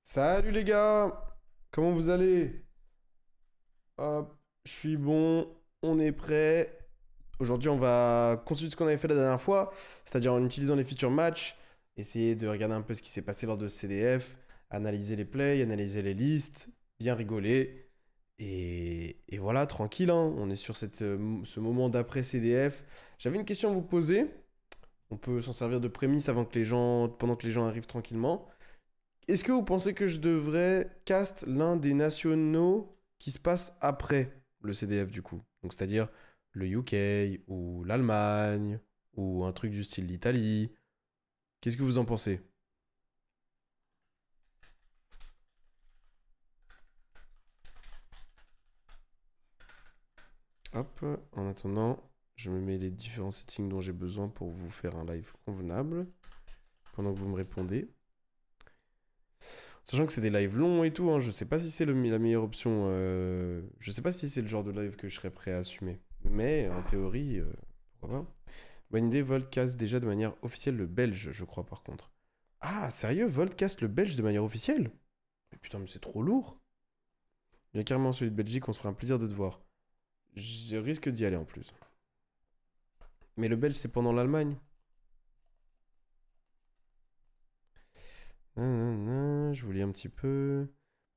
Salut les gars! Comment vous allez? Hop, je suis bon, on est prêt. Aujourd'hui, on va continuer ce qu'on avait fait la dernière fois, c'est-à-dire en utilisant les features match, essayer de regarder un peu ce qui s'est passé lors de CDF, analyser les plays, analyser les listes, bien rigoler. Et voilà, tranquille, hein, on est sur ce moment d'après CDF. J'avais une question à vous poser. On peut s'en servir de prémisse pendant que les gens arrivent tranquillement. Est-ce que vous pensez que je devrais cast l'un des nationaux qui se passe après le CDF du coup? Donc c'est-à-dire le UK ou l'Allemagne ou un truc du style l'Italie. Qu'est-ce que vous en pensez? Hop, en attendant, je me mets les différents settings dont j'ai besoin pour vous faire un live convenable pendant que vous me répondez. Sachant que c'est des lives longs et tout, hein, je sais pas si c'est la meilleure option. Je sais pas si c'est le genre de live que je serais prêt à assumer. Mais en théorie, pourquoi pas. Bonne idée, Volt casse déjà de manière officielle le belge, je crois par contre. Ah, sérieux, Volt casse le belge de manière officielle? Mais putain, mais c'est trop lourd. Il y a carrément celui de Belgique, on se fera un plaisir de te voir. Je risque d'y aller en plus. Mais le belge, c'est pendant l'Allemagne. Je vous lis un petit peu.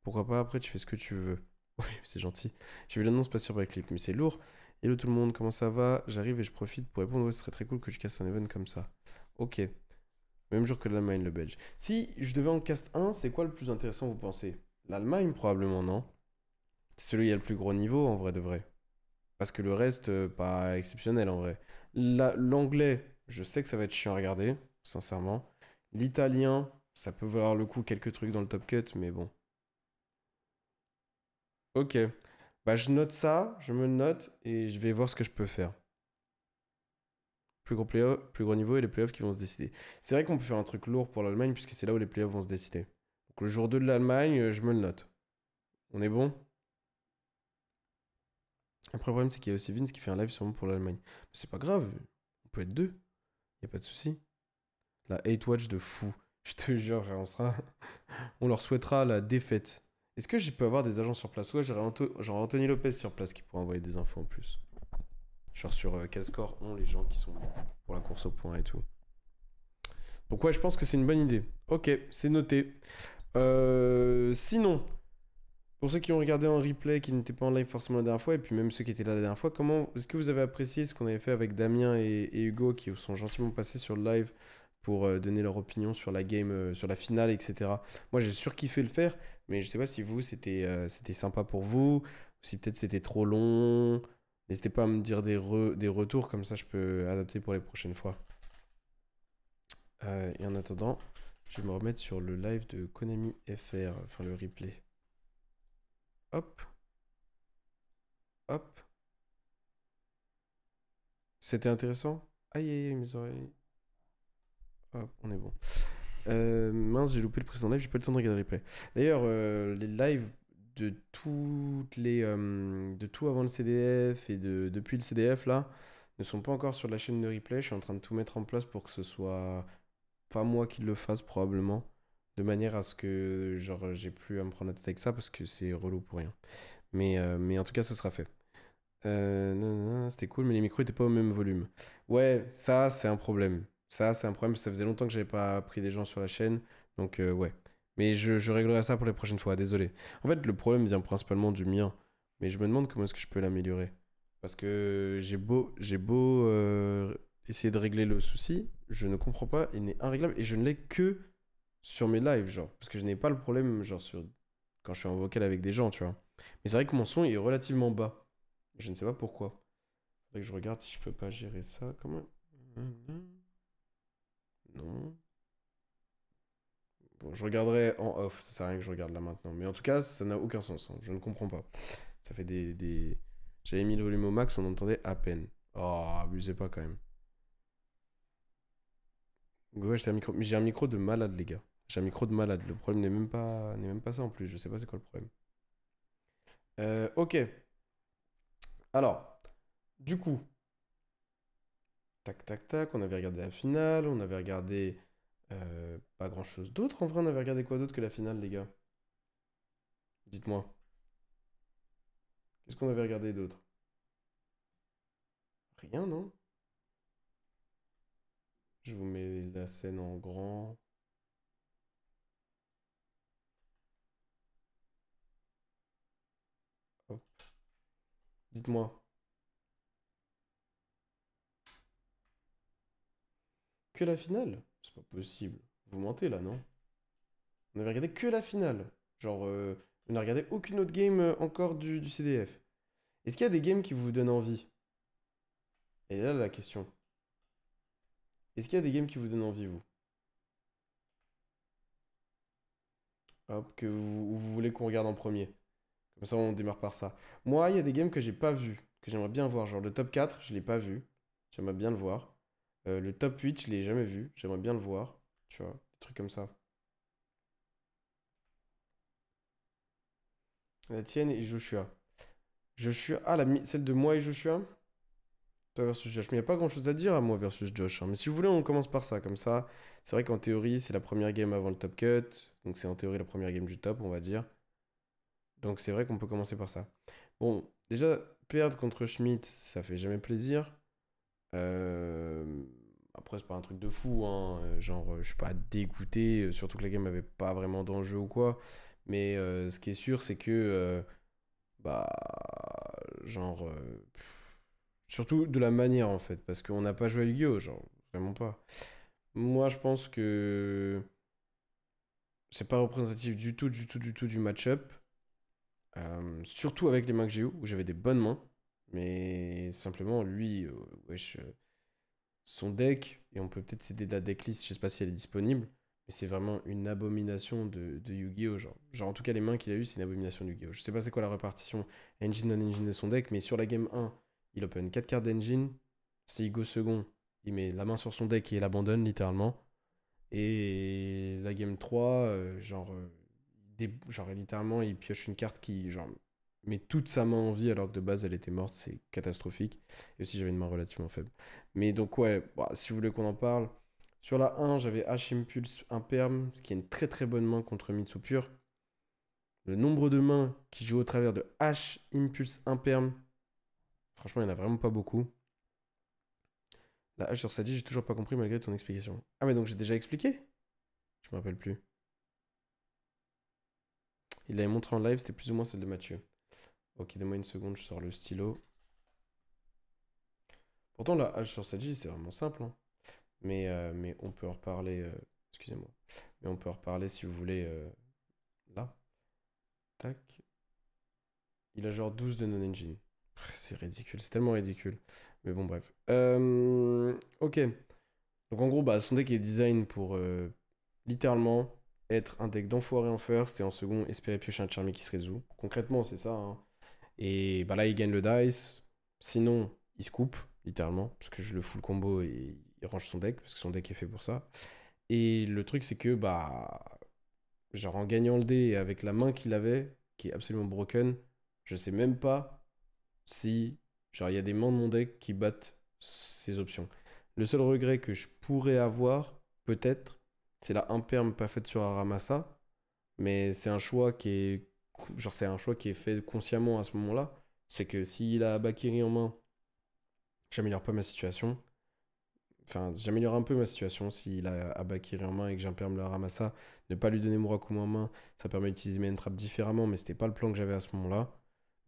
Pourquoi pas, après tu fais ce que tu veux. Oui, c'est gentil. J'ai vu l'annonce pas sur Clip, mais c'est lourd. Hello tout le monde, comment ça va? J'arrive et je profite pour répondre. Ouais, ce serait très cool que tu casses un event comme ça. Ok. Même jour que l'Allemagne, le Belge. Si je devais en cast un, c'est quoi le plus intéressant, vous pensez? L'Allemagne, probablement, non? C'est celui qui a le plus gros niveau, en vrai de vrai. Parce que le reste, pas exceptionnel, en vrai. L'anglais, je sais que ça va être chiant à regarder, sincèrement. L'italien, ça peut valoir le coup quelques trucs dans le top cut, mais bon. Ok. Bah, je note ça, je me le note, et je vais voir ce que je peux faire. Plus gros niveau et les playoffs qui vont se décider. C'est vrai qu'on peut faire un truc lourd pour l'Allemagne, puisque c'est là où les playoffs vont se décider. Donc le jour 2 de l'Allemagne, je me le note. On est bon? Après, le problème, c'est qu'il y a aussi Vince qui fait un live sûrement pour l'Allemagne. Mais c'est pas grave, on peut être deux, y a pas de souci. La hate watch de fou. Je te jure, frère, on leur souhaitera la défaite. Est-ce que je peux avoir des agents sur place? Ouais, j'aurais Anthony Lopez sur place qui pourrait envoyer des infos en plus. Genre sur quel score ont les gens qui sont pour la course au point et tout. Donc ouais, je pense que c'est une bonne idée. Ok, c'est noté. Sinon, pour ceux qui ont regardé en replay, qui n'étaient pas en live forcément la dernière fois, et puis même ceux qui étaient là la dernière fois, comment est-ce que vous avez apprécié ce qu'on avait fait avec Damien et Hugo, qui sont gentiment passés sur le live pour donner leur opinion sur la game, sur la finale, etc. Moi, j'ai surkiffé le faire, mais je sais pas si vous, c'était sympa pour vous, ou si peut-être c'était trop long. N'hésitez pas à me dire des retours, comme ça je peux adapter pour les prochaines fois. Et en attendant, je vais me remettre sur le live de Konami FR, enfin le replay. Hop, hop. C'était intéressant? Aïe, aïe, aïe, mes oreilles. Hop, on est bon. Mince, j'ai loupé le précédent live, j'ai pas eu le temps de regarder le replay. D'ailleurs, les lives de tout avant le CDF et depuis le CDF là ne sont pas encore sur la chaîne de replay. Je suis en train de tout mettre en place pour que ce soit pas moi qui le fasse probablement, de manière à ce que genre j'ai plus à me prendre la tête avec ça parce que c'est relou pour rien. Mais en tout cas, ce sera fait. Non, non, non, c'était cool, mais les micros étaient pas au même volume. Ouais, ça, c'est un problème. Ça, c'est un problème. Ça faisait longtemps que j'avais pas pris des gens sur la chaîne. Donc, ouais. Mais je réglerai ça pour les prochaines fois. Désolé. En fait, le problème vient principalement du mien. Mais je me demande comment est-ce que je peux l'améliorer. Parce que j'ai beau essayer de régler le souci, je ne comprends pas. Il n'est irréglable et je ne l'ai que sur mes lives, genre. Parce que je n'ai pas le problème, genre, quand je suis en vocal avec des gens, tu vois. Mais c'est vrai que mon son est relativement bas. Je ne sais pas pourquoi. Faudrait que je regarde si je peux pas gérer ça. Comment? Non. Bon, je regarderai en off. Ça sert à rien que je regarde là maintenant. Mais en tout cas, ça n'a aucun sens, hein. Je ne comprends pas. Ça fait des... J'avais mis le volume au max, on entendait à peine. Oh, abusez pas quand même. Ouais, mais j'ai un micro de malade, les gars. J'ai un micro de malade. Le problème n'est même pas ça en plus. Je sais pas c'est quoi le problème. Ok. Alors, du coup, tac, tac, tac, on avait regardé la finale, on avait regardé pas grand-chose d'autre. En vrai, on avait regardé quoi d'autre que la finale, les gars? Dites-moi. Qu'est-ce qu'on avait regardé d'autre? Rien, non? Je vous mets la scène en grand. Hop. Dites-moi. Que la finale? C'est pas possible. Vous mentez là, non? On avait regardé que la finale. Genre, on n'a regardé aucune autre game encore du CDF. Est-ce qu'il y a des games qui vous donnent envie? Et là, la question. Est-ce qu'il y a des games qui vous donnent envie, vous? Hop, que vous voulez qu'on regarde en premier. Comme ça, on démarre par ça. Moi, il y a des games que j'ai pas vu, que j'aimerais bien voir. Genre le top 4, je l'ai pas vu. J'aimerais bien le voir. Le top 8, je l'ai jamais vu. J'aimerais bien le voir. Tu vois, des trucs comme ça. La tienne et Joshua. Joshua. Ah, celle de moi et Joshua? Toi versus Josh. Mais il n'y a pas grand-chose à dire à moi versus Josh, hein. Mais si vous voulez, on commence par ça. Comme ça, c'est vrai qu'en théorie, c'est la première game avant le top cut. Donc c'est en théorie la première game du top, on va dire. Donc c'est vrai qu'on peut commencer par ça. Bon, déjà, perdre contre Schmidt, ça fait jamais plaisir. Euh, Après, c'est pas un truc de fou, hein. Genre, je suis pas dégoûté, surtout que la game avait pas vraiment d'enjeu ou quoi. Mais ce qui est sûr, c'est que, bah, genre, surtout de la manière en fait, parce qu'on n'a pas joué à Yu-Gi-Oh! Genre, vraiment pas. Moi, je pense que c'est pas représentatif du tout, du tout, du tout du match-up. Surtout avec les mains que j'ai eues, où j'avais des bonnes mains. Mais simplement, lui, wesh, son deck, et on peut peut-être céder de la decklist, je sais pas si elle est disponible, mais c'est vraiment une abomination de Yu-Gi-Oh! Genre, en tout cas, les mains qu'il a eues, c'est une abomination de Yu-Gi-Oh! Je sais pas c'est quoi la répartition engine non-engine de son deck, mais sur la game 1, il open 4 cartes d'engine. S'il go second, il met la main sur son deck et il abandonne littéralement. Et la game 3, genre littéralement, il pioche une carte qui genre, met toute sa main en vie alors que de base elle était morte, c'est catastrophique. Et aussi j'avais une main relativement faible. Mais donc ouais, bah, si vous voulez qu'on en parle, sur la 1, j'avais H Impulse Imperm, ce qui est une très très bonne main contre Mitsupur. Le nombre de mains qui jouent au travers de H Impulse Imperm, franchement il n'y en a vraiment pas beaucoup. La H sur Sadie, j'ai toujours pas compris malgré ton explication. Ah mais donc j'ai déjà expliqué? Je me rappelle plus. Il l'avait montré en live, c'était plus ou moins celle de Mathieu. Ok, donne-moi une seconde, je sors le stylo. Pourtant, la hache sur Sadji, c'est vraiment simple, hein. Mais on peut en reparler. Excusez-moi. Mais on peut en reparler si vous voulez. Là. Tac. Il a genre 12 de non-engine. C'est ridicule, c'est tellement ridicule. Mais bon, bref. Ok. Donc en gros, bah, son deck est design pour littéralement être un deck d'enfoiré en first et en second, espérer piocher un Charmy qui se résout. Concrètement, c'est ça, hein. Et bah là, il gagne le dice. Sinon, il se coupe, littéralement, parce que je le full combo et il range son deck, parce que son deck est fait pour ça. Et le truc, c'est que, bah, genre en gagnant le dé et avec la main qu'il avait, qui est absolument broken, je sais même pas si, genre, il y a des mains de mon deck qui battent ces options. Le seul regret que je pourrais avoir, peut-être, c'est la imperme pas faite sur Aramasa, mais c'est un choix qui est genre c'est un choix qui est fait consciemment à ce moment-là. C'est que s'il a Bakiri en main, j'améliore pas ma situation. Enfin, j'améliore un peu ma situation s'il a Abakiri en main et que j'imperme le Ramassa. Ne pas lui donner Murakumo en main, ça permet d'utiliser mes entraps différemment, mais c'était pas le plan que j'avais à ce moment-là.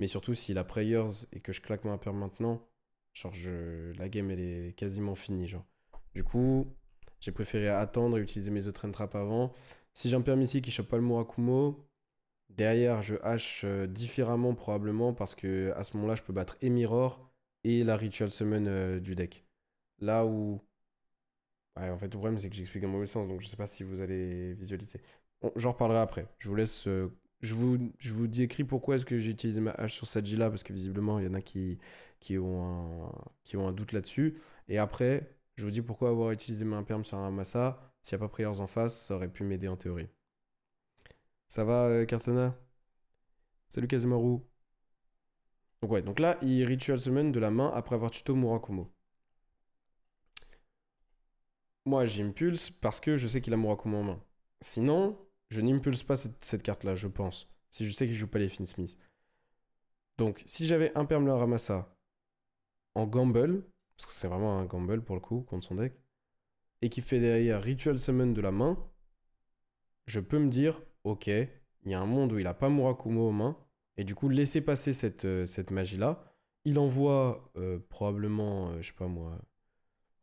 Mais surtout, s'il a Prayers et que je claque mon imperme maintenant, genre la game elle est quasiment finie. Genre. Du coup, j'ai préféré attendre et utiliser mes autres entraps avant. Si j'imperme ici qu'il chope pas le Murakumo, derrière, je hache différemment probablement parce que à ce moment-là, je peux battre et Mirror et la Ritual Summon du deck. Là où... Ouais, en fait, le problème, c'est que j'explique dans le mauvais sens, donc je sais pas si vous allez visualiser. J'en reparlerai après. Je vous laisse... je vous décris pourquoi est-ce que j'ai utilisé ma hache sur cette là parce que visiblement, il y en a qui ont un doute là-dessus. Et après, je vous dis pourquoi avoir utilisé ma imperme sur un Massa. S'il n'y a pas Prayers en face, ça aurait pu m'aider en théorie. Ça va, Cartena? Salut Kazemaru. Donc ouais, donc là, il Ritual Summon de la main après avoir tuto Murakumo. Moi, j'impulse parce que je sais qu'il a Murakumo en main. Sinon, je n'impulse pas cette carte-là, je pense. Si je sais qu'il joue pas les Finsmith. Donc, si j'avais un Perm le Ramassa en gamble, parce que c'est vraiment un gamble pour le coup, contre son deck, et qui fait derrière Ritual Summon de la main, je peux me dire, ok, il y a un monde où il a pas Murakumo aux mains, et du coup, laisser passer cette magie-là. Il envoie probablement, je sais pas moi,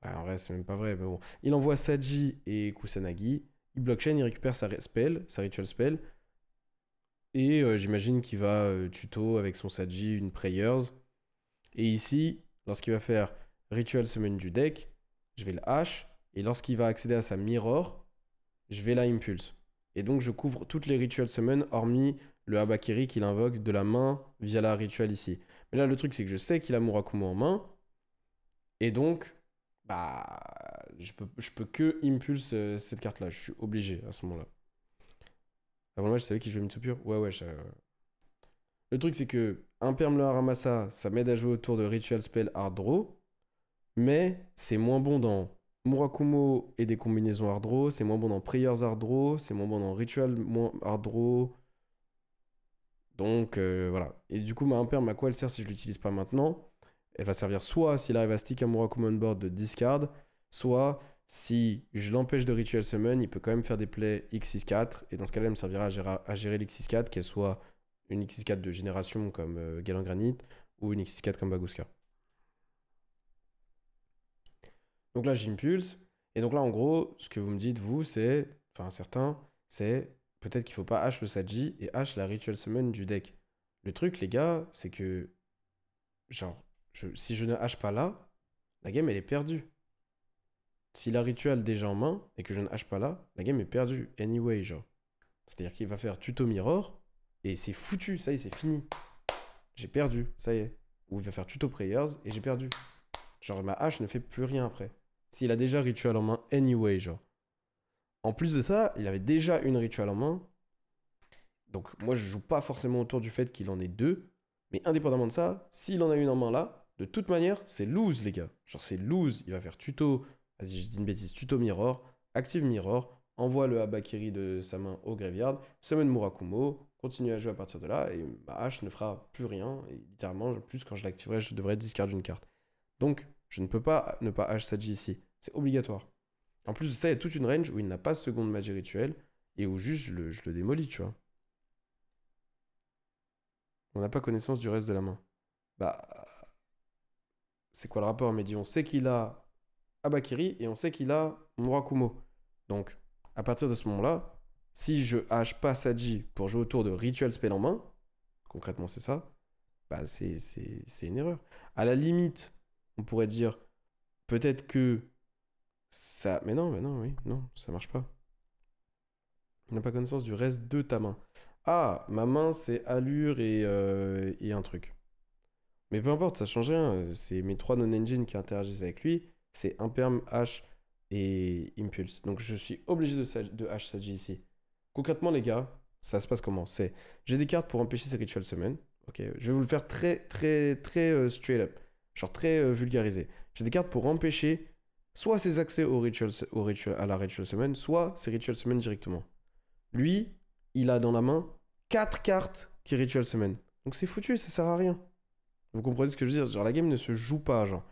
ouais, en vrai, c'est même pas vrai, mais bon. Il envoie Saji et Kusanagi. Il blockchain, il récupère sa ritual spell. Et j'imagine qu'il va tuto avec son Saji une Prayers. Et ici, lorsqu'il va faire Ritual Summon du deck, je vais le H. Et lorsqu'il va accéder à sa Mirror, je vais la Impulse. Et donc, je couvre toutes les Ritual Summon, hormis le Habakiri qu'il invoque de la main via la Ritual ici. Mais là, le truc, c'est que je sais qu'il a Murakumo en main. Et donc, bah, je peux que Impulse cette carte-là. Je suis obligé à ce moment-là. Avant le match, je savais qu'il jouait Mitsupure. Ouais, ouais. Le truc, c'est que Imperm le Haramasa, ça m'aide à jouer autour de Ritual Spell Hard Draw. Mais c'est moins bon dans Murakumo et des combinaisons Hard Draw. C'est moins bon dans Prayers Hard Draw. C'est moins bon dans Ritual Hard Draw. Donc, voilà. Et du coup, ma Imperm, à quoi elle sert si je l'utilise pas maintenant? Elle va servir soit s'il arrive à stick un Murakumo on board de discard, soit si je l'empêche de Ritual Summon, il peut quand même faire des plays X64, et dans ce cas-là, il me servira à gérer l'X64, qu'elle soit une X64 de génération comme Galan Granit, ou une X64 comme Baguska. Donc là, j'impulse, et donc là, en gros, ce que vous me dites, vous, c'est, enfin certains, c'est peut-être qu'il faut pas H le Saji et H la Ritual Summon du deck. Le truc, les gars, c'est que, genre, si je ne H pas là, la game, elle est perdue. Si la ritual déjà en main et que je ne hache pas là, la game est perdue anyway, genre. C'est-à-dire qu'il va faire tuto mirror et c'est foutu, ça y est, c'est fini. J'ai perdu, ça y est. Ou il va faire tuto prayers et j'ai perdu. Genre ma hache ne fait plus rien après. S'il a déjà ritual en main anyway, genre. En plus de ça, il avait déjà une ritual en main. Donc moi je joue pas forcément autour du fait qu'il en ait deux. Mais indépendamment de ça, s'il en a une en main là, de toute manière, c'est lose les gars. Genre c'est lose, il va faire tuto. Vas-y, je dis une bêtise. Tuto Mirror, active Mirror, envoie le Habakiri de sa main au graveyard, summon Murakumo, continue à jouer à partir de là, et ma hache ne fera plus rien. Et littéralement, plus quand je l'activerai, je devrais discard une carte. Donc, je ne peux pas ne pas hache Saji ici. C'est obligatoire. En plus de ça, il y a toute une range où il n'a pas seconde magie rituelle, et où juste je le démolis, tu vois. On n'a pas connaissance du reste de la main. Bah, c'est quoi le rapport, Mehdi? On sait qu'il a Habakiri et on sait qu'il a Murakumo. Donc, à partir de ce moment-là, si je hache pas Saji pour jouer autour de Ritual Spell en main, concrètement c'est ça, bah c'est une erreur. À la limite, on pourrait dire peut-être que ça... Mais non, oui, non, ça marche pas. On n'a pas connaissance du reste de ta main. Ah, ma main c'est allure et un truc. Mais peu importe, ça change rien. C'est mes trois non-engine qui interagissent avec lui. C'est Imperm, H et Impulse. Donc je suis obligé de H Saji ici. Concrètement, les gars, ça se passe comment? C'est j'ai des cartes pour empêcher ces Ritual Summon. Ok, je vais vous le faire très straight up. Genre très vulgarisé. J'ai des cartes pour empêcher soit ses accès à la Ritual Summon, soit ses Ritual Summon directement. Lui, il a dans la main 4 cartes qui Ritual Summon. Donc c'est foutu, ça sert à rien. Vous comprenez ce que je veux dire? Genre la game ne se joue pas, genre.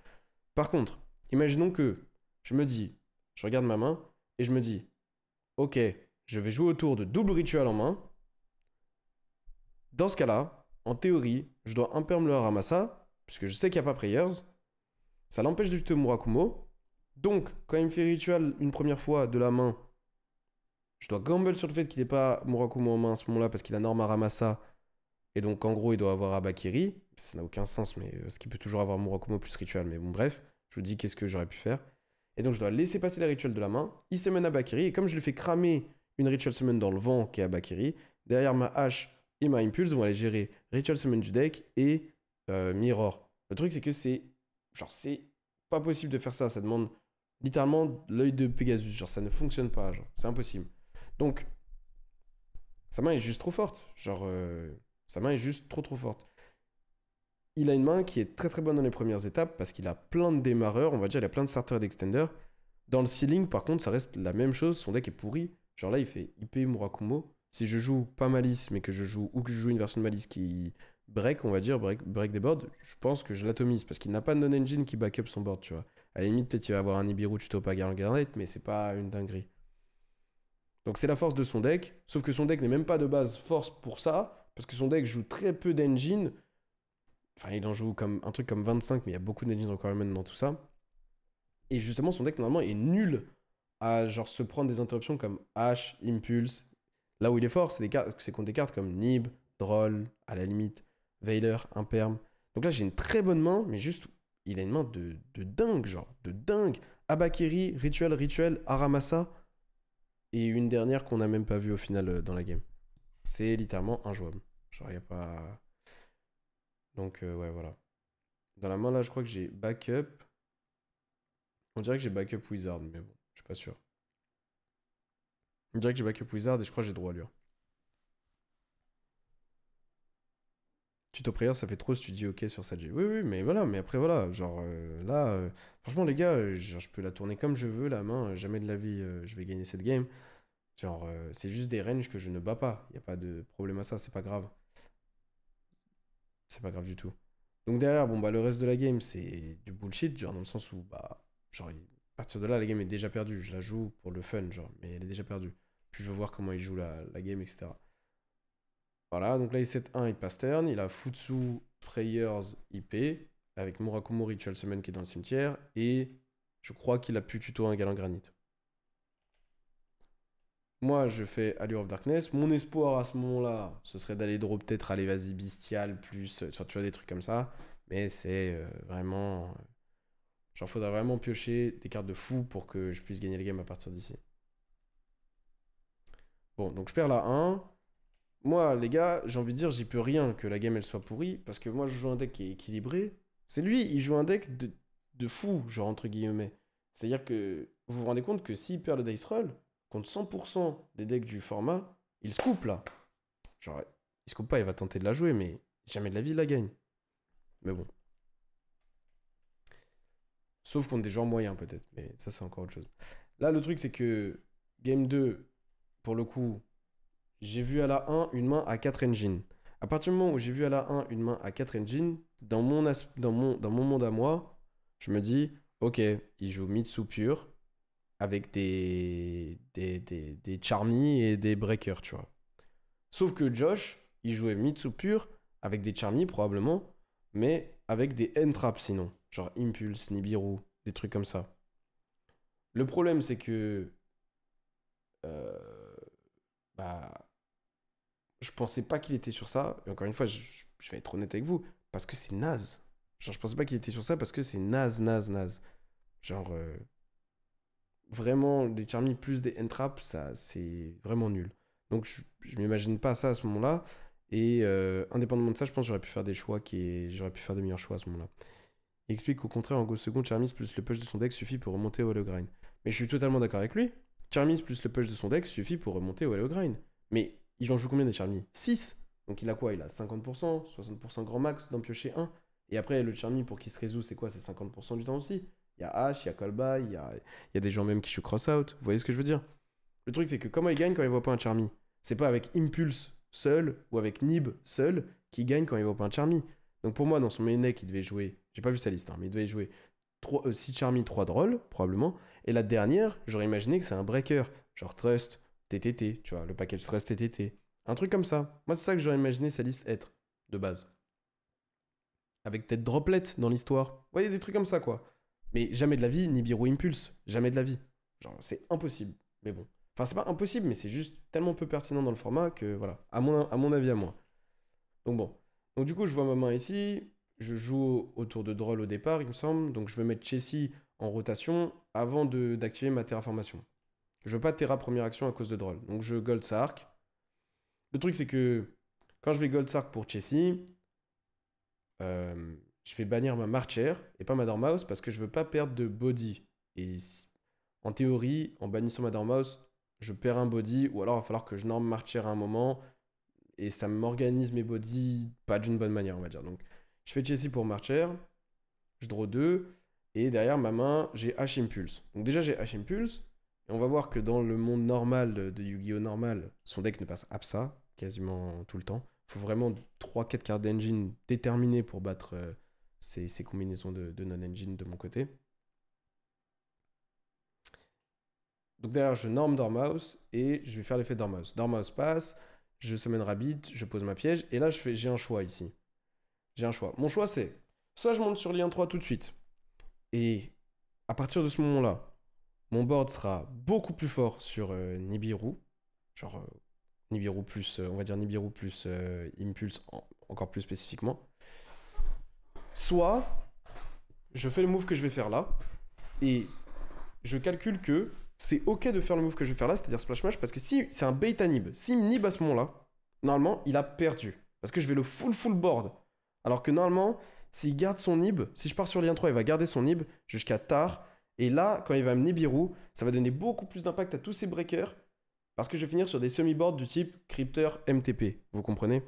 Par contre, imaginons que je me dis, je regarde ma main et je me dis, ok, je vais jouer autour de double ritual en main. Dans ce cas-là, en théorie, je dois imperm le Haramasa, puisque je sais qu'il n'y a pas Prayers. Ça l'empêche de tuer Murakumo. Donc, quand il me fait ritual une première fois de la main, je dois gamble sur le fait qu'il n'ait pas Murakumo en main à ce moment-là, parce qu'il a Norma Haramasa. Et donc, en gros, il doit avoir Habakiri. Ça n'a aucun sens, mais ce qui peut toujours avoir Murakumo plus ritual. Mais bon, bref, je vous dis qu'est-ce que j'aurais pu faire. Et donc, je dois laisser passer les rituels de la main. Il summon Habakiri. Et comme je lui fais cramer une ritual summon dans le vent qui est Habakiri, derrière ma hache et ma impulse vont aller gérer ritual summon du deck et mirror. Le truc, c'est que c'est pas possible de faire ça. Ça demande littéralement l'œil de Pegasus. Genre, ça ne fonctionne pas. Genre, c'est impossible. Donc, sa main est juste trop forte. Genre, sa main est juste trop forte. Il a une main qui est très bonne dans les premières étapes parce qu'il a plein de démarreurs, on va dire, il a plein de starters et d'extenders. Dans le ceiling, par contre, ça reste la même chose, son deck est pourri. Genre là, il fait IP Murakumo, si je joue pas Malice, mais que je joue ou que je joue une version de Malice qui break, on va dire, break des boards, je pense que je l'atomise parce qu'il n'a pas de non-engine qui back up son board, tu vois. À la limite, peut-être il va avoir un Nibiru tuto pas Garnet, mais c'est pas une dinguerie. Donc c'est la force de son deck, sauf que son deck n'est même pas de base force pour ça, parce que son deck joue très peu d'engine. Enfin, il en joue comme un truc comme 25, mais il y a beaucoup d'engine requirements dans tout ça. Et justement, son deck normalement est nul à genre se prendre des interruptions comme H, Impulse. Là où il est fort, c'est contre des cartes comme Nib, Droll, à la limite, Veiler, Imperm. Donc là, j'ai une très bonne main, mais juste, il a une main de dingue, genre, de dingue. Abakiri, Rituel, Aramasa, et une dernière qu'on n'a même pas vue au final dans la game. C'est littéralement injouable. Genre, il n'y a pas. Donc, ouais, voilà. Dans la main, là, je crois que j'ai backup. On dirait que j'ai backup Wizard, mais bon, je suis pas sûr. On dirait que j'ai backup Wizard et je crois que j'ai droit à lure. Tuto prayer, ça fait trop si tu dis ok sur Sadji. Oui, oui, mais voilà, mais après voilà, genre là, franchement les gars, genre, je peux la tourner comme je veux, la main, jamais de la vie, je vais gagner cette game. Genre, c'est juste des ranges que je ne bats pas, il n'y a pas de problème à ça, c'est pas grave. C'est pas grave du tout. Donc derrière, bon bah le reste de la game, c'est du bullshit, genre dans le sens où, bah, genre, à partir de là, la game est déjà perdue, je la joue pour le fun, genre, mais elle est déjà perdue. Puis je veux voir comment il joue la game, etc. Voilà, donc là, il set 1, il passe turn. Il a Futsu, Prayers, IP, avec Murakumo Ritual Summon qui est dans le cimetière. Et je crois qu'il a pu tuto un Galant Granit. Moi, je fais Allure of Darkness. Mon espoir à ce moment-là, ce serait d'aller drop peut-être, allez, vas-y, Bestial, plus. Enfin, tu vois, des trucs comme ça. Mais c'est vraiment. Genre, faudrait vraiment piocher des cartes de fou pour que je puisse gagner les games à partir d'ici. Bon, donc je perds la 1. Moi, les gars, j'ai envie de dire, j'y peux rien que la game elle soit pourrie, parce que moi je joue un deck qui est équilibré. C'est lui, il joue un deck de fou, genre entre guillemets. C'est-à-dire que vous vous rendez compte que s'il perd le dice roll, contre 100% des decks du format, il se coupe là. Genre, il se coupe pas, il va tenter de la jouer, mais jamais de la vie il la gagne. Mais bon. Sauf contre des joueurs moyens peut-être, mais ça c'est encore autre chose. Là, le truc c'est que Game 2, pour le coup, j'ai vu à la 1 une main à 4 engines. À partir du moment où j'ai vu à la 1 une main à 4 engines, dans mon monde à moi, je me dis, ok, il joue Mitsu pur avec des Charmy et des Breakers, tu vois. Sauf que Josh, il jouait Mitsu pur avec des Charmy probablement, mais avec des N-Traps sinon. Genre Impulse, Nibiru, des trucs comme ça. Le problème, c'est que euh, bah, je pensais pas qu'il était sur ça. Et encore une fois, je vais être honnête avec vous, parce que c'est naze. Genre, je pensais pas qu'il était sur ça parce que c'est naze. Genre, vraiment, des Charmy plus des Entrap, ça, c'est vraiment nul. Donc, je m'imagine pas ça à ce moment-là. Et indépendamment de ça, je pense que j'aurais pu faire des choix j'aurais pu faire des meilleurs choix à ce moment-là. Il explique qu'au contraire, en Go Second, Charmis plus le push de son deck suffit pour remonter au Hollow Grind. Mais je suis totalement d'accord avec lui. Charmis plus le push de son deck suffit pour remonter au Hollow Grind. Mais il en joue combien des Charmy? 6. Donc il a quoi? Il a 50%, 60% grand max d'en piocher un. Et après, le Charmy, pour qu'il se résout, c'est quoi? C'est 50% du temps aussi. Il y a H, il y a Kolba, il y a des gens même qui jouent cross-out. Vous voyez ce que je veux dire? Le truc, c'est que comment il gagne quand il voit pas un Charmy? C'est pas avec Impulse seul ou avec Nib seul qu'il gagne quand il voit pas un Charmy. Donc pour moi, dans son main deck, il devait jouer. J'ai pas vu sa liste, hein, mais il devait jouer 6 Charmy, 3 Drolls, probablement. Et la dernière, j'aurais imaginé que c'est un breaker. Genre Trust, TTT, tu vois, le package Trust TTT. Un truc comme ça. Moi, c'est ça que j'aurais imaginé sa liste être, de base. Avec peut-être Droplet dans l'histoire. Vous voyez, des trucs comme ça, quoi. Mais jamais de la vie, Nibiru Impulse. Jamais de la vie. Genre, c'est impossible. Mais bon. Enfin, c'est pas impossible, mais c'est juste tellement peu pertinent dans le format que, voilà. À mon avis, à moi. Donc bon. Donc du coup, je vois ma main ici. Je joue autour de Droll au départ, il me semble. Donc je veux mettre Chessie en rotation avant d'activer ma terraformation. Je veux pas Terra première action à cause de Droll. Donc je Gold Sark. Le truc, c'est que quand je vais Gold Sark pour Chessie, je vais bannir ma Marcher et pas ma Dormouse parce que je veux pas perdre de body. Et en théorie, en bannissant ma Dormouse, je perds un body ou alors il va falloir que je norme Marcher à un moment et ça m'organise mes bodies pas d'une bonne manière, on va dire. Donc, je fais Chessie pour Marcher, je draw 2, et derrière ma main, j'ai H Impulse. Donc, déjà, j'ai H Impulse, Et on va voir que dans le monde normal de Yu-Gi-Oh! Normal, son deck ne passe Absa quasiment tout le temps. Il faut vraiment 3-4 cartes d'engine déterminées pour battre ces combinaisons de non-engine de mon côté. Donc derrière, je norme Dormouse et je vais faire l'effet Dormouse. Dormouse passe, je summon Rabbit, je pose ma piège, et là j'ai un choix ici. J'ai un choix. Mon choix c'est, soit je monte sur lien 3 tout de suite, et à partir de ce moment-là, mon board sera beaucoup plus fort sur Nibiru, genre Nibiru plus, on va dire Nibiru plus Impulse encore plus spécifiquement. Soit je fais le move que je vais faire là, et je calcule que c'est ok de faire le move que je vais faire là, c'est-à-dire Splash Mash, parce que si c'est un bait à Nib, s'il me Nib à ce moment-là, normalement, il a perdu. Parce que je vais le full board. Alors que normalement, s'il garde son Nib, si je pars sur lien 3, il va garder son Nib jusqu'à tard. Et là, quand il va me Nibiru, ça va donner beaucoup plus d'impact à tous ces breakers, parce que je vais finir sur des semi-boards du type Crypter MTP. Vous comprenez?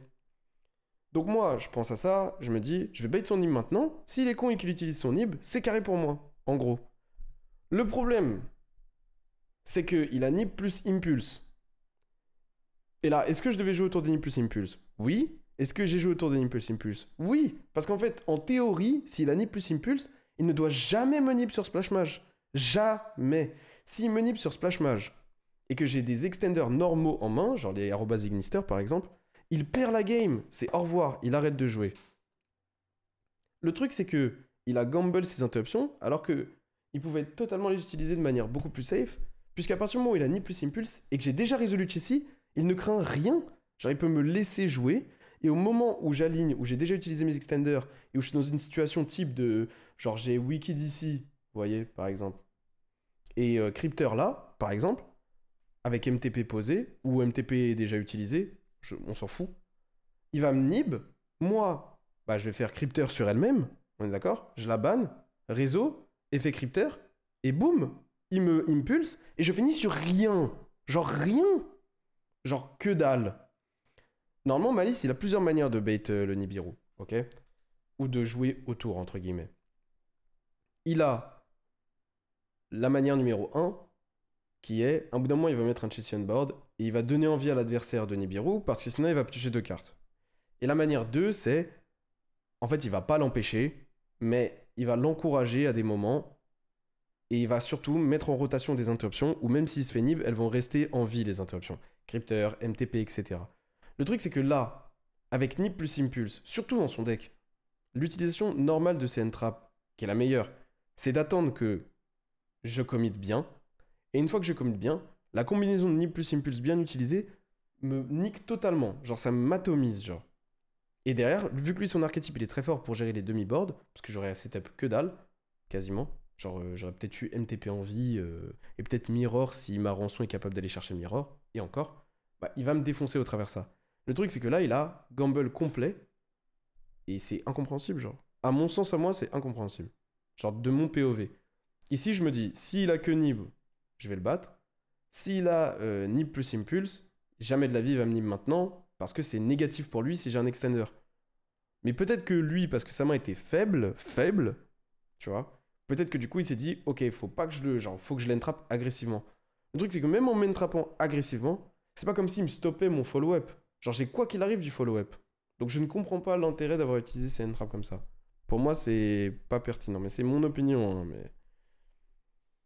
Donc moi, je pense à ça, je me dis, je vais bait son Nib maintenant. S'il est con et qu'il utilise son Nib, c'est carré pour moi, en gros. Le problème, c'est qu'il a Nib plus Impulse. Et là, est-ce que je devais jouer autour de Nib plus Impulse? Oui. Est-ce que j'ai joué autour de Nib plus Impulse? Oui. Parce qu'en fait, en théorie, s'il a Nib plus Impulse, il ne doit jamais me Nib sur Splash Mage. Jamais. S'il me Nib sur Splash Mage et que j'ai des extenders normaux en main, genre les Arrobas Ignister par exemple, il perd la game. C'est au revoir, il arrête de jouer. Le truc, c'est que il a gamble ses interruptions, alors que il pouvait totalement les utiliser de manière beaucoup plus safe, puisqu'à partir du moment où il a Nib plus Impulse et que j'ai déjà résolu Chessy, il ne craint rien. Genre, il peut me laisser jouer. Et au moment où j'aligne, où j'ai déjà utilisé mes extenders, et où je suis dans une situation type de... Genre, j'ai Wicked ici, vous voyez, par exemple. Et Crypter là, par exemple, avec MTP posé, ou MTP déjà utilisé, on s'en fout. Il va me nib. Moi, bah, je vais faire Crypter sur elle-même. On est d'accord? Je la banne. Réseau, effet Crypter. Et boum, il me impulse. Et je finis sur rien. Genre rien. Genre que dalle. Normalement, Malice, il a plusieurs manières de bait le Nibiru. Ok? Ou de jouer autour, entre guillemets. Il a la manière numéro 1, qui est, un bout d'un moment, il va mettre un Chessy on board, et il va donner envie à l'adversaire de Nibiru, parce que sinon, il va piocher 2 cartes. Et la manière 2, c'est, en fait, il va pas l'empêcher, mais il va l'encourager à des moments, et il va surtout mettre en rotation des interruptions, où même s'il se fait nib, elles vont rester en vie, les interruptions. Crypter, MTP, etc. Le truc, c'est que là, avec nib plus impulse, surtout dans son deck, l'utilisation normale de ces entraps, qui est la meilleure, c'est d'attendre que je commit bien, et une fois que je commit bien, la combinaison de nib plus impulse bien utilisée me nique totalement. Genre, ça m'atomise, genre. Et derrière, vu que lui, son archétype, il est très fort pour gérer les demi-boards, parce que j'aurais un setup que dalle, quasiment. Genre, j'aurais peut-être eu MTP en vie, et peut-être Mirror si ma rançon est capable d'aller chercher Mirror, et encore, bah, il va me défoncer au travers ça. Le truc, c'est que là, il a gamble complet, et c'est incompréhensible, genre. À mon sens, à moi, c'est incompréhensible. Genre, de mon POV. Ici, je me dis, s'il a que Nib, je vais le battre. S'il a Nib plus Impulse, jamais de la vie il va me Nib maintenant, parce que c'est négatif pour lui si j'ai un extender. Mais peut-être que lui, parce que sa main était faible, tu vois, peut-être que du coup il s'est dit, ok, faut pas que je le, genre, faut que je l'entrappe agressivement. Le truc c'est que même en m'entrappant agressivement, c'est pas comme s'il me stoppait mon follow-up. Genre j'ai quoi qu'il arrive du follow-up. Donc je ne comprends pas l'intérêt d'avoir utilisé ces entrappes comme ça. Pour moi c'est pas pertinent, mais c'est mon opinion. Hein, mais...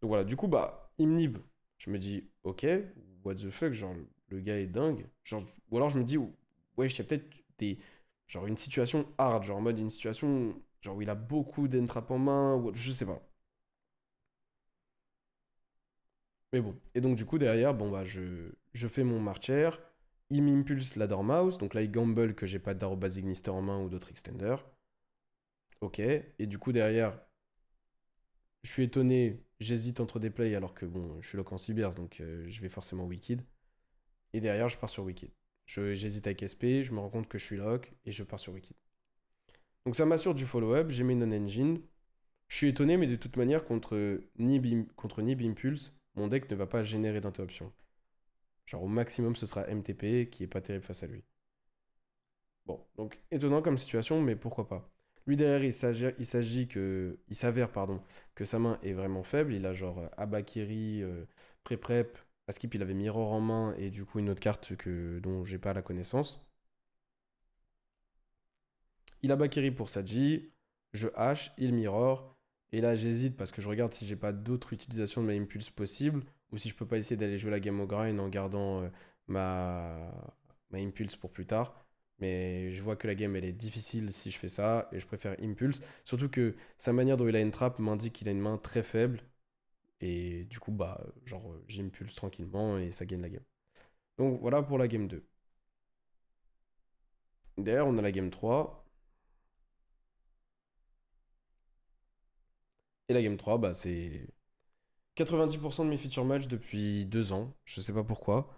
Donc voilà, du coup bah, il me nib. Je me dis, ok, what the fuck, genre le gars est dingue. Genre, ou alors je me dis, ouais, il y a peut-être des genre une situation hard, genre en mode une situation genre où il a beaucoup d'entrappes en main, ou je sais pas. Mais bon. Et donc du coup derrière, bon bah je fais mon marcher, il m'impulse la Dormouse, donc là il gamble que j'ai pas d'Arrobas Ignister en main ou d'autres extenders. Ok. Et du coup derrière, je suis étonné, j'hésite entre des plays alors que bon, je suis lock en Cyberse, donc je vais forcément Wicked. Et derrière, je pars sur Wicked. J'hésite avec SP, je me rends compte que je suis lock et je pars sur Wicked. Donc ça m'assure du follow-up, j'ai mes non-engine. Je suis étonné, mais de toute manière, contre Nib Impulse, mon deck ne va pas générer d'interruption. Genre au maximum, ce sera MTP, qui est pas terrible face à lui. Bon, donc étonnant comme situation, mais pourquoi pas. Lui derrière, il s'avère pardon, que sa main est vraiment faible. Il a genre Abakiri, pré-prep, à skip, il avait Mirror en main et du coup une autre carte dont j'ai pas la connaissance. Il a Bakiri pour Saji, je hache, il Mirror. Et là, j'hésite parce que je regarde si j'ai pas d'autres utilisations de ma Impulse possible ou si je peux pas essayer d'aller jouer la game au grind en gardant ma... ma Impulse pour plus tard. Mais je vois que la game elle est difficile si je fais ça et je préfère Impulse. Surtout que sa manière dont il a une trappe m'indique qu'il a une main très faible. Et du coup, bah, genre, j'impulse tranquillement et ça gagne la game. Donc voilà pour la game 2. Derrière, on a la game 3. Et la game 3, bah, c'est 90% de mes feature match depuis 2 ans. Je sais pas pourquoi.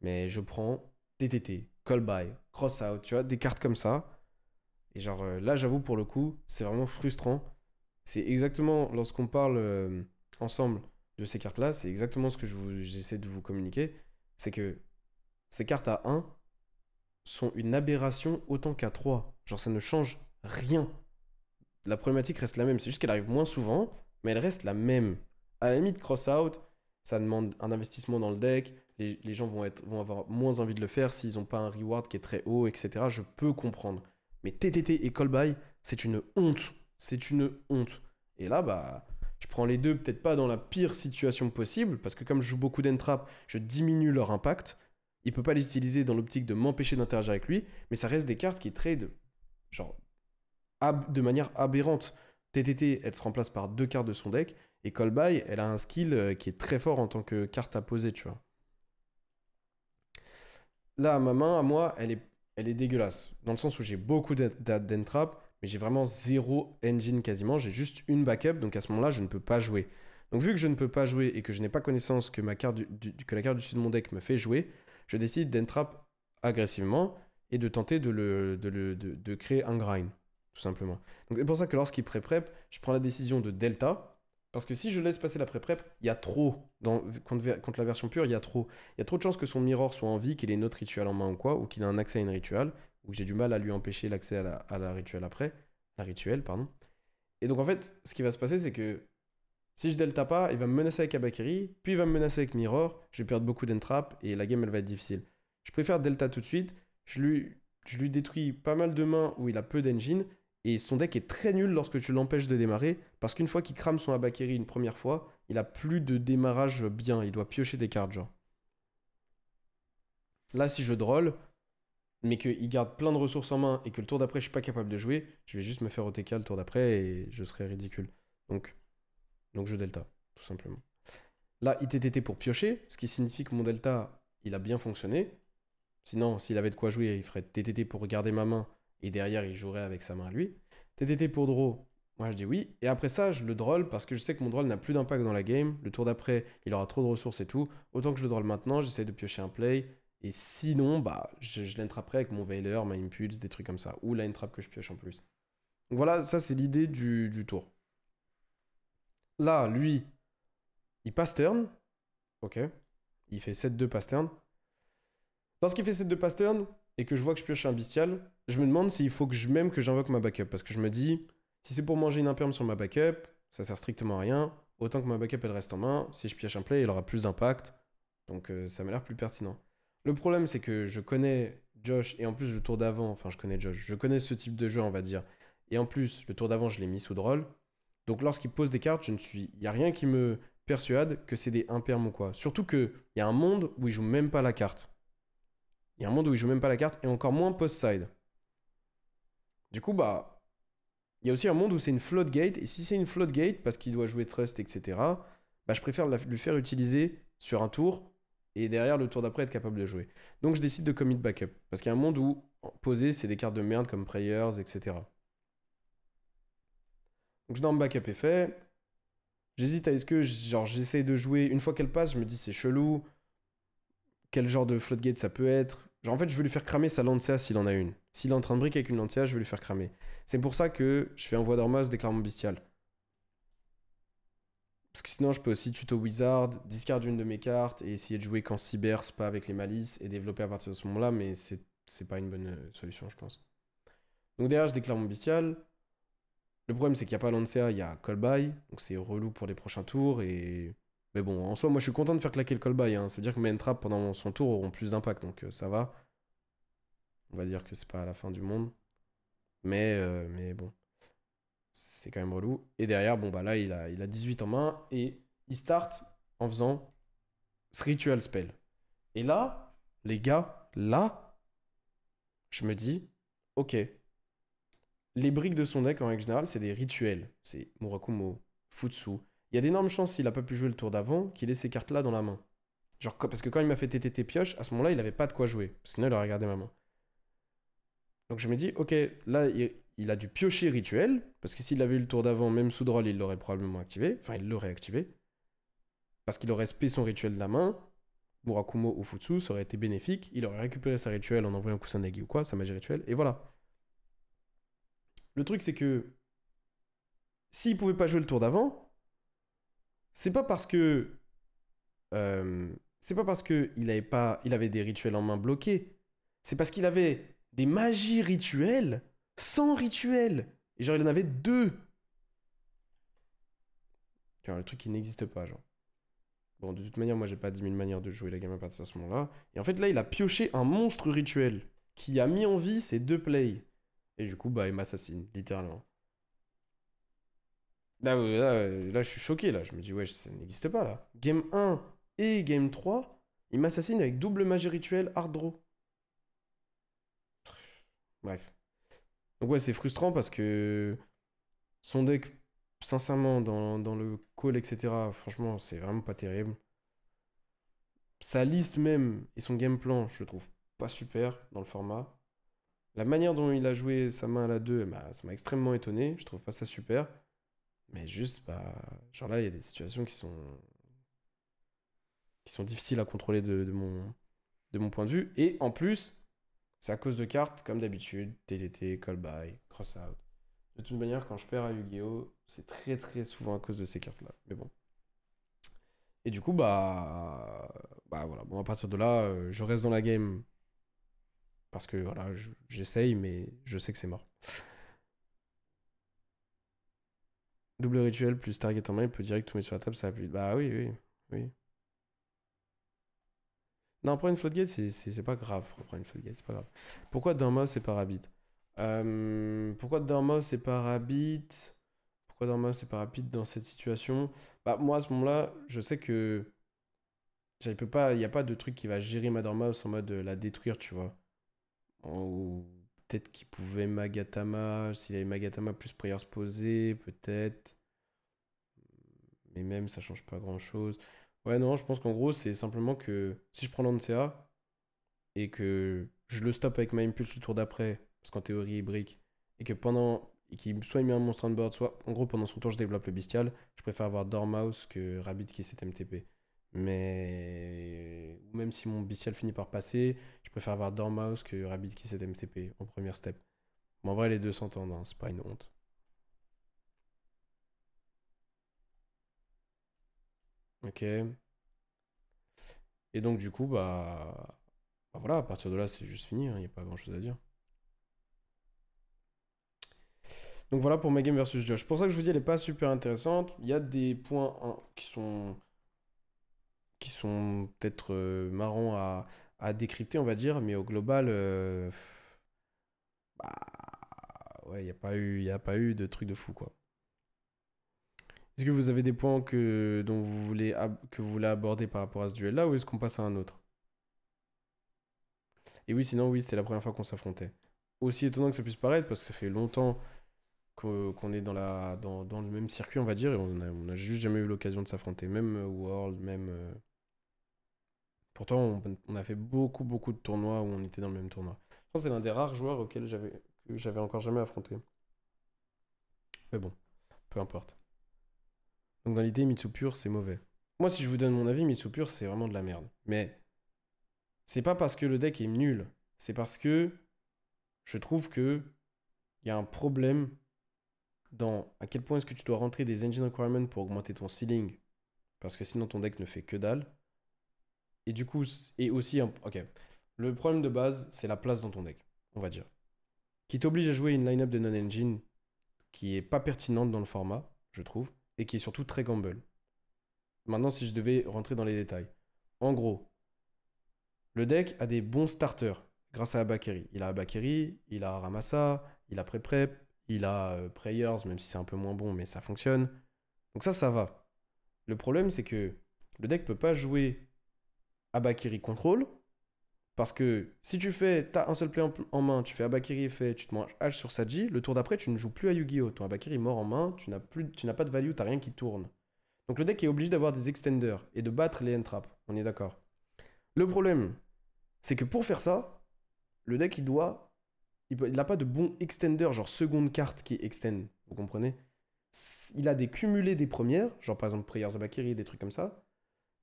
Mais je prends TTT, Call By, Cross Out, tu vois, des cartes comme ça. Et genre, là, j'avoue, pour le coup, c'est vraiment frustrant. C'est exactement, lorsqu'on parle ensemble de ces cartes-là, c'est exactement ce que j'essaie de vous communiquer. C'est que ces cartes à 1 sont une aberration autant qu'à 3. Genre, ça ne change rien. La problématique reste la même. C'est juste qu'elle arrive moins souvent, mais elle reste la même. À la limite, cross-out, ça demande un investissement dans le deck. Les gens vont avoir moins envie de le faire s'ils n'ont pas un reward qui est très haut, etc. Je peux comprendre. Mais TTT et Callby, c'est une honte. C'est une honte. Et là, bah, je prends les deux, peut-être pas dans la pire situation possible, parce que comme je joue beaucoup d'entrap, je diminue leur impact. Il peut pas les utiliser dans l'optique de m'empêcher d'interagir avec lui, mais ça reste des cartes qui trade genre de manière aberrante. TTT, elle se remplace par 2 cartes de son deck, et Callby, elle a un skill qui est très fort en tant que carte à poser, tu vois. Là, ma main, à moi, elle est dégueulasse, dans le sens où j'ai beaucoup d'entrap, mais j'ai vraiment zéro engine quasiment, j'ai juste une backup, donc à ce moment-là, je ne peux pas jouer. Donc vu que je ne peux pas jouer et que je n'ai pas connaissance que, que la carte du dessus de mon deck me fait jouer, je décide d'entrap agressivement et de tenter de créer un grind, tout simplement. Donc c'est pour ça que lorsqu'il pré-prep, je prends la décision de delta, parce que si je laisse passer la pré-prep, il y a trop. Contre la version pure, il y a trop. Il y a trop de chances que son mirror soit en vie, qu'il ait une autre rituel en main ou quoi, ou qu'il ait un accès à une rituel, ou que j'ai du mal à lui empêcher l'accès à la rituel après. La rituel, pardon. Et donc en fait, ce qui va se passer, c'est que si je delta pas, il va me menacer avec Abakiri, puis il va me menacer avec Mirror, je vais perdre beaucoup d'entrap et la game elle va être difficile. Je préfère delta tout de suite, je lui détruis pas mal de mains où il a peu d'engine, et son deck est très nul lorsque tu l'empêches de démarrer, parce qu'une fois qu'il crame son Abakiri une première fois, il a plus de démarrage bien, il doit piocher des cartes genre. Là si je droll, mais qu'il garde plein de ressources en main et que le tour d'après je suis pas capable de jouer, je vais juste me faire OTK le tour d'après et je serai ridicule. Donc, donc je delta, tout simplement. Là, ITTT pour piocher, ce qui signifie que mon delta, il a bien fonctionné. Sinon, s'il avait de quoi jouer, il ferait TTT pour regarder ma main et derrière, il jouerait avec sa main à lui. TTT pour draw, moi je dis oui. Et après ça, je le droll parce que je sais que mon droll n'a plus d'impact dans la game. Le tour d'après, il aura trop de ressources et tout. Autant que je le droll maintenant, j'essaie de piocher un play. Et sinon, bah, je l'entraperai avec mon Veiler, ma Impulse, des trucs comme ça. Ou la entrap que je pioche en plus. Donc voilà, ça c'est l'idée du tour. Là, lui, il passe turn. Ok. Il fait 7-2 pass turn. Lorsqu'il fait 7-2 pass turn et que je vois que je pioche un bestial, je me demande s'il faut que même que j'invoque ma backup. Parce que je me dis, si c'est pour manger une imperme sur ma backup, ça sert strictement à rien. Autant que ma backup elle reste en main. Si je pioche un play, il aura plus d'impact. Donc ça m'a l'air plus pertinent. Le problème, c'est que je connais Josh et en plus le tour d'avant, enfin je connais Josh, je connais ce type de jeu, on va dire. Et en plus, le tour d'avant, je l'ai mis sous droll. Donc lorsqu'il pose des cartes, il n'y a rien qui me persuade que c'est des impermes ou quoi. Surtout qu'il y a un monde où il joue même pas la carte. Il y a un monde où il joue même pas la carte et encore moins post-side. Du coup, bah, il y a aussi un monde où c'est une floodgate. Et si c'est une floodgate, parce qu'il doit jouer Trust, etc., bah, je préfère lui faire utiliser sur un tour et derrière le tour d'après être capable de jouer. Donc je décide de commit backup. Parce qu'il y a un monde où poser, c'est des cartes de merde comme Prayers, etc. Donc je norme backup est fait. J'hésite à est-ce que genre j'essaye de jouer. Une fois qu'elle passe, je me dis c'est chelou. Quel genre de floodgate ça peut être. Genre en fait, je veux lui faire cramer sa Lancia s'il en a une. S'il est en train de brick avec une Lancia, je veux lui faire cramer. C'est pour ça que je fais un voie d'Ormos déclarement bestial. Parce que sinon, je peux aussi tuto Wizard, discard une de mes cartes et essayer de jouer quand Cyber, pas avec les malices et développer à partir de ce moment-là, mais c'est pas une bonne solution, je pense. Donc derrière, je déclare mon bestial. Le problème, c'est qu'il n'y a pas Lancia, il y a Callby, donc c'est relou pour les prochains tours et Mais bon, en soi, moi je suis content de faire claquer le call buy. Hein. Ça veut dire que mes entraps pendant son tour auront plus d'impact. Donc ça va. On va dire que c'est pas la fin du monde. Mais bon, c'est quand même relou. Et derrière, bon bah là, il a 18 en main. Et il start en faisant ce ritual spell. Et là, les gars, là, je me dis, ok, les briques de son deck en règle générale, c'est des rituels. C'est Murakumo, Futsu. Il y a d'énormes chances, s'il a pas pu jouer le tour d'avant, qu'il ait ces cartes-là dans la main. Genre, parce que quand il m'a fait TTT pioche, à ce moment-là, il avait pas de quoi jouer. Sinon, il aurait regardé ma main. Donc je me dis, ok, là, il a dû piocher rituel, parce que s'il avait eu le tour d'avant, même sous draw, il l'aurait probablement activé. Enfin, il l'aurait activé. Parce qu'il aurait spé son rituel de la main. Murakumo ou Futsu, ça aurait été bénéfique. Il aurait récupéré sa rituel en envoyant Kusanagi ou quoi, sa magie rituelle, et voilà. Le truc, c'est que s'il pouvait pas jouer le tour d'avant, c'est pas parce que c'est pas parce que il avait des rituels en main bloqués. C'est parce qu'il avait des magies rituelles sans rituel. Et genre, il en avait deux. Genre, le truc qui n'existe pas, genre. Bon, de toute manière, moi, j'ai pas 10 000 manières de jouer la game à partir de ce moment-là. Et en fait, là, il a pioché un monstre rituel qui a mis en vie ses deux plays. Et du coup, bah, il m'assassine, littéralement. Là, je suis choqué, là. Je me dis, ouais, ça n'existe pas, là. Game 1 et Game 3, il m'assassine avec double magie rituelle hard draw. Bref. Donc ouais, c'est frustrant parce que son deck, sincèrement, dans le call, etc., franchement, c'est vraiment pas terrible. Sa liste même et son game plan, je le trouve pas super dans le format. La manière dont il a joué sa main à la 2, bah, ça m'a extrêmement étonné. Je trouve pas ça super. Mais juste, bah, genre là, il y a des situations qui sont difficiles à contrôler de mon point de vue. Et en plus, c'est à cause de cartes, comme d'habitude, TTT, Call By, Cross Out. De toute manière, quand je perds à Yu-Gi-Oh!, c'est très très souvent à cause de ces cartes-là. Mais bon. Et du coup, bah voilà. Bon, à partir de là, je reste dans la game parce que voilà, j'essaye, mais je sais que c'est mort. Double rituel plus target en main, il peut direct tout mettre sur la table, ça appuie. Bah oui, oui, oui. Non, prendre une floodgate, c'est pas grave. Prendre une floodgate, c'est pas grave. Pourquoi Dormouse c'est pas Rabbit Pourquoi Dormouse c'est pas Rabbit Pourquoi Dormouse c'est pas rapide dans cette situation? Bah moi à ce moment-là, je sais que il n'y a pas de truc qui va gérer ma Dormouse en mode la détruire, tu vois. Ou peut-être qu'il pouvait Magatama, s'il avait Magatama plus Prayers posé, peut-être. Mais même ça change pas grand-chose. Ouais, non, je pense qu'en gros, c'est simplement que si je prends l'Ancea et que je le stoppe avec ma impulse le tour d'après, parce qu'en théorie il brique, et que et qu'il soit il met un monstre on board, soit en gros pendant son tour je développe le bestial, je préfère avoir Dormouse que Rabbit qui s'est MTP. Mais ou même si mon bestial finit par passer, je préfère avoir Dormouse que Rabbit qui s'est MTP en première step. Mais en vrai, les deux s'entendent, hein, c'est pas une honte. Ok. Et donc, du coup, bah voilà, à partir de là, c'est juste fini, il n'y a pas grand chose à dire. Donc voilà pour ma game versus Josh. Pour ça que je vous dis, elle n'est pas super intéressante. Il y a des points qui sont peut-être marrants à décrypter, on va dire, mais au global, bah, ouais, il y a pas eu de truc de fou, quoi. Est-ce que vous avez des points que vous voulez aborder par rapport à ce duel-là, ou est-ce qu'on passe à un autre? Et oui, sinon, oui, c'était la première fois qu'on s'affrontait. Aussi étonnant que ça puisse paraître, parce que ça fait longtemps qu'on est dans le même circuit, on va dire, et on a juste jamais eu l'occasion de s'affronter, même World, même. Pourtant, on a fait beaucoup, beaucoup de tournois où on était dans le même tournoi. Je pense que c'est l'un des rares joueurs que j'avais encore jamais affronté. Mais bon, peu importe. Donc dans l'idée, Mitsupur, c'est mauvais. Moi, si je vous donne mon avis, Mitsupur, c'est vraiment de la merde. Mais c'est pas parce que le deck est nul, c'est parce que je trouve que il y a un problème dans à quel point est-ce que tu dois rentrer des engine requirements pour augmenter ton ceiling, parce que sinon ton deck ne fait que dalle. Et du coup, et aussi, ok, le problème de base, c'est la place dans ton deck, on va dire, qui t'oblige à jouer une line-up de non-engine qui est pas pertinente dans le format, je trouve, et qui est surtout très gamble. Maintenant, si je devais rentrer dans les détails. En gros, le deck a des bons starters grâce à Abakiri. Il a Abakiri, il a Ramassa, il a Prep, il a Prayers, même si c'est un peu moins bon, mais ça fonctionne. Donc ça va. Le problème, c'est que le deck peut pas jouer Abakiri contrôle, parce que si tu fais, t'as un seul play en main, tu fais Abakiri fait, tu te manges H sur Saji, le tour d'après, tu ne joues plus à Yu-Gi-Oh! Ton Abakiri est mort en main, tu n'as pas de value, t'as rien qui tourne. Donc le deck est obligé d'avoir des extenders et de battre les end-traps, on est d'accord. Le problème, c'est que pour faire ça, le deck, il n'a pas de bon extender, genre seconde carte qui extend, vous comprenez? Il a des cumulés des premières, genre par exemple Prayers Abakiri, des trucs comme ça,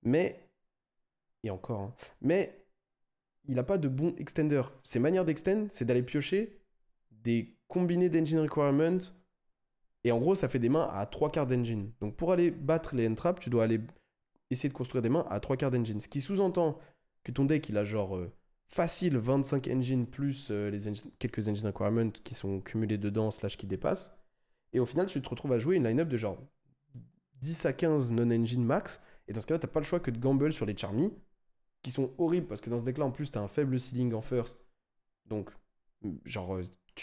mais, et encore, hein, mais il n'a pas de bon extender. Ses manières d'extend, c'est d'aller piocher des combinés d'engine requirement, et en gros, ça fait des mains à 3 quarts d'engine. Donc pour aller battre les end-traps, tu dois aller essayer de construire des mains à 3 quarts d'engine, ce qui sous-entend que ton deck, il a genre facile 25 engines plus quelques engine requirements qui sont cumulés dedans, slash qui dépassent. Et au final, tu te retrouves à jouer une line-up de genre 10 à 15 non-engine max. Et dans ce cas-là, t'as pas le choix que de gamble sur les Charmy, qui sont horribles parce que dans ce deck-là, en plus, t'as un faible ceiling en first. Donc, genre,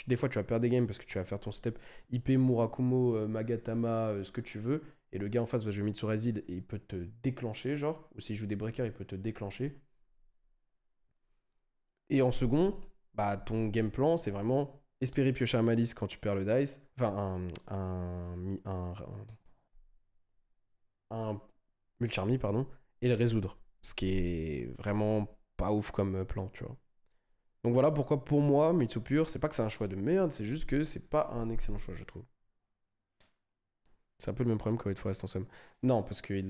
des fois, tu vas perdre des games parce que tu vas faire ton step IP, Murakumo, Magatama, ce que tu veux. Et le gars en face va jouer Mitsurazid et il peut te déclencher, genre. Ou s'il joue des breakers, il peut te déclencher. Et en second, bah, ton game plan, c'est vraiment espérer piocher un malice quand tu perds le dice. Enfin, un Mulcharmy, pardon. Et le résoudre. Ce qui est vraiment pas ouf comme plan, tu vois. Donc voilà pourquoi, pour moi, Mitsu Pure, c'est pas que c'est un choix de merde, c'est juste que c'est pas un excellent choix, je trouve. C'est un peu le même problème que White Forest en somme. Non, parce que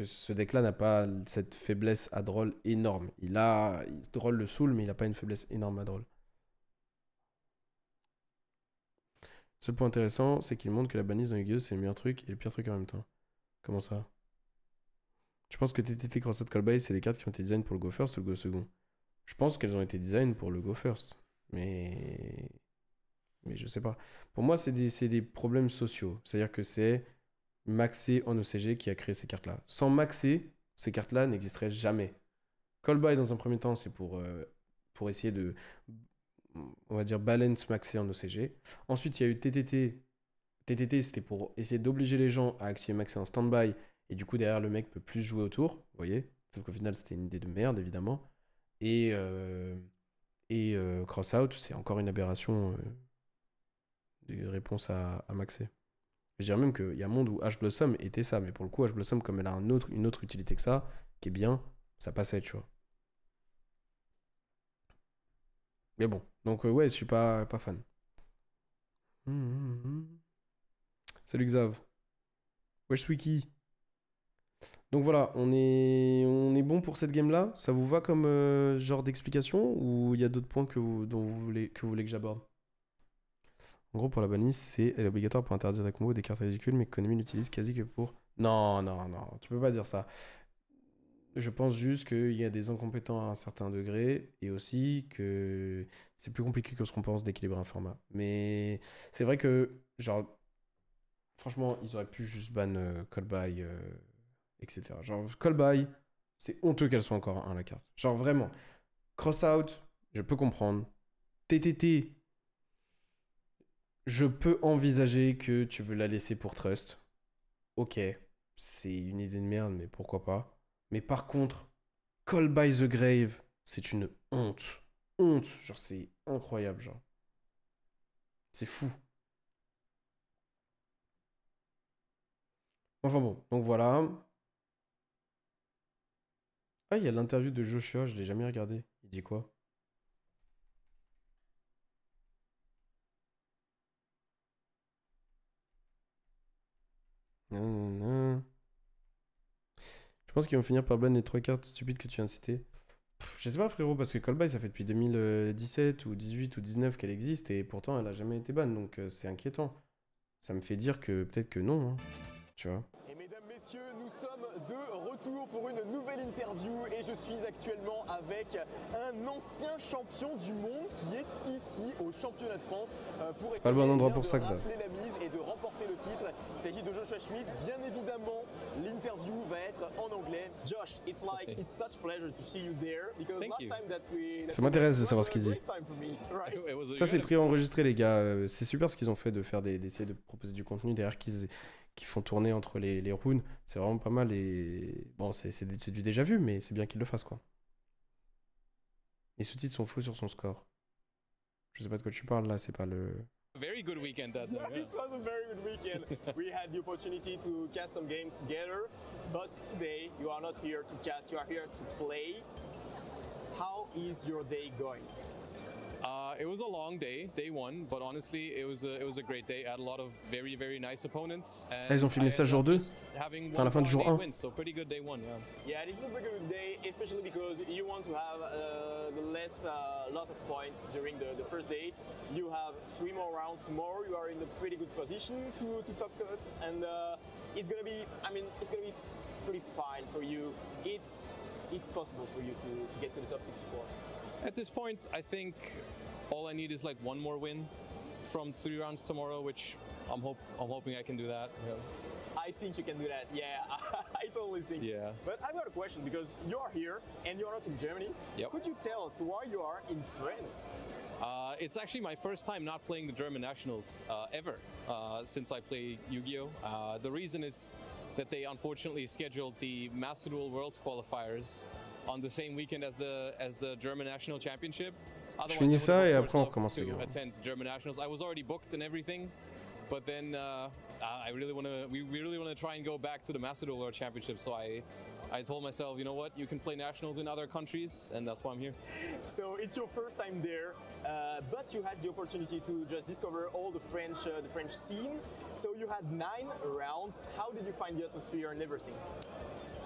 ce deck-là n'a pas cette faiblesse à draw énorme. Il draw le soul, mais il n'a pas une faiblesse énorme à draw. Seul point intéressant, c'est qu'il montre que la banise dans Yu-Gi-Oh! C'est le meilleur truc et le pire truc en même temps. Comment ça? Je pense que TTT Crossout Callby, c'est des cartes qui ont été design pour le Go First ou le Go Second. Je pense qu'elles ont été design pour le Go First. Mais je sais pas. Pour moi, c'est des problèmes sociaux. C'est-à-dire que c'est Maxé en OCG qui a créé ces cartes-là. Sans Maxé, ces cartes-là n'existeraient jamais. Callby, dans un premier temps, c'est pour essayer de, on va dire, balance Maxé en OCG. Ensuite, il y a eu TTT. TTT, c'était pour essayer d'obliger les gens à activer Maxé en stand-by. Et du coup, derrière, le mec peut plus jouer autour. Vous voyez? Sauf qu'au final, c'était une idée de merde, évidemment. Et Crossout, c'est encore une aberration de réponse à Maxé. Je dirais même qu'il y a un monde où H Blossom était ça, mais pour le coup, H Blossom, comme elle a une autre utilité que ça, qui est bien, ça passait, tu vois. Mais bon, donc ouais, je suis pas fan. Salut Xav. Wesh Wiki. Donc voilà, on est bon pour cette game-là. Ça vous va comme genre d'explication ou il y a d'autres points que vous voulez que j'aborde? En gros, pour la banlise, elle est obligatoire pour interdire des combos des cartes ridicules, mais que Konami n'utilise quasi que pour. Non, non, non, tu peux pas dire ça. Je pense juste qu'il y a des incompétents à un certain degré et aussi que c'est plus compliqué que ce qu'on pense d'équilibrer un format. Mais c'est vrai que, genre, franchement, ils auraient pu juste ban Callby, etc. Genre, Callby, c'est honteux qu'elle soit encore un la carte. Genre, vraiment. Crossout, je peux comprendre. TTT, je peux envisager que tu veux la laisser pour Trust. Ok, c'est une idée de merde, mais pourquoi pas. Mais par contre, Call by the Grave, c'est une honte. Honte, genre c'est incroyable, genre. C'est fou. Enfin bon, donc voilà. Ah, il y a l'interview de Joshua, je l'ai jamais regardé. Il dit quoi? Nanana. Je pense qu'ils vont finir par ban les trois cartes stupides que tu viens de citer. Je sais pas frérot, parce que Callby ça fait depuis 2017 ou 18 ou 19 qu'elle existe et pourtant elle a jamais été ban, donc c'est inquiétant. Ça me fait dire que peut-être que non, hein, tu vois. Et mesdames, messieurs, nous sommes de retour pour une nouvelle interview et je suis actuellement avec un ancien champion du monde qui est ici. ici au championnat de France pour C'est pas le bon endroit pour de ça, Xav. rafler la mise et de remporter le titre. Il s'agit de Joshua Schmidt. Bien évidemment, l'interview va être en anglais. Josh, it's like Okay. it's such a pleasure to see you there because Thank last you. time that we Ça m'intéresse de savoir ce qu'il dit. Great time for me, right? It was a Ça, c'est good- préenregistré, les gars. C'est super ce qu'ils ont fait de faire d'essayer de proposer du contenu derrière qui font tourner entre les runes. C'est vraiment pas mal. Et bon, c'est du déjà vu, mais c'est bien qu'ils le fassent, quoi. Les sous-titres sont faux sur son score. Je sais pas de quoi tu parles là, c'est pas le. very good weekend that Yeah, time. Yeah. it was a very good weekend. We had the opportunity to cast some games together, but today you are not here to cast, you are here to play. How is your day going? It was a long day, day one, but honestly, it was a great day. I had a lot of very nice opponents. And Ah, ils ont filmé I ça ended jour up 2? just having Enfin, à la fin one du jour day 1. win, so pretty good day one, yeah. Yeah, this is a very good day, especially because you want to have the less lot of points during the first day. You have 3 more rounds tomorrow. You are in a pretty good position to top cut, and it's gonna be. I mean, it's gonna be pretty fine for you. It's possible for you to get to the top 64. At this point, I think all I need is like one more win from 3 rounds tomorrow, which I'm hoping I can do that. I think you can do that. Yeah, I totally think. Yeah. But I've got a question because you are here and you are not in Germany. Yep. Could you tell us why you are in France? It's actually my first time not playing the German nationals ever since I play Yu-Gi-Oh! The reason is that they unfortunately scheduled the Master Duel Worlds qualifiers on the same weekend as the German National Championship. Otherwise, finis I ça would've, et of après on course, recommence, les loved gars. to attend German Nationals. I was already booked and everything, but then we really want to try and go back to the Master Duel World Championship. So I told myself, you know what, you can play nationals in other countries, and that's why I'm here. So it's your first time there, but you had the opportunity to just discover all the French scene. So you had 9 rounds. How did you find the atmosphere and everything?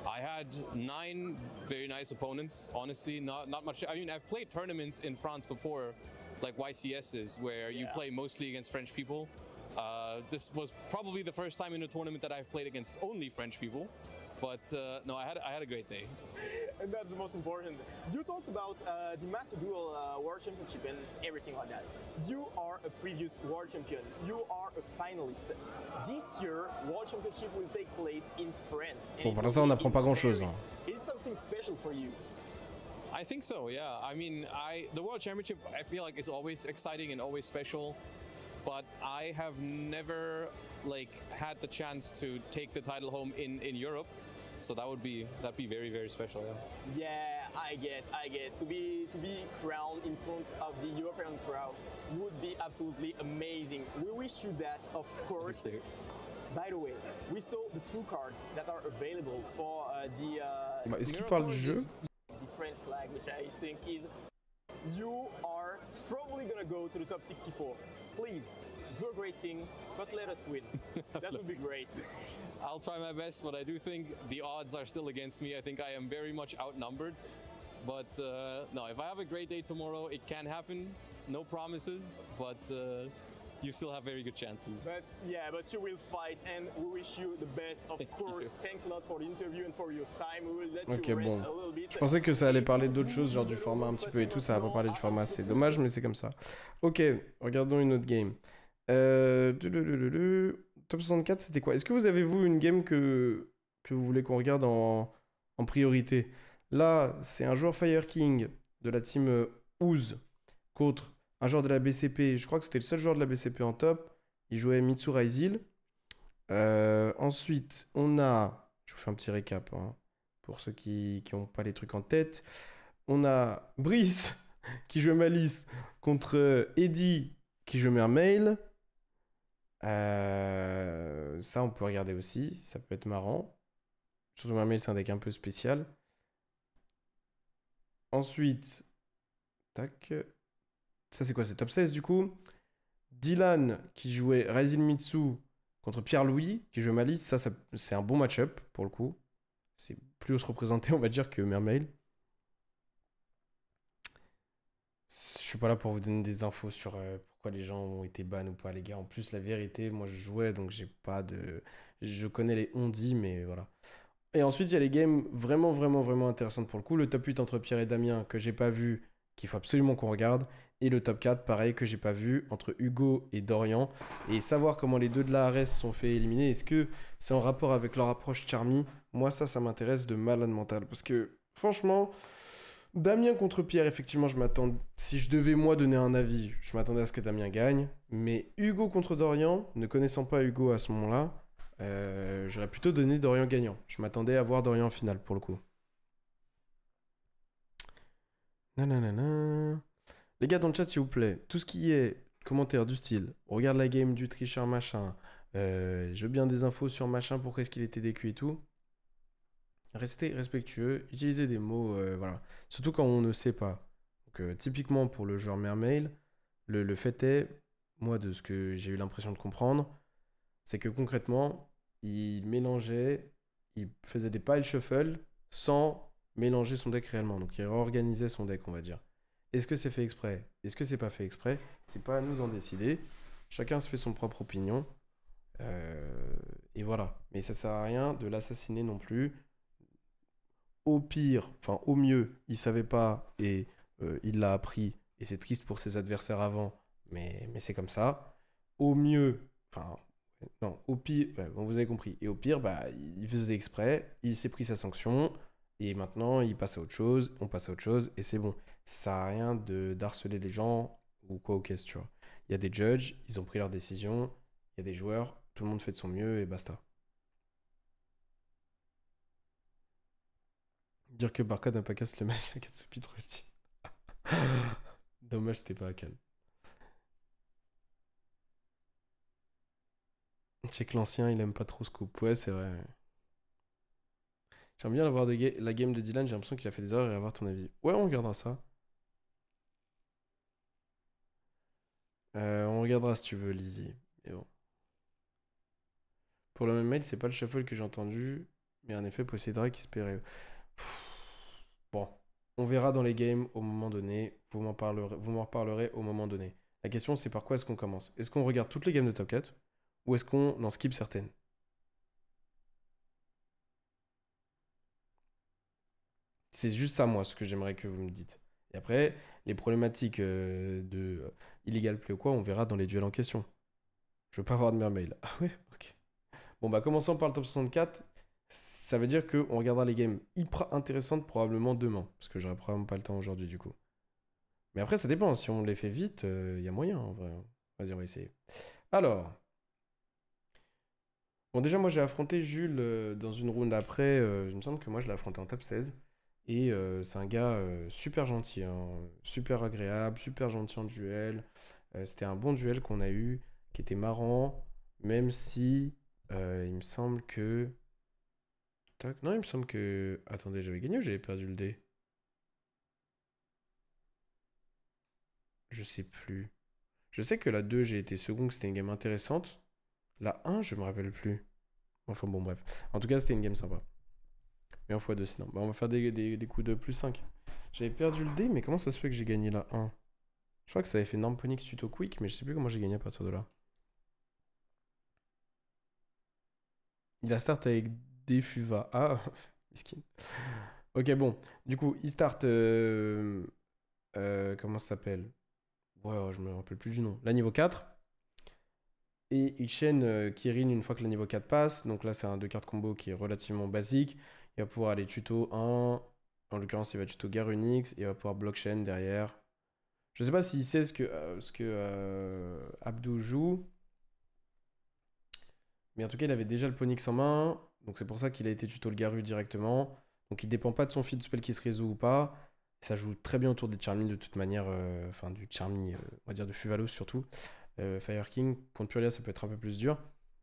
I had 9 very nice opponents. Honestly, not much. I mean, I've played tournaments in France before, like YCSs, where you Yeah. play mostly against French people. This was probably the first time in a tournament that I've played against only French people. But no, I had a great day. And that's the most important. You talked about the Master Duel World Championship and everything like that. You are a previous World Champion. You are a finalist. This year, World Championship will take place in France. and Bon, it pour will l'instant, on be n'apprend in pas grand-chose, Paris. It's something special for you. I think so, yeah. I mean, the World Championship, I feel like is always exciting and always special. But I have never had the chance to take the title home in Europe. So that'd be very special, yeah. Yeah, I guess to be crowned in front of the European crowd would be absolutely amazing. We wish you that, of course. Thank you. By the way, we saw the 2 cards that are available for the Bah, est-ce qu'il Mirror parle Force du jeu? is- the French flag, which I think is you are probably gonna go to the top 64. Please do a great thing, but let us win. That would be great. I'll try my best, but I do think the odds are still against me. I think I am very much outnumbered. But no, if I have a great day tomorrow, it can happen. No promises, but you still have very good chances. But you will fight, and we wish you the best. Of Thank course, you. thanks a lot for the interview and for your time. We will let Ok, you rest bon. a little bit. Je pensais que ça allait parler d'autres choses, genre du format un petit peu et tout. Ça va pas parler du format, c'est dommage, mais c'est comme ça. Ok, regardons une autre game. Top 64, c'était quoi? Est-ce que vous avez, vous, une game que vous voulez qu'on regarde en priorité? Là, c'est un joueur Fire King de la team Ooze contre un joueur de la BCP. Je crois que c'était le seul joueur de la BCP en top. Il jouait Mitsu Raizil. Ensuite, on a... Je vous fais un petit récap, hein, pour ceux qui n'ont pas les trucs en tête. On a Brice qui joue Malice contre Eddie qui joue Mermail. Ça, on peut regarder aussi. Ça peut être marrant. Surtout Mermail, c'est un deck un peu spécial. Ensuite, tac. Ça, c'est quoi? C'est top 16 du coup. Dylan qui jouait Raizil Mitsu contre Pierre-Louis qui joue Malice. Ça, c'est un bon match-up pour le coup. C'est plus haut se représenter, on va dire, que Mermail. Je suis pas là pour vous donner des infos sur pourquoi les gens ont été ban ou pas, les gars. En plus, la vérité, moi je jouais donc j'ai pas de. Je connais les on-dit, mais voilà. Et ensuite, il y a les games vraiment intéressantes pour le coup. Le top 8 entre Pierre et Damien que j'ai pas vu qu'il faut absolument qu'on regarde. Et le top 4, pareil, que j'ai pas vu, entre Hugo et Dorian. Et savoir comment les deux de la ARS sont fait éliminer. Est-ce que c'est en rapport avec leur approche Charmy? Moi, ça m'intéresse de malade mental. Parce que, franchement, Damien contre Pierre, effectivement, je m'attends. Si je devais, moi, donner un avis, je m'attendais à ce que Damien gagne. Mais Hugo contre Dorian, ne connaissant pas Hugo à ce moment-là, j'aurais plutôt donné Dorian gagnant. Je m'attendais à voir Dorian en finale, pour le coup. Nanana. Les gars dans le chat, s'il vous plaît, tout ce qui est commentaire du style, on regarde la game du tricheur machin, je veux bien des infos sur machin, pourquoi est-ce qu'il était DQ et tout. Restez respectueux, utilisez des mots, voilà. Surtout quand on ne sait pas. Donc, typiquement pour le joueur Mermail, le fait est, moi de ce que j'ai eu l'impression de comprendre, c'est que concrètement, il mélangeait, il faisait des pile shuffle sans mélanger son deck réellement. Donc il réorganisait son deck, on va dire. Est-ce que c'est fait exprès? Est-ce que c'est pas fait exprès? C'est pas à nous d'en décider. Chacun se fait son propre opinion. Et voilà. Mais ça sert à rien de l'assassiner non plus. Au pire, enfin au mieux, il savait pas et il l'a appris. Et c'est triste pour ses adversaires avant, mais c'est comme ça. Au mieux, enfin, non, au pire, ouais, bon, vous avez compris. Et au pire, bah, il faisait exprès, il s'est pris sa sanction, et maintenant il passe à autre chose, on passe à autre chose, et c'est bon. Ça sert à rien d'harceler les gens ou quoi, ok, tu vois. Il y a des judges, ils ont pris leur décision, il y a des joueurs, tout le monde fait de son mieux et basta. Dire que Barca n'a pas cassé le match à Katsupi trop petit. Dommage, c'était pas à Cannes. Check l'ancien, il aime pas trop Scoop. Ouais, c'est vrai. J'aime bien la game de Dylan, j'ai l'impression qu'il a fait des erreurs et avoir ton avis. Ouais, on regardera ça. On regardera si tu veux, Lizzie. Mais bon. Pour le même mail, c'est pas le shuffle que j'ai entendu, mais en effet, possédera qui se paierait. Bon, on verra dans les games au moment donné. Vous m'en reparlerez au moment donné. La question, c'est par quoi est-ce qu'on commence? Est-ce qu'on regarde toutes les games de Top 4 ou est-ce qu'on en skip certaines? C'est juste ça, moi, ce que j'aimerais que vous me dites. Et après, les problématiques de illegal play ou quoi, on verra dans les duels en question. Je veux pas avoir de mermail. Ah ouais? Ok. Bon, bah, commençons par le top 64. Ça veut dire qu'on regardera les games hyper intéressantes probablement demain. Parce que j'aurai probablement pas le temps aujourd'hui, du coup. Mais après, ça dépend. Si on les fait vite, il y a moyen, en vrai. Vas-y, on va essayer. Alors. Bon, déjà, moi, j'ai affronté Jules dans une round après. Il me semble que moi, je l'ai affronté en top 16. Et c'est un gars super gentil, hein, super agréable, super gentil en duel. C'était un bon duel qu'on a eu, qui était marrant, même si il me semble que... Tac, non, il me semble que... Attendez, j'avais gagné ou j'avais perdu le dé? Je sais plus. Je sais que la 2 j'ai été second, que c'était une game intéressante. La un je me rappelle plus. Enfin bon, bref. En tout cas, c'était une game sympa. Mais en x2 sinon. Bah, on va faire des coups de plus 5. J'avais perdu le dé, mais comment ça se fait que j'ai gagné la un? Je crois que ça avait fait Namponix tuto quick, mais je sais plus comment j'ai gagné à partir de là. Il a start avec Defuva. Ah, miskin. Ok, bon. Du coup, il start. Comment ça s'appelle? Ouais, je me rappelle plus du nom. La niveau 4. Et il chaîne Kirin une fois que le niveau 4 passe. Donc là, c'est un 2 cartes combo qui est relativement basique. Il va pouvoir aller tuto 1. En l'occurrence, il va tuto Garunix. Et il va pouvoir blockchain derrière. Je sais pas s'il sait ce que Abdou joue. Mais en tout cas, il avait déjà le Ponix en main. Donc c'est pour ça qu'il a été tuto le Garu directement. Donc il dépend pas de son feed spell qui se résout ou pas. Ça joue très bien autour des Charmy de toute manière. Enfin, du Charmy, on va dire de Fuvalos surtout. Fire King, contre Puria, ça peut être un peu plus dur.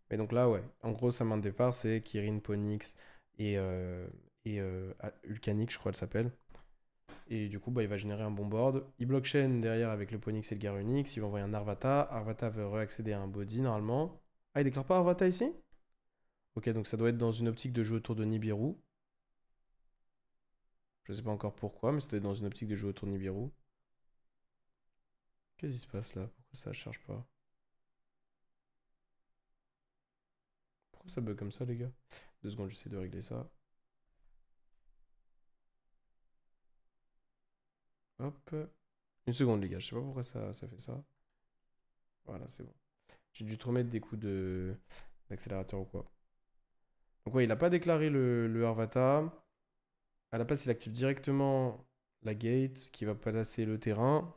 Mais donc là, ouais. En gros, sa main de départ, c'est Kirin, Ponix et Ulcanix, je crois, elle s'appelle. Et du coup, bah, il va générer un bon board. Il blockchain derrière avec le Ponix et le Garunix. Il va envoyer un Arvata. Arvata veut réaccéder à un body normalement. Ah, il déclare pas Arvata ici? Ok, donc ça doit être dans une optique de jouer autour de Nibiru. Je sais pas encore pourquoi, mais ça doit être dans une optique de jouer autour de Nibiru. Qu'est-ce qui se passe là? Pourquoi ça charge pas? Pourquoi ça bug comme ça, les gars? 2 secondes, j'essaie de régler ça. Hop. Une seconde, les gars. Je sais pas pourquoi ça fait ça. Voilà, c'est bon. J'ai dû te remettre des coups d'accélérateur ou quoi. Donc ouais, il a pas déclaré le Arvata. À la place, il active directement la gate qui va passer le terrain.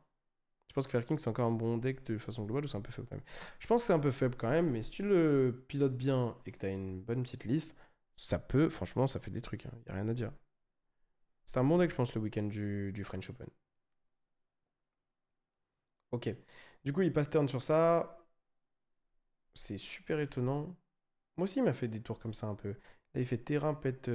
Je pense que Fair King, c'est encore un bon deck de façon globale ou c'est un peu faible quand même? Je pense que c'est un peu faible quand même, mais si tu le pilotes bien et que tu as une bonne petite liste, ça peut, franchement, ça fait des trucs. Il n'y a rien à dire. C'est un bon deck, je pense, le week-end du French Open. Ok. Du coup, il passe turn sur ça. C'est super étonnant. Moi aussi, il m'a fait des tours comme ça un peu. Là, il fait terrain, pète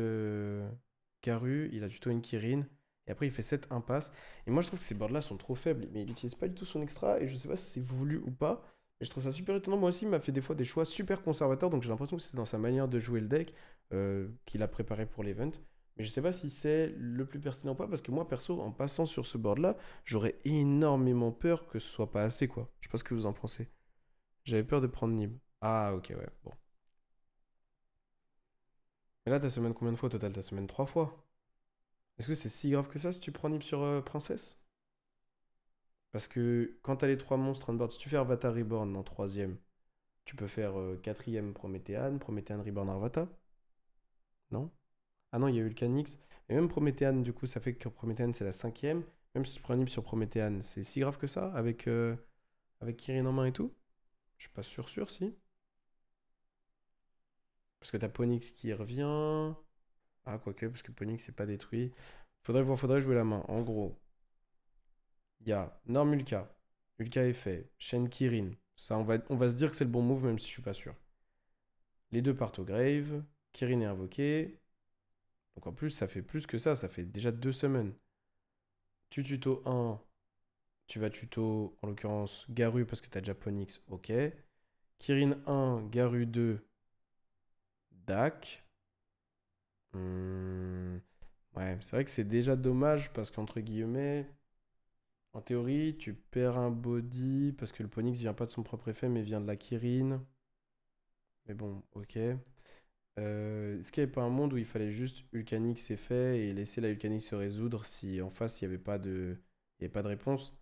Garu, il a tuto une Kirin. Et après, il fait 7 impasse. Et moi, je trouve que ces boards-là sont trop faibles. Mais il n'utilise pas du tout son extra. Et je sais pas si c'est voulu ou pas. Mais je trouve ça super étonnant. Moi aussi, il m'a fait des fois des choix super conservateurs. Donc j'ai l'impression que c'est dans sa manière de jouer le deck qu'il a préparé pour l'event. Mais je sais pas si c'est le plus pertinent ou pas. Parce que moi, perso, en passant sur ce board-là, j'aurais énormément peur que ce soit pas assez, quoi. Je sais pas ce que vous en pensez. J'avais peur de prendre Nib. Ah, ok, ouais. Bon. Mais là, t'as semaine combien de fois au total? T'as semaine 3 fois. Est-ce que c'est si grave que ça si tu prends Nib sur Princesse? Parce que quand t'as les 3 monstres on board, si tu fais Arvata Reborn en troisième, tu peux faire quatrième Prométhéane, Prométhéane Reborn Arvata? Non? Ah non, il y a eu le Canix. Et même Prométhéane, du coup, ça fait que Prométhéane, c'est la cinquième. Même si tu prends Nib sur Prométhéane, c'est si grave que ça avec Kirin en main et tout? Je suis pas sûr, si. Parce que t'as Ponix qui revient. Ah, quoique, parce que Ponix, c'est pas détruit. Faudrait jouer la main. En gros, il y a Norm Ulka, Ulka Effet, Shen Kirin. Ça, on va se dire que c'est le bon move, même si je suis pas sûr. Les deux partent au grave. Kirin est invoqué. Donc en plus, ça fait plus que ça. Ça fait déjà 2 semaines. Tu tuto 1. Tu vas tuto, en l'occurrence, Garu parce que t'as déjà Ponix. Ok. Kirin 1, Garu 2, Dak. Ouais, c'est vrai que c'est déjà dommage parce qu'entre guillemets, en théorie, tu perds un body parce que le Ponix vient pas de son propre effet mais vient de la Kirin. Mais bon, ok. Est-ce qu'il n'y avait pas un monde où il fallait juste Ulcanix effet et laisser la Ulcanix se résoudre si en face il y avait pas de réponse?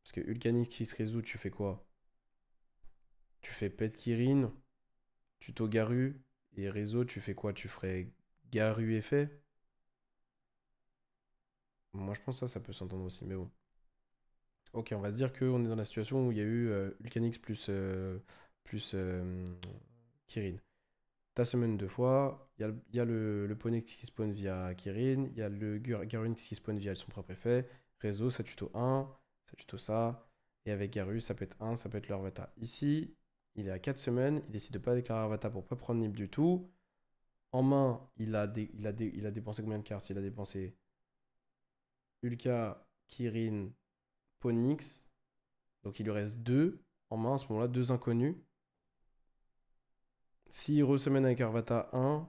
Parce que Ulcanix qui se résout, tu fais quoi? Tu fais Pet Kirin, tuto Garu et réseau, tu fais quoi? Tu ferais Garu effet? Moi je pense que ça peut s'entendre aussi, mais bon. Ok, on va se dire qu'on est dans la situation où il y a eu Ulcanix plus Kirin. Ta summon 2 fois, il y a le Ponix qui spawn via Kirin, il y a le Garunix qui spawn via son propre effet, réseau, ça tuto 1, ça tuto ça, et avec Garu, ça peut être 1, ça peut être leur Arvata. Ici, il est à 4 semaines, il décide de pas déclarer Arvata pour pas prendre Nib du tout. En main, il a dépensé combien de cartes? Il a dépensé Ulka, Kirin, Ponix, donc il lui reste 2. En main, à ce moment-là, 2 inconnus. S'il resemaine avec Arvata 1,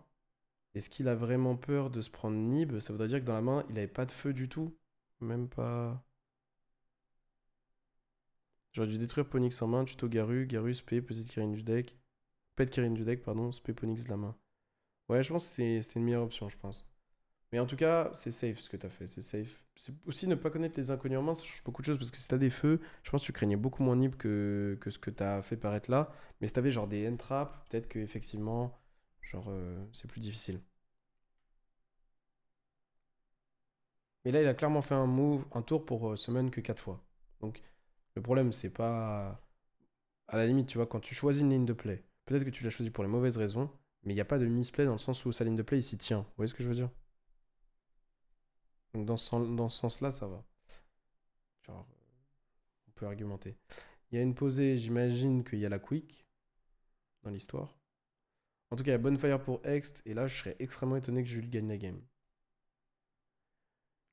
est-ce qu'il a vraiment peur de se prendre Nib? Ça voudrait dire que dans la main, il avait pas de feu du tout. Même pas. J'aurais dû détruire Ponix en main, tuto Garu, Garu, spé, petite Kirin du deck. Pet Kirin du deck, pardon, spé Ponix de la main. Ouais, je pense que c'était une meilleure option, je pense. Mais en tout cas, c'est safe ce que t'as fait, c'est safe. C'est aussi ne pas connaître les inconnus en main, ça change beaucoup de choses parce que si t'as des feux, je pense que tu craignais beaucoup moins Nib que ce que t'as fait paraître là. Mais si t'avais genre des end traps, peut-être que effectivement, genre, c'est plus difficile. Mais là, il a clairement fait un tour pour summon que 4 fois. Donc, le problème, c'est pas. À la limite, tu vois, quand tu choisis une ligne de play, peut-être que tu l'as choisi pour les mauvaises raisons, mais il n'y a pas de misplay dans le sens où sa ligne de play, il s'y tient. Vous voyez ce que je veux dire? Donc, dans ce sens-là, ça va. Genre, on peut argumenter. Il y a une posée, j'imagine qu'il y a la quick dans l'histoire. En tout cas, il y a Bonfire pour Hext, et là, je serais extrêmement étonné que Jules gagne la game.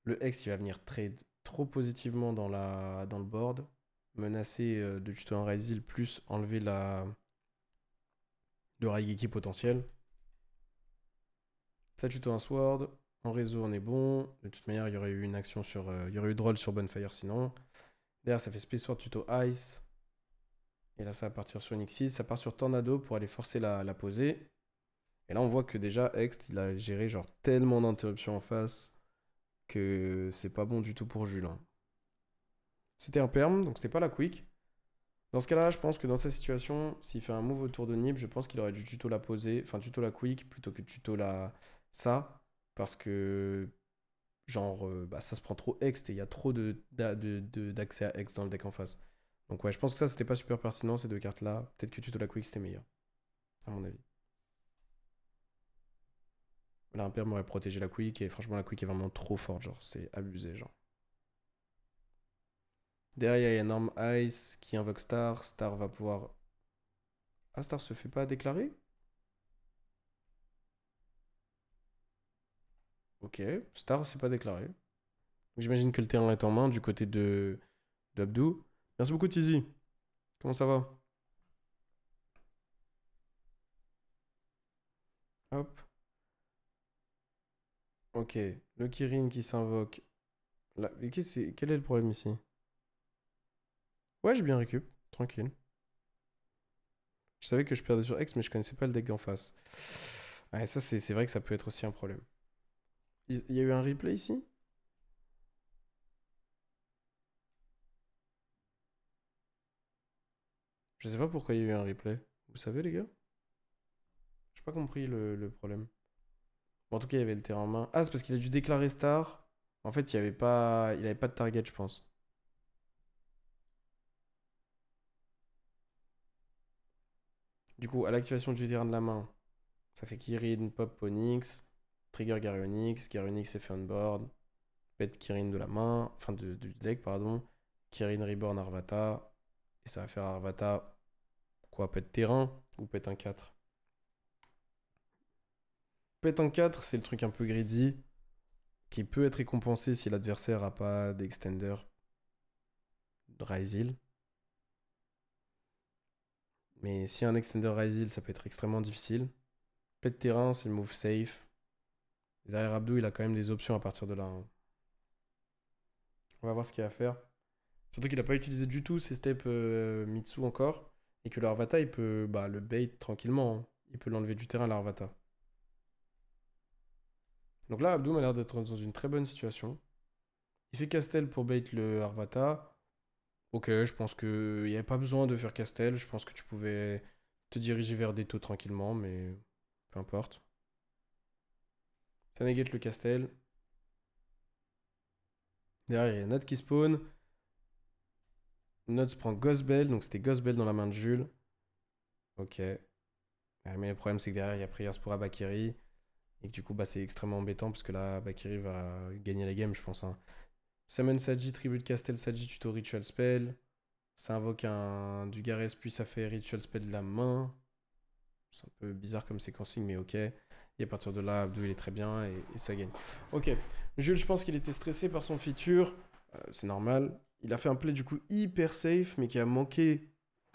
Le Hext, il va venir trade trop positivement dans le board, menacer de tuto un Ryzil plus enlever le Raigeki potentiel. Ça tuto un Sword, en réseau on est bon. De toute manière, il y aurait eu une action il y aurait eu Droll sur Bonfire sinon. Derrière, ça fait Space Sword tuto Ice. Et là, ça va partir sur Nixis. Ça part sur Tornado pour aller forcer la posée. Et là, on voit que déjà, Hext, il a géré genre tellement d'interruptions en face que c'est pas bon du tout pour Jules, hein. C'était un perm, donc c'était pas la quick. Dans ce cas-là, je pense que dans cette situation, s'il fait un move autour de Nib, je pense qu'il aurait dû tuto la poser, enfin tuto la quick plutôt que tuto la ça, parce que genre bah, ça se prend trop Hext et il y a trop d'accès à Hext dans le deck en face. Donc ouais, je pense que ça c'était pas super pertinent ces deux cartes-là. Peut-être que tuto la quick c'était meilleur, à mon avis. Là, un perm aurait protégé la quick et franchement la quick est vraiment trop forte, genre c'est abusé, genre. Derrière, il y a Norm Ice qui invoque Star. Star va pouvoir. Ah, Star se fait pas déclarer? Ok, Star s'est pas déclaré. Donc, j'imagine que le terrain est en main du côté de Abdou. Merci beaucoup, Tizi. Comment ça va? Hop. Ok, le Kirin qui s'invoque. Là. Mais quel est le problème ici? Ouais, j'ai bien récup. Tranquille. Je savais que je perdais sur X, mais je connaissais pas le deck d'en face. Ouais, ça, c'est vrai que ça peut être aussi un problème. Il y a eu un replay ici? Je sais pas pourquoi il y a eu un replay. Vous savez, les gars? J'ai pas compris le problème. Bon, en tout cas, il y avait le terrain en main. Ah, c'est parce qu'il a dû déclarer Star. En fait, il avait pas de target, je pense. Du coup, à l'activation du terrain de la main, ça fait Kirin, Pop, Onyx, Trigger Garyonyx, Garyonyx est fait on board, pet Kirin de la main, enfin du deck, pardon, Kirin Reborn Arvata, et ça va faire Arvata, quoi, pet terrain ou pet un 4. Pet un 4, c'est le truc un peu greedy, qui peut être récompensé si l'adversaire a pas d'extender Ryzil. Mais si un extender Ryzil, ça peut être extrêmement difficile. Pet terrain, c'est le move safe. Et derrière Abdou, il a quand même des options à partir de là, hein. On va voir ce qu'il y a à faire. Surtout qu'il n'a pas utilisé du tout ses steps Mitsu encore. Et que l'Arvata, il peut bah, le bait tranquillement, hein. Il peut l'enlever du terrain, l'Arvata. Donc là, Abdou a l'air d'être dans une très bonne situation. Il fait Castel pour bait le Arvata. Ok, je pense qu'il n'y avait pas besoin de faire Castel. Je pense que tu pouvais te diriger vers des taux tranquillement, mais peu importe. Ça négate le Castel. Derrière, il y a Nod qui spawn. Nod prend Ghostbell, donc c'était Ghostbell dans la main de Jules. Ok. Mais le problème, c'est que derrière, il y a Prayers pour Abakiri. Et que du coup, bah, c'est extrêmement embêtant parce que là, Abakiri va gagner la game, je pense, hein. Summon Saji, Tribute Castel Saji, tuto Ritual Spell. Ça invoque du Garès, puis ça fait Ritual Spell de la main. C'est un peu bizarre comme séquencing, mais ok. Et à partir de là, Abdou, il est très bien et ça gagne. Ok. Jules, je pense qu'il était stressé par son feature. C'est normal. Il a fait un play du coup hyper safe, mais qui a manqué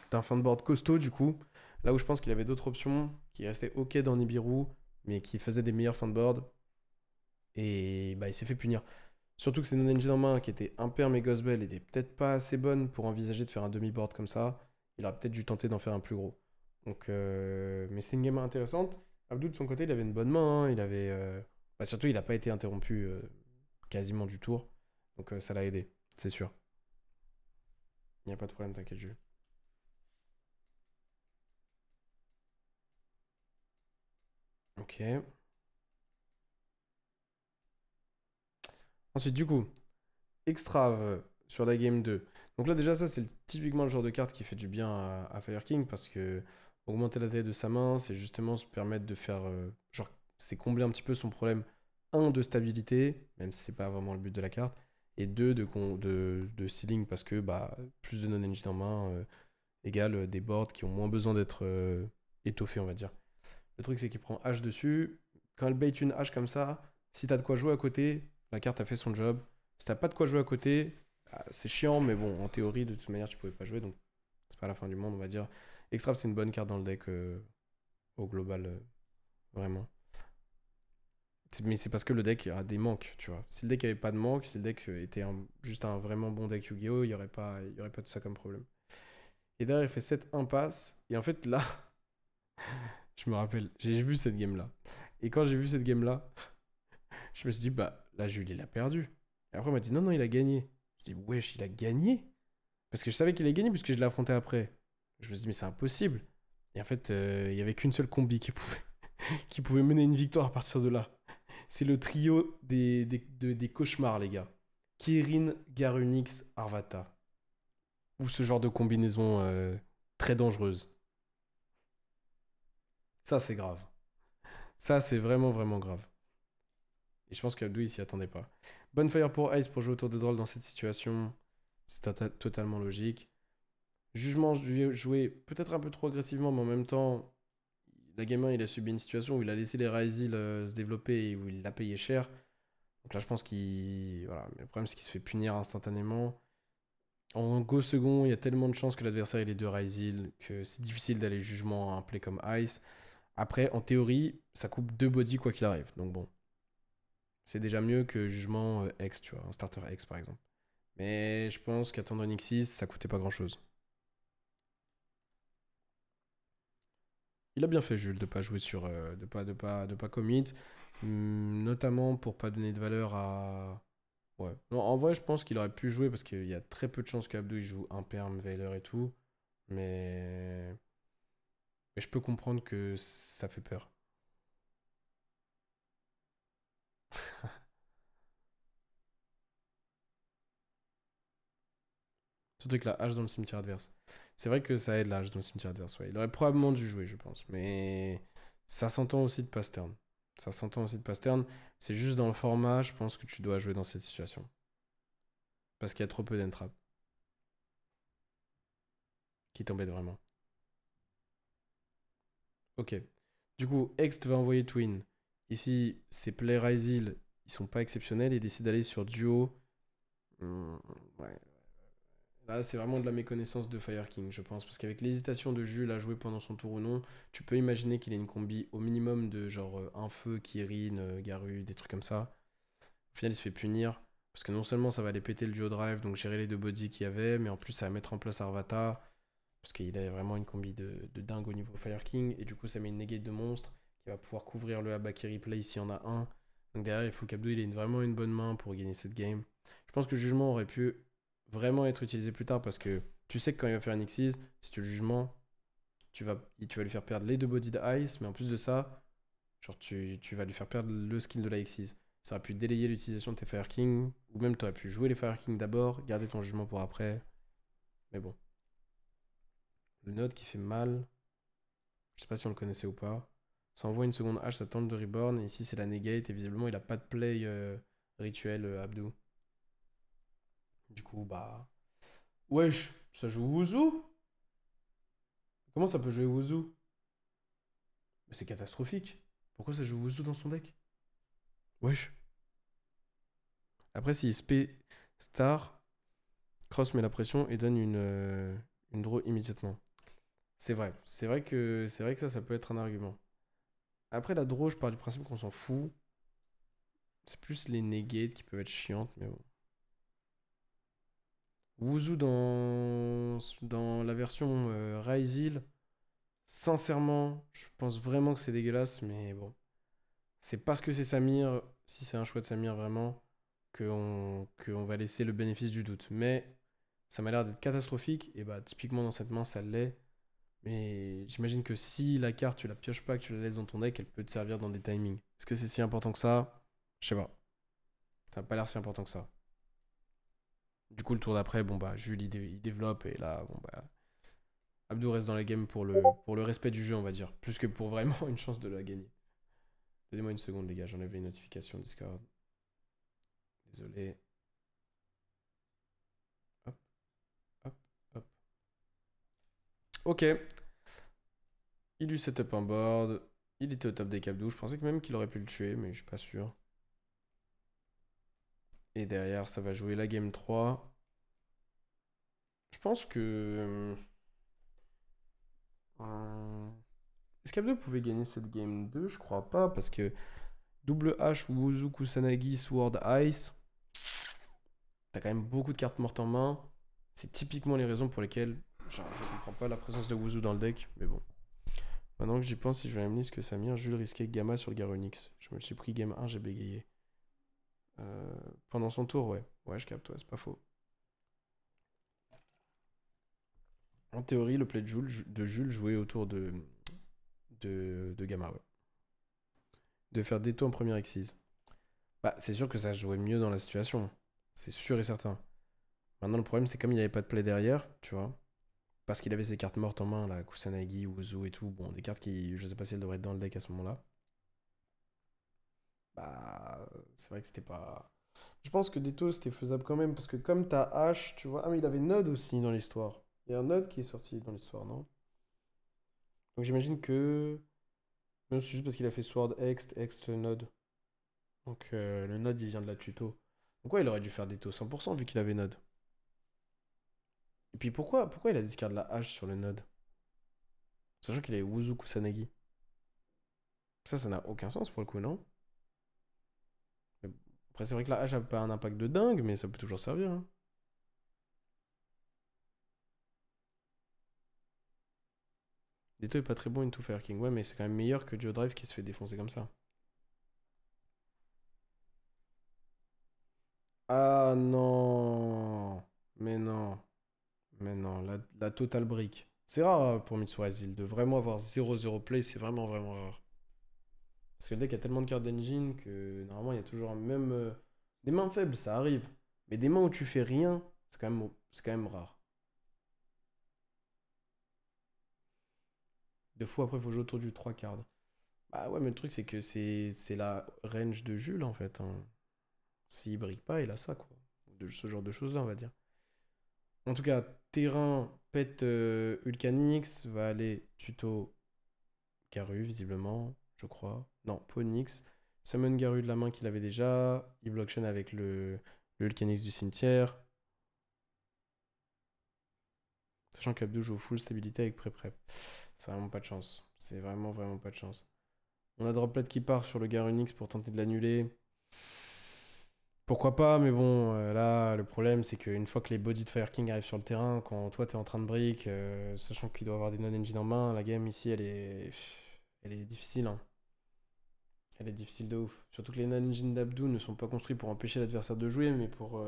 d'un fin de board costaud du coup. Là où je pense qu'il avait d'autres options, qui restaient ok dans Nibiru, mais qui faisaient des meilleurs fin de board. Et bah, il s'est fait punir. Surtout que c'est non-engine en main qui était impair, mais Ghostbell était peut-être pas assez bonne pour envisager de faire un demi-board comme ça. Il aurait peut-être dû tenter d'en faire un plus gros. Donc, mais c'est une game intéressante. Abdou, de son côté, il avait une bonne main, hein. Il avait, bah, surtout, il n'a pas été interrompu quasiment du tour. Donc, ça l'a aidé, c'est sûr. Il n'y a pas de problème, t'inquiète, Jules. Ok. Ensuite, du coup, Extrave sur la game 2. Donc là, déjà, ça, c'est typiquement le genre de carte qui fait du bien à Fire King parce que augmenter la taille de sa main, c'est justement se permettre de faire. Genre, c'est combler un petit peu son problème, un, de stabilité, même si c'est pas vraiment le but de la carte, et deux, de ceiling parce que bah, plus de non-engine en main égale des boards qui ont moins besoin d'être étoffés, on va dire. Le truc, c'est qu'il prend H dessus. Quand elle bait une H comme ça, si t'as de quoi jouer à côté, la carte a fait son job. Si t'as pas de quoi jouer à côté, ah, c'est chiant, mais bon, en théorie, de toute manière, tu pouvais pas jouer, donc c'est pas la fin du monde, on va dire. Extrave, c'est une bonne carte dans le deck au global, vraiment. Mais c'est parce que le deck a des manques, tu vois. Si le deck avait pas de manque, si le deck était juste un vraiment bon deck Yu-Gi-Oh!, il y aurait pas tout ça comme problème. Et derrière, il fait 7 impasse. Et en fait, là, je me rappelle, j'ai vu cette game-là. Et quand j'ai vu cette game-là, je me suis dit, bah là, Jules, il a perdu. Et après, on m'a dit, non, non, il a gagné. Je dis, wesh, il a gagné? Parce que je savais qu'il allait gagner puisque je l'ai affronté après. Je me suis dit, mais c'est impossible. Et en fait, il y avait qu'une seule combi qui pouvait mener une victoire à partir de là. C'est le trio des cauchemars, les gars. Kirin, Garunix, Arvata. Ou ce genre de combinaison très dangereuse. Ça, c'est grave. Ça, c'est vraiment, vraiment grave. Et je pense qu'Abdou, il s'y attendait pas. Bonfire pour Ice pour jouer autour de Droll dans cette situation. C'est totalement logique. Jugement joué peut-être un peu trop agressivement, mais en même temps, la game 1, il a subi une situation où il a laissé les Ryzil se développer et où il l'a payé cher. Donc là, je pense qu'il. Voilà. Mais le problème, c'est qu'il se fait punir instantanément. En go second, il y a tellement de chances que l'adversaire ait les deux Ryzil que c'est difficile d'aller jugement à un play comme Ice. Après, en théorie, ça coupe deux body quoi qu'il arrive. Donc bon, c'est déjà mieux que jugement X, tu vois, un starter X par exemple. Mais je pense qu'attendre une X6, ça coûtait pas grand chose. Il a bien fait, Jules, de pas jouer sur. De pas commit. Notamment pour pas donner de valeur à. Ouais. Non, en vrai, je pense qu'il aurait pu jouer parce qu'il y a très peu de chances qu'Abdou il joue Imperm, Veiler et tout. Mais. Mais je peux comprendre que ça fait peur. Surtout avec la hache dans le cimetière adverse. C'est vrai que ça aide la hache dans le cimetière adverse. Ouais. Il aurait probablement dû jouer, je pense. Mais ça s'entend aussi de pass turn. Ça s'entend aussi de pass turn. C'est juste dans le format, je pense que tu dois jouer dans cette situation. Parce qu'il y a trop peu d'entrap. Qui t'embête vraiment. Ok. Du coup, Ext va envoyer Twin. Ici, ses plays Ryzil, ils sont pas exceptionnels. Il décide d'aller sur Duo. Ouais. Là, c'est vraiment de la méconnaissance de Fire King, je pense. Parce qu'avec l'hésitation de Jules à jouer pendant son tour ou non, tu peux imaginer qu'il ait une combi au minimum de genre un feu, Kirin, Garu, des trucs comme ça. Au final, il se fait punir. Parce que non seulement ça va aller péter le duo drive, donc gérer les deux bodies qu'il y avait, mais en plus ça va mettre en place Arvata. Parce qu'il a vraiment une combi de dingue au niveau Fire King. Et du coup, ça met une negate de monstre qui va pouvoir couvrir le Habaki replay s'il y en a un. Donc derrière, il faut qu'Abdou il ait vraiment une bonne main pour gagner cette game. Je pense que le jugement aurait pu vraiment être utilisé plus tard parce que tu sais que quand il va faire un Xyz, si tu le jugement, tu vas lui faire perdre les deux bodies d'Ice, mais en plus de ça, genre tu vas lui faire perdre le skill de la Xyz. Ça aurait pu délayer l'utilisation de tes Fire King, ou même tu aurais pu jouer les Fire King d'abord, garder ton jugement pour après. Mais bon. Le node qui fait mal, je sais pas si on le connaissait ou pas. Ça envoie une seconde hache, ça tente de reborn, et ici c'est la negate, et visiblement il a pas de play rituel Abdou. Du coup, bah. Wesh, ça joue Wuzu? Comment ça peut jouer Wuzu? Mais c'est catastrophique. Pourquoi ça joue Wuzu dans son deck? Wesh. Après, s'il spé star, Cross met la pression et donne une draw immédiatement. C'est vrai que ça peut être un argument. Après, la draw, je pars du principe qu'on s'en fout. C'est plus les negates qui peuvent être chiantes, mais bon. Wuzu dans la version Ryzil, sincèrement, je pense vraiment que c'est dégueulasse, mais bon. C'est parce que c'est Samir, si c'est un choix de Samir vraiment, qu'on va laisser le bénéfice du doute. Mais ça m'a l'air d'être catastrophique, et bah typiquement dans cette main, ça l'est. Mais j'imagine que si la carte, tu la pioches pas, que tu la laisses dans ton deck, elle peut te servir dans des timings. Est-ce que c'est si important que ça? Je sais pas. Ça n'a pas l'air si important que ça. Du coup, le tour d'après, bon bah, Jules il développe, et là, bon bah, Abdou reste dans la game pour le respect du jeu, on va dire. Plus que pour vraiment une chance de la gagner. Donnez-moi une seconde, les gars, j'enlève les notifications Discord. Désolé. Hop, hop, hop. Ok. Il lui setup un board. Il était au top des Abdou. Je pensais que même qu'il aurait pu le tuer, mais je suis pas sûr. Et derrière, ça va jouer la game 3. Je pense que. Est-ce qu'Abdou pouvait gagner cette game 2? Je crois pas, parce que double H, Wuzu, Kusanagi, Sword, Ice. T'as quand même beaucoup de cartes mortes en main. C'est typiquement les raisons pour lesquelles je comprends pas la présence de Wuzu dans le deck, mais bon. Maintenant que j'y pense, si je vais amener ce que Samir, Jules risquait Gamma sur le Garonix. Je me le suis pris game 1, j'ai bégayé. Pendant son tour, ouais. Ouais, je capte, ouais, c'est pas faux. En théorie, le play de Jules jouait autour de Gamma, ouais. De faire Detto en première Xyz. Bah, c'est sûr que ça jouait mieux dans la situation. C'est sûr et certain. Maintenant, le problème, c'est comme il n'y avait pas de play derrière, tu vois. Parce qu'il avait ses cartes mortes en main, là, Kusanagi, Wuzu et tout. Bon, des cartes qui, je sais pas si elles devraient être dans le deck à ce moment-là. Bah, c'est vrai que c'était pas. Je pense que Detto, c'était faisable quand même. Parce que comme t'as H, tu vois. Ah, mais il avait Node aussi dans l'histoire. Il y a un Node qui est sorti dans l'histoire, non? Donc j'imagine que. Non, c'est juste parce qu'il a fait Sword Ext Node. Donc le Node, il vient de la tuto. Donc ouais, il aurait dû faire Detto 100% vu qu'il avait Node. Et puis pourquoi il a discard la hache sur le Node? Sachant qu'il avait Wuzu Kusanagi. Ça n'a aucun sens pour le coup, non? Mais bon, après, c'est vrai que la hache a pas un impact de dingue, mais ça peut toujours servir, hein. Detto est pas très bon into Fire King. Ouais, mais c'est quand même meilleur que Geodrive qui se fait défoncer comme ça. Ah non! Mais non. Mais non, la Total Brick. C'est rare pour Mitsurazil de vraiment avoir 0-0 play, c'est vraiment vraiment rare. Parce que le deck a tellement de cartes d'engine que normalement il y a toujours un même. Des mains faibles, ça arrive. Mais des mains où tu fais rien, c'est quand même rare. Deux fois après, il faut jouer autour du 3 cartes. Bah ouais, mais le truc c'est que c'est la range de Jules en fait, hein. S'il brique pas, il a ça quoi. De ce genre de choses-là, on va dire. En tout cas, terrain, pet Ulcanix, va aller tuto Garu, visiblement, je crois. Non, Ponix. Summon Garu de la main qu'il avait déjà. Il blockchain avec le Ulcanix du cimetière. Sachant qu'Abdou joue full stabilité avec pré-prep. C'est vraiment pas de chance. C'est vraiment, vraiment pas de chance. On a Droplet qui part sur le Garunix pour tenter de l'annuler. Pourquoi pas, mais bon, là, le problème, c'est qu'une fois que les bodies de Fire King arrivent sur le terrain, quand toi, t'es en train de brick, sachant qu'il doit avoir des non-engine en main, la game ici, elle est difficile, hein. Elle est difficile de ouf. Surtout que les non-engine d'Abdou ne sont pas construits pour empêcher l'adversaire de jouer, mais pour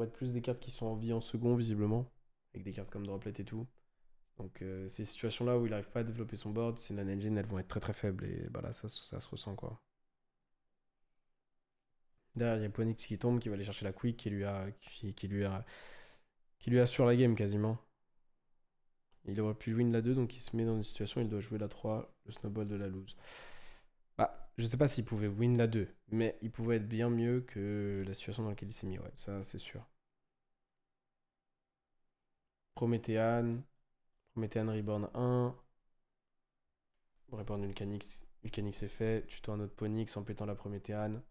être plus des cartes qui sont en vie en second, visiblement. Avec des cartes comme Droplet et tout. Donc ces situations-là où il n'arrive pas à développer son board, ces non-engine, elles vont être très très faibles. Et bah là, ça se ressent, quoi. Derrière, il y a Ponix qui tombe, qui va aller chercher la quick, qui lui assure la game quasiment. Il aurait pu win la 2, donc il se met dans une situation où il doit jouer la 3, le snowball de la lose. Bah, je sais pas s'il pouvait win la 2, mais il pouvait être bien mieux que la situation dans laquelle il s'est mis, ouais, ça c'est sûr. Prométhéane, Prométhéane Reborn 1, Reborn Ulcanix est fait, tuto un autre Ponix en pétant la Prométhéane,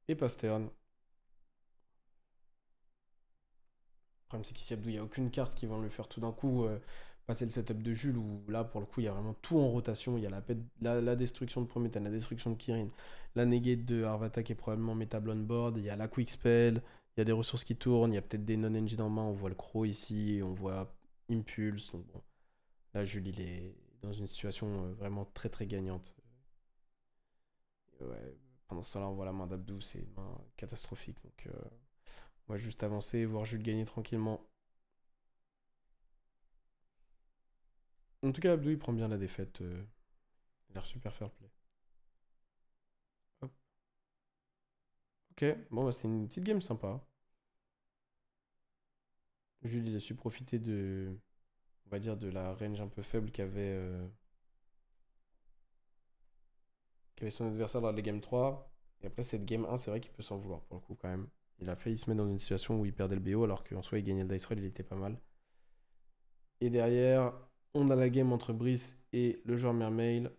et Pastern. Le problème c'est qu'ici Abdou, il n'y a aucune carte qui va lui faire tout d'un coup passer le setup de Jules, où là pour le coup il y a vraiment tout en rotation, il y a la destruction de Prométhéane, la destruction de Kirin, la negate de Arvata qui est probablement métable on board, il y a la quick spell, il y a des ressources qui tournent, il y a peut-être des non-engine en main, on voit le Crow ici, on voit Impulse, donc bon, là Jules il est dans une situation vraiment très très gagnante. Ouais, pendant ce temps-là on voit la main d'Abdou, c'est une main catastrophique, donc on va juste avancer, voir Jules gagner tranquillement. En tout cas, Abdou, il prend bien la défaite. Il a l'air super fair play. Hop. Ok, bon, bah, c'était une petite game sympa. Jules, il a su profiter on va dire, de la range un peu faible qu'avait son adversaire lors de la game 3. Et après, cette game 1, c'est vrai qu'il peut s'en vouloir pour le coup, quand même. Il a failli se mettre dans une situation où il perdait le BO, alors qu'en soi, il gagnait le dice roll, il était pas mal. Et derrière, on a la game entre Brice et le joueur Mermail.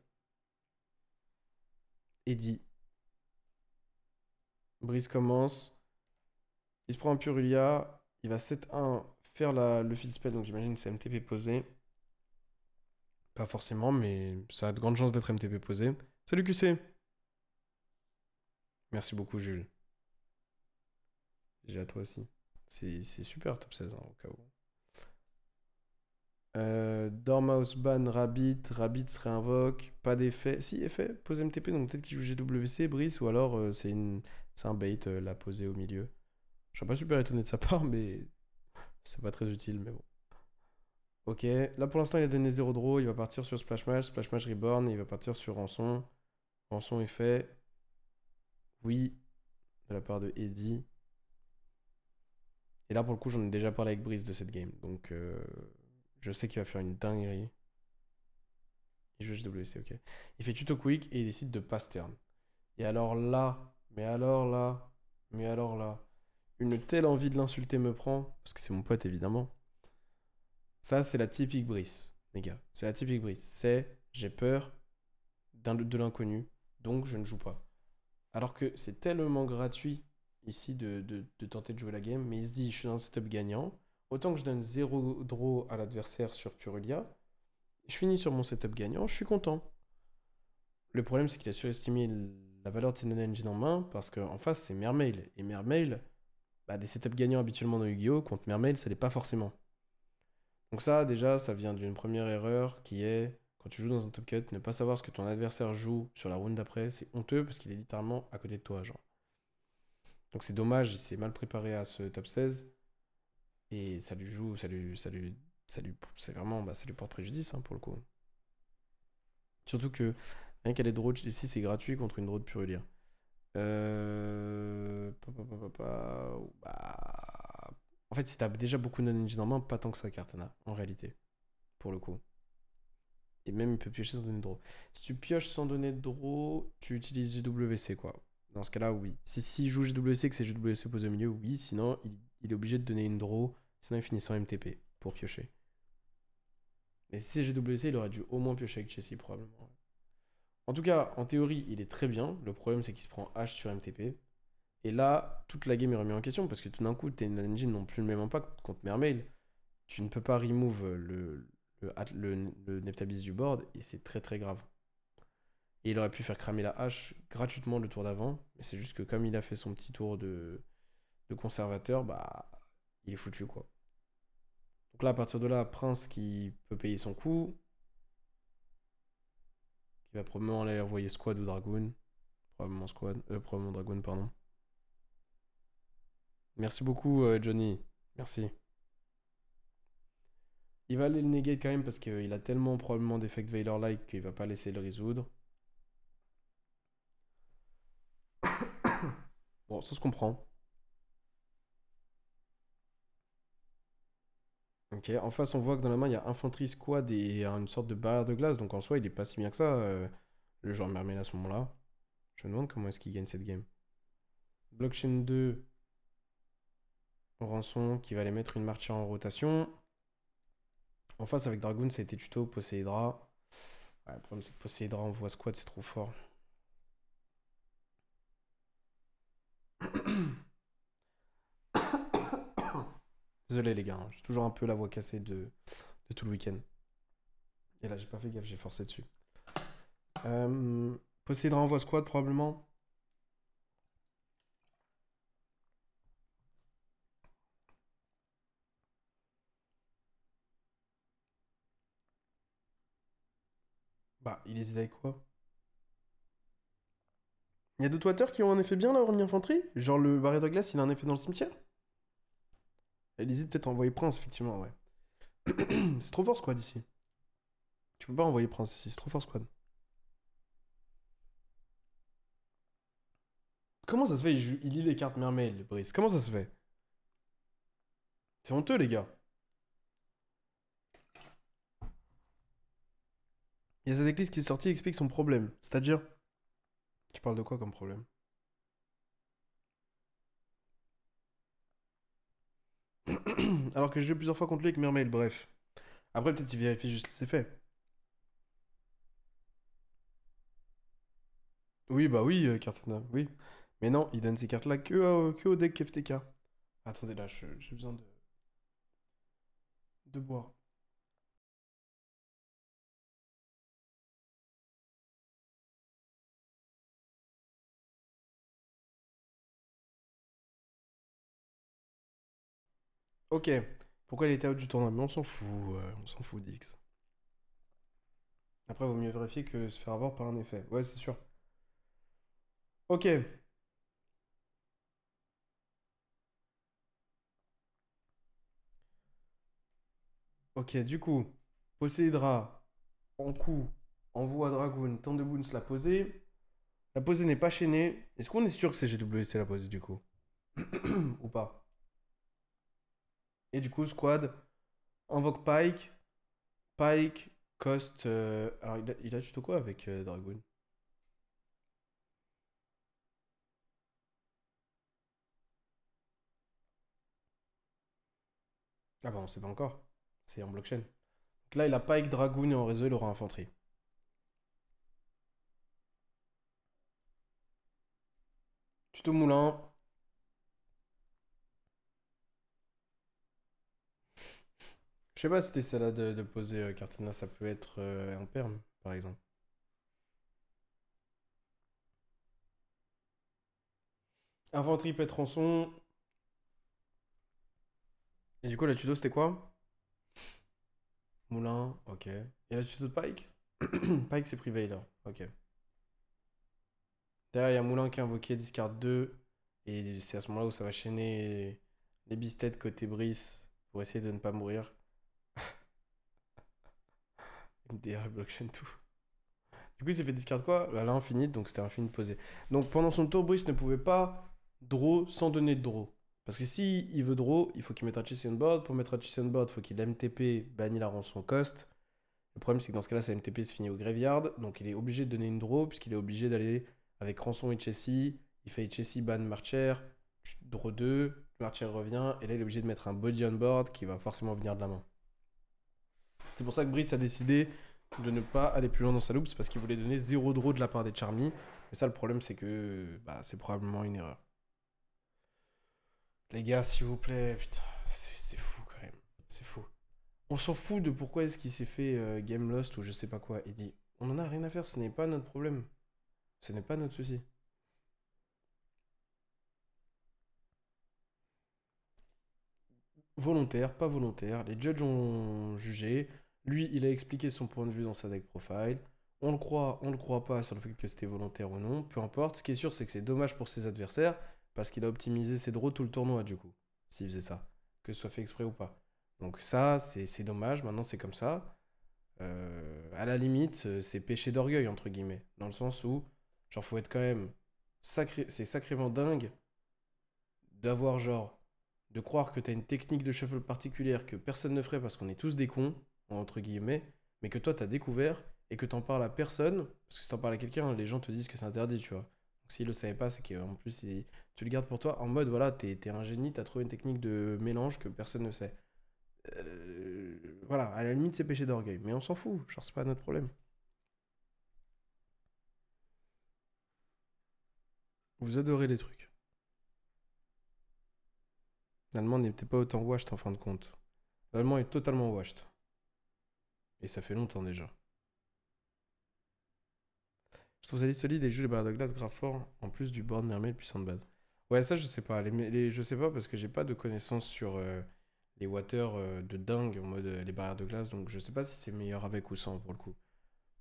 Eddie. Brice commence. Il se prend un Purulia. Il va 7-1 faire le field spell. Donc j'imagine que c'est MTP posé. Pas forcément, mais ça a de grandes chances d'être MTP posé. Salut QC. Merci beaucoup Jules. J'ai à toi aussi. C'est super top 16 hein, au cas où. Dormouse ban Rabbit. Rabbit se réinvoque. Pas d'effet. Si, effet. Pose MTP. Donc peut-être qu'il joue GWC, Brice. Ou alors c'est un bait la poser au milieu. Je serais pas super étonné de sa part, mais c'est pas très utile. Mais bon. Ok, là pour l'instant il a donné 0 draw, il va partir sur Splash Match Reborn, et il va partir sur Rançon. Rançon est fait. Oui, de la part de Eddie. Et là pour le coup j'en ai déjà parlé avec Brice de cette game, donc je sais qu'il va faire une dinguerie. Il joue JWC, ok. Il fait tuto quick et il décide de pass turn. Et alors là, mais alors là, mais alors là, une telle envie de l'insulter me prend, parce que c'est mon pote évidemment. Ça, c'est la typique Brice, les gars. C'est la typique Brice. C'est j'ai peur de l'inconnu, donc je ne joue pas. Alors que c'est tellement gratuit ici de tenter de jouer la game, mais il se dit je suis dans un setup gagnant. Autant que je donne 0 draw à l'adversaire sur Purulia, je finis sur mon setup gagnant, je suis content. Le problème, c'est qu'il a surestimé la valeur de ses non-engine en main parce qu'en face, c'est Mermail. Et Mermail, bah, des setups gagnants habituellement dans Yu-Gi-Oh! Contre Mermail, ça l'est pas forcément. Donc ça, déjà, ça vient d'une première erreur qui est, quand tu joues dans un top cut, ne pas savoir ce que ton adversaire joue sur la round d'après, c'est honteux parce qu'il est littéralement à côté de toi, genre. Donc c'est dommage, il s'est mal préparé à ce top 16 et ça lui joue, c'est vraiment, bah, ça lui porte préjudice pour le coup. Surtout que rien qu'à les draws ici, c'est gratuit contre une draw de Purulia. Bah, en fait, si t'as déjà beaucoup de non-engine en main, pas tant que ça, Cartana, en réalité, pour le coup. Et même, il peut piocher sans donner de draw. Si tu pioches sans donner de draw, tu utilises JWC, quoi. Dans ce cas-là, oui. Si joue JWC, que c'est JWC posé au milieu, oui. Sinon, il est obligé de donner une draw. Sinon, il finit sans MTP pour piocher. Mais si c'est JWC, il aurait dû au moins piocher avec Chessy, probablement. En tout cas, en théorie, il est très bien. Le problème, c'est qu'il se prend H sur MTP. Et là, toute la game est remise en question parce que tout d'un coup, tes engines n'ont plus le même impact contre Mermail. Tu ne peux pas remove le Neptabis du board et c'est très très grave. Et il aurait pu faire cramer la hache gratuitement le tour d'avant, mais c'est juste que comme il a fait son petit tour de conservateur, bah il est foutu quoi. Donc là, à partir de là, Prince qui peut payer son coup, qui va probablement aller envoyer Squad ou Dragoon. Probablement Dragoon, pardon. Merci beaucoup, Johnny. Merci. Il va aller le negate quand même parce qu'il a tellement probablement d'effect Veiler-like qu'il va pas laisser le résoudre. Bon, ça se comprend. Ok, en face, on voit que dans la main, il y a Infanterie Squad et une sorte de barrière de glace. Donc en soi, il est pas si bien que ça, le joueur Mermail à ce moment-là. Je me demande comment est-ce qu'il gagne cette game. Blockchain 2, Rançon qui va aller mettre une marche en rotation. En face, avec Dragoon, ça a été tuto Poséidra. Ouais, le problème, c'est que Poséidra, on voit Squad, c'est trop fort. Désolé les gars, hein, j'ai toujours un peu la voix cassée de tout le week-end. Et là, j'ai pas fait gaffe, j'ai forcé dessus. Poséidra envoie Squad probablement. Bah, il hésite avec quoi? Il y a d'autres waters qui ont un effet bien là, en infanterie? Genre le barret de glace, il a un effet dans le cimetière? Elle hésite peut-être à envoyer Prince, effectivement, ouais. C'est trop fort Squad ici. Tu peux pas envoyer Prince ici, c'est trop fort Squad. Comment ça se fait, il lit les cartes Mermail, Brice? Comment ça se fait? C'est honteux, les gars. Il y a cette église qui est sortie et explique son problème. C'est-à-dire, tu parles de quoi comme problème? Alors que j'ai joué plusieurs fois contre lui avec Mermail, bref. Après, peut-être il vérifie juste les effets. Oui, bah oui, Cartana, oui. Mais non, il donne ces cartes-là que au deck FTK. Attendez, là, j'ai besoin de boire. Ok. Pourquoi il était out du tournoi? Mais on s'en fout, Dix. Après, il vaut mieux vérifier que se faire avoir par un effet. Ouais, c'est sûr. Ok. Ok, du coup, Possédra en coup, envoie Dragoon, temps de Boons la posée. La posée n'est pas chaînée. Est-ce qu'on est sûr que c'est GWC la posée du coup? Ou pas? Et du coup, squad, invoque Pike. Pike, cost. Alors, il a tuto quoi avec Dragoon? Ah bah, on sait pas encore. C'est en blockchain. Donc là, il a Pike, Dragoon et en réseau, il aura infanterie. Tuto moulin. Je sais pas si c'était celle-là de poser Cartina, ça peut être un perm, par exemple. Infanterie, pète rançon. Et du coup, la tuto, c'était quoi? Moulin, ok. Et la tuto de Pike? Pike, c'est Prevailor, ok. Derrière, il y a Moulin qui est invoqué, discard 2. Et c'est à ce moment-là où ça va chaîner les bistettes côté Brice pour essayer de ne pas mourir. MDR blockchain tout. Du coup, il s'est fait discard quoi? Là, infinite, donc c'était infinite posé. Donc pendant son tour, Brice ne pouvait pas draw sans donner de draw. Parce que si il veut draw, il faut qu'il mette un chase on board. Pour mettre un chase on board, il faut qu'il MTP, bannit la rançon cost. Le problème, c'est que dans ce cas-là, sa MTP se finit au graveyard. Donc il est obligé de donner une draw, puisqu'il est obligé d'aller avec rançon et Chessy. Il fait Chessy ban Marcher, draw 2, Marcher revient. Et là, il est obligé de mettre un body on board qui va forcément venir de la main. C'est pour ça que Brice a décidé de ne pas aller plus loin dans sa loupe, c'est parce qu'il voulait donner 0 draw de la part des Charmy. Mais ça, le problème, c'est que bah, c'est probablement une erreur. Les gars, s'il vous plaît, putain, c'est fou quand même. C'est fou. On s'en fout de pourquoi est-ce qu'il s'est fait Game Lost ou je sais pas quoi. Il dit, on en a rien à faire, ce n'est pas notre problème. Ce n'est pas notre souci. Volontaire, pas volontaire. Les judges ont jugé. Lui, il a expliqué son point de vue dans sa deck profile. On le croit pas sur le fait que c'était volontaire ou non. Peu importe. Ce qui est sûr, c'est que c'est dommage pour ses adversaires parce qu'il a optimisé ses draws tout le tournoi du coup. S'il faisait ça. Que ce soit fait exprès ou pas. Donc ça, c'est dommage. Maintenant, c'est comme ça. À la limite, c'est péché d'orgueil, entre guillemets. Dans le sens où, genre, faut être quand même sacré. C'est sacrément dingue d'avoir genre de croire que tu as une technique de shuffle particulière que personne ne ferait parce qu'on est tous des cons, entre guillemets, mais que toi tu as découvert et que t'en parles à personne, parce que si t'en parles à quelqu'un, les gens te disent que c'est interdit, tu vois. Donc s'ils le savaient pas, c'est qu'en plus tu le gardes pour toi en mode voilà, t'es un génie, t'as trouvé une technique de mélange que personne ne sait. Voilà, à la limite c'est péché d'orgueil, mais on s'en fout, genre c'est pas notre problème. Vous adorez les trucs. L'allemand n'était pas autant washed en fin de compte. L'allemand est totalement washed. Et ça fait longtemps déjà. Je trouve ça dit solide et joue les barres de glace grave fort, en plus du board mermaid puissant de base. Ouais, ça je sais pas. Je sais pas parce que j'ai pas de connaissances sur les water de dingue en mode les barrières de glace, donc je sais pas si c'est meilleur avec ou sans pour le coup.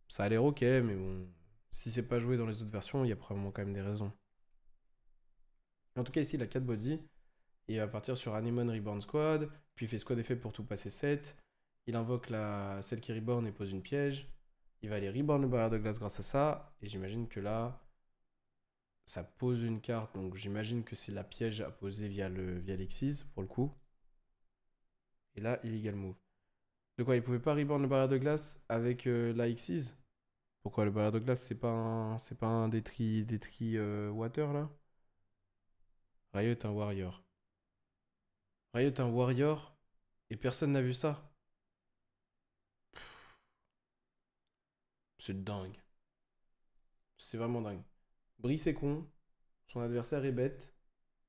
Ça a l'air ok, mais bon, si c'est pas joué dans les autres versions, il y a probablement quand même des raisons. En tout cas, ici il a 4 body, et il va partir sur Anemone Reborn Squad, puis il fait squad effet pour tout passer 7. Il invoque celle qui reborn et pose une piège. Il va aller reborn le barrière de glace grâce à ça, et j'imagine que là, ça pose une carte, donc j'imagine que c'est la piège à poser via l'Xyz pour le coup. Et là, illegal move. De quoi, il pouvait pas reborn le barrière de glace avec la Xyz? Pourquoi le barrière de glace, c'est pas un Detri water là? Riot un warrior. Riot un warrior et personne n'a vu ça. C'est dingue. C'est vraiment dingue. Brice est con, son adversaire est bête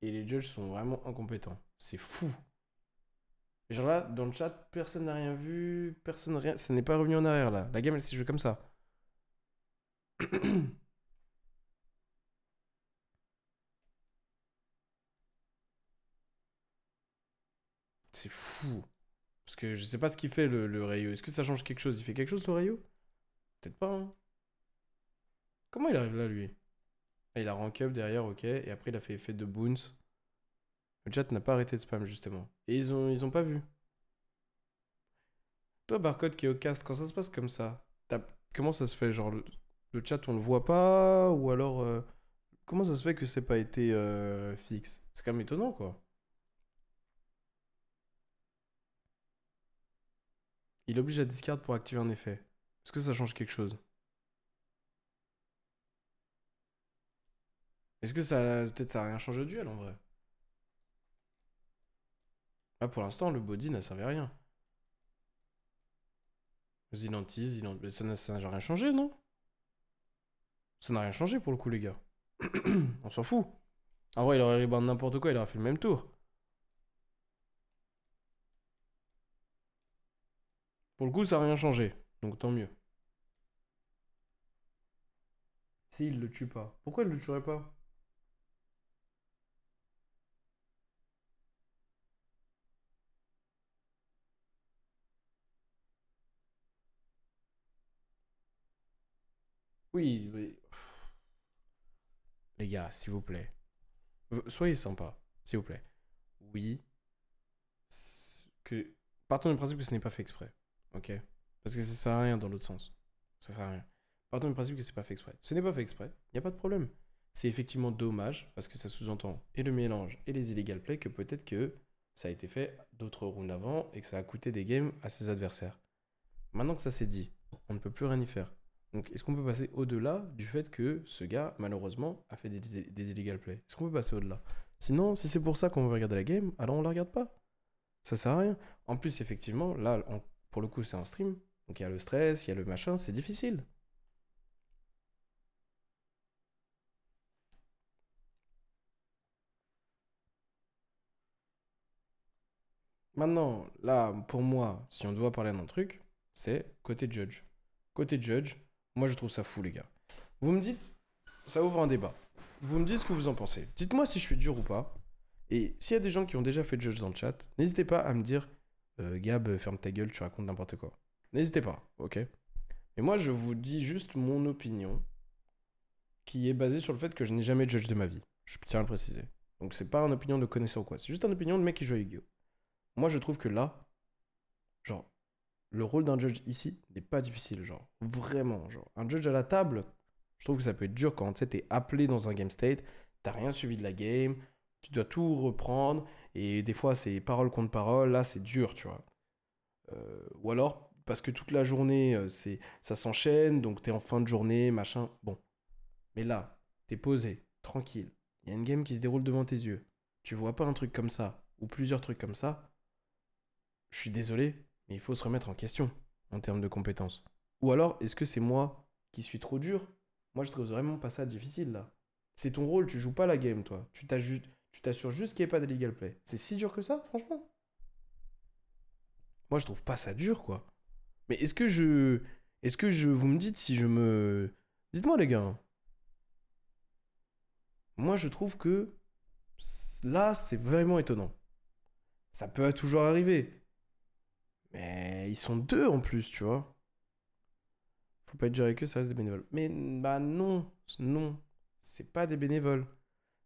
et les judges sont vraiment incompétents. C'est fou. Genre là, dans le chat, personne n'a rien vu, personne rien. Ça n'est pas revenu en arrière là. La game elle s'est jouée comme ça. C'est fou. Parce que je sais pas ce qu'il fait le Rayo. Est-ce que ça change quelque chose? Il fait quelque chose le Rayo? Peut-être pas, hein. Comment il arrive là lui? Ah, il a rank up derrière, ok. Et après il a fait effet de boons. Le chat n'a pas arrêté de spam justement. Et ils ont pas vu. Toi, Barcode qui est au cast, quand ça se passe comme ça, comment ça se fait? Genre, le chat, on le voit pas? Ou alors, comment ça se fait que c'est pas été fixe? C'est quand même étonnant, quoi. Il oblige à discard pour activer un effet. Est-ce que ça change quelque chose? Est-ce que ça. Peut-être ça a rien changé au duel en vrai? Là, pour l'instant, le body n'a servi à rien. Zilantis, mais ça n'a rien changé, non? Ça n'a rien changé pour le coup, les gars. On s'en fout. En vrai, il aurait rebound n'importe quoi, il aurait fait le même tour. Pour le coup, ça n'a rien changé. Donc tant mieux. S'il le tue pas. Pourquoi il le tuerait pas? Oui, oui. Les gars, s'il vous plaît. Soyez sympa, s'il vous plaît. Oui. Que... Partons du principe que ce n'est pas fait exprès. Ok? Parce que ça sert à rien dans l'autre sens. Ça sert à rien. Partons du principe que c'est pas fait exprès. Ce n'est pas fait exprès, il n'y a pas de problème. C'est effectivement dommage, parce que ça sous-entend et le mélange et les illegal play que peut-être que ça a été fait d'autres rounds avant et que ça a coûté des games à ses adversaires. Maintenant que ça s'est dit, on ne peut plus rien y faire. Donc est-ce qu'on peut passer au-delà du fait que ce gars, malheureusement, a fait des illegal play? Est-ce qu'on peut passer au-delà? Sinon, si c'est pour ça qu'on veut regarder la game, alors on la regarde pas. Ça sert à rien. En plus, effectivement, là, pour le coup, c'est un stream. Donc il y a le stress, il y a le machin, c'est difficile. Maintenant, là, pour moi, si on doit parler d'un truc, c'est côté judge. Côté judge, moi je trouve ça fou, les gars. Vous me dites, ça ouvre un débat. Vous me dites ce que vous en pensez. Dites-moi si je suis dur ou pas. Et s'il y a des gens qui ont déjà fait judge dans le chat, n'hésitez pas à me dire Gab, ferme ta gueule, tu racontes n'importe quoi. N'hésitez pas, ok? Et moi, je vous dis juste mon opinion, qui est basée sur le fait que je n'ai jamais judge de ma vie. Je tiens à le préciser. Donc c'est pas une opinion de connaisseur ou quoi. C'est juste une opinion de mec qui joue à Yu-Gi-Oh! Moi, je trouve que là, genre, le rôle d'un judge ici n'est pas difficile, genre, vraiment, genre. Un judge à la table, je trouve que ça peut être dur quand, tu sais, t'es appelé dans un game state, t'as rien suivi de la game, tu dois tout reprendre, et des fois, c'est parole contre parole, là, c'est dur, tu vois. Ou alors, parce que toute la journée, ça s'enchaîne, donc t'es en fin de journée, machin, bon. Mais là, t'es posé, tranquille, il y a une game qui se déroule devant tes yeux, tu vois pas un truc comme ça, ou plusieurs trucs comme ça, je suis désolé, mais il faut se remettre en question en termes de compétences. Ou alors, est-ce que c'est moi qui suis trop dur? Moi, je trouve vraiment pas ça difficile là. C'est ton rôle, tu joues pas la game, toi. Tu t'assures juste qu'il n'y ait pas d'illegal play. C'est si dur que ça, franchement? Moi, je trouve pas ça dur, quoi. Mais vous me dites si je me. Dites-moi, les gars, hein. Moi, je trouve que là, c'est vraiment étonnant. Ça peut toujours arriver. Mais ils sont deux en plus, tu vois. Faut pas être dur avec eux, ça reste des bénévoles. Mais bah non, non, c'est pas des bénévoles.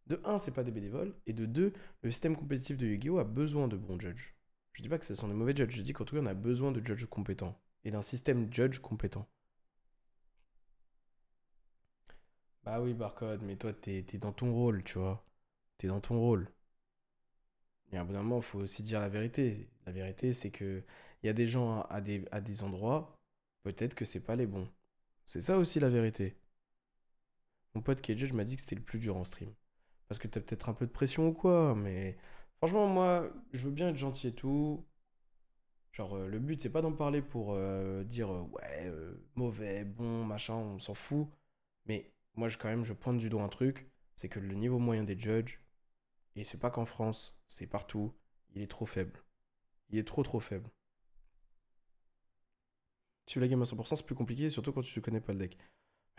De un, c'est pas des bénévoles, et de deux, le système compétitif de Yu-Gi-Oh! A besoin de bons judges. Je dis pas que ce sont des mauvais judges, je dis qu'en tout cas, on a besoin de judges compétents. Et d'un système judge compétent. Bah oui, Barcode, mais toi, t'es dans ton rôle, tu vois. T'es dans ton rôle. Et à un bon moment, il faut aussi dire la vérité. La vérité, c'est que il y a des gens à des endroits, peut-être que c'est pas les bons. C'est ça aussi la vérité. Mon pote qui est judge m'a dit que c'était le plus dur en stream. Parce que t'as peut-être un peu de pression ou quoi, mais franchement, moi, je veux bien être gentil et tout. Genre, le but, c'est pas d'en parler pour dire ouais, mauvais, bon, machin, on s'en fout. Mais moi, quand même, je pointe du doigt un truc, c'est que le niveau moyen des judges, et c'est pas qu'en France, c'est partout, il est trop faible. Il est trop trop faible. Suivre la game à 100%, c'est plus compliqué, surtout quand tu ne connais pas le deck.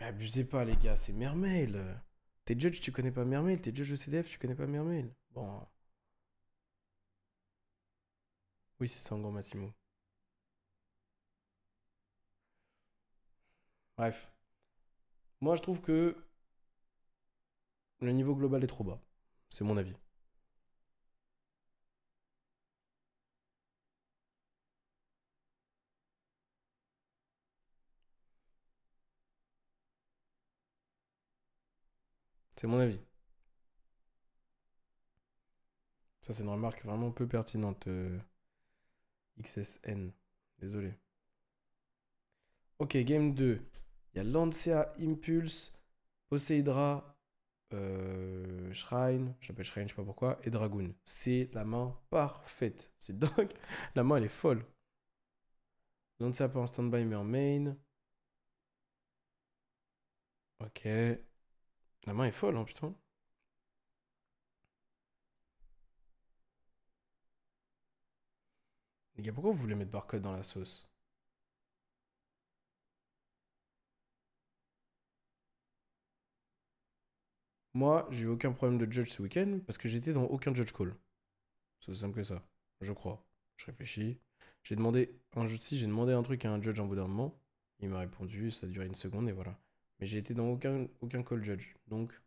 Mais abusez pas, les gars, c'est Mermail. T'es judge, tu connais pas Mermail. T'es judge de CDF, tu connais pas Mermail. Bon. Oui, c'est ça, en gros, Massimo. Bref. Moi, je trouve que le niveau global est trop bas. C'est mon avis. C'est mon avis. Ça, c'est une remarque vraiment peu pertinente, XSN. Désolé. Ok, game 2. Il y a Lancea, Impulse, Poseidra, Shrine, je l'appelle Shrine, je sais pas pourquoi, et Dragoon. C'est la main parfaite. C'est dingue. La main, elle est folle. Lancea pas en stand-by, mais en main. Ok. La main est folle, hein, putain. Les gars, pourquoi vous voulez mettre barcode dans la sauce? Moi, j'ai eu aucun problème de judge ce week-end parce que j'étais dans aucun judge call. C'est aussi simple que ça. Je crois. Je réfléchis. J'ai demandé un jeu j'ai demandé un truc à un judge en bout d'un moment. Il m'a répondu, ça a duré une seconde et voilà. Mais j'ai été dans aucun call judge. Donc,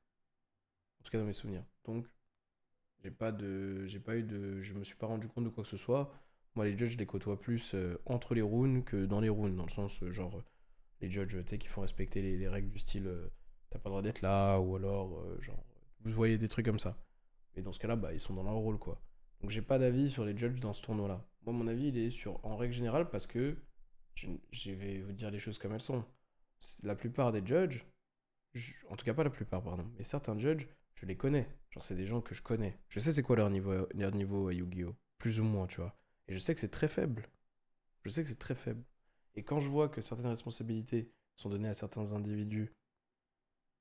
en tout cas dans mes souvenirs. Donc, j'ai pas eu de, je me suis pas rendu compte de quoi que ce soit. Moi, les judges, je les côtoie plus entre les rounds que dans les rounds. Dans le sens, genre, les judges, tu sais, qui font respecter les règles du style, t'as pas le droit d'être là, ou alors, genre, vous voyez des trucs comme ça. Et dans ce cas-là, bah, ils sont dans leur rôle, quoi. Donc j'ai pas d'avis sur les judges dans ce tournoi-là. Moi, mon avis, il est sur, en règle générale, parce que je vais vous dire les choses comme elles sont. La plupart des judges, en tout cas pas la plupart, pardon, mais certains judges, je les connais. Genre, c'est des gens que je connais. Je sais c'est quoi leur niveau à Yu-Gi-Oh! Plus ou moins, tu vois. Et je sais que c'est très faible. Je sais que c'est très faible. Et quand je vois que certaines responsabilités sont données à certains individus,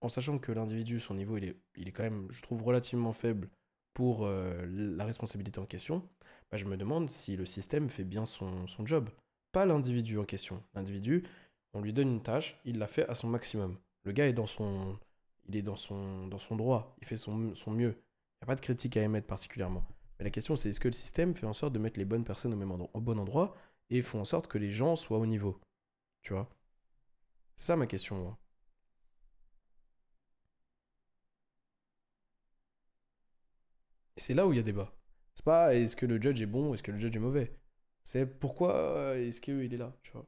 en sachant que l'individu, son niveau, il est quand même, je trouve, relativement faible pour la responsabilité en question, bah, je me demande si le système fait bien son job. Pas l'individu en question. L'individu, on lui donne une tâche, il l'a fait à son maximum. Le gars est il est dans son droit, il fait son mieux. Il n'y a pas de critique à émettre particulièrement. Mais la question, c'est est-ce que le système fait en sorte de mettre les bonnes personnes au bon endroit et font en sorte que les gens soient au niveau. Tu vois? C'est ça ma question, moi. Et c'est là où il y a débat. C'est pas est-ce que le judge est bon ou est-ce que le judge est mauvais. C'est pourquoi est-ce qu'il est là, tu vois.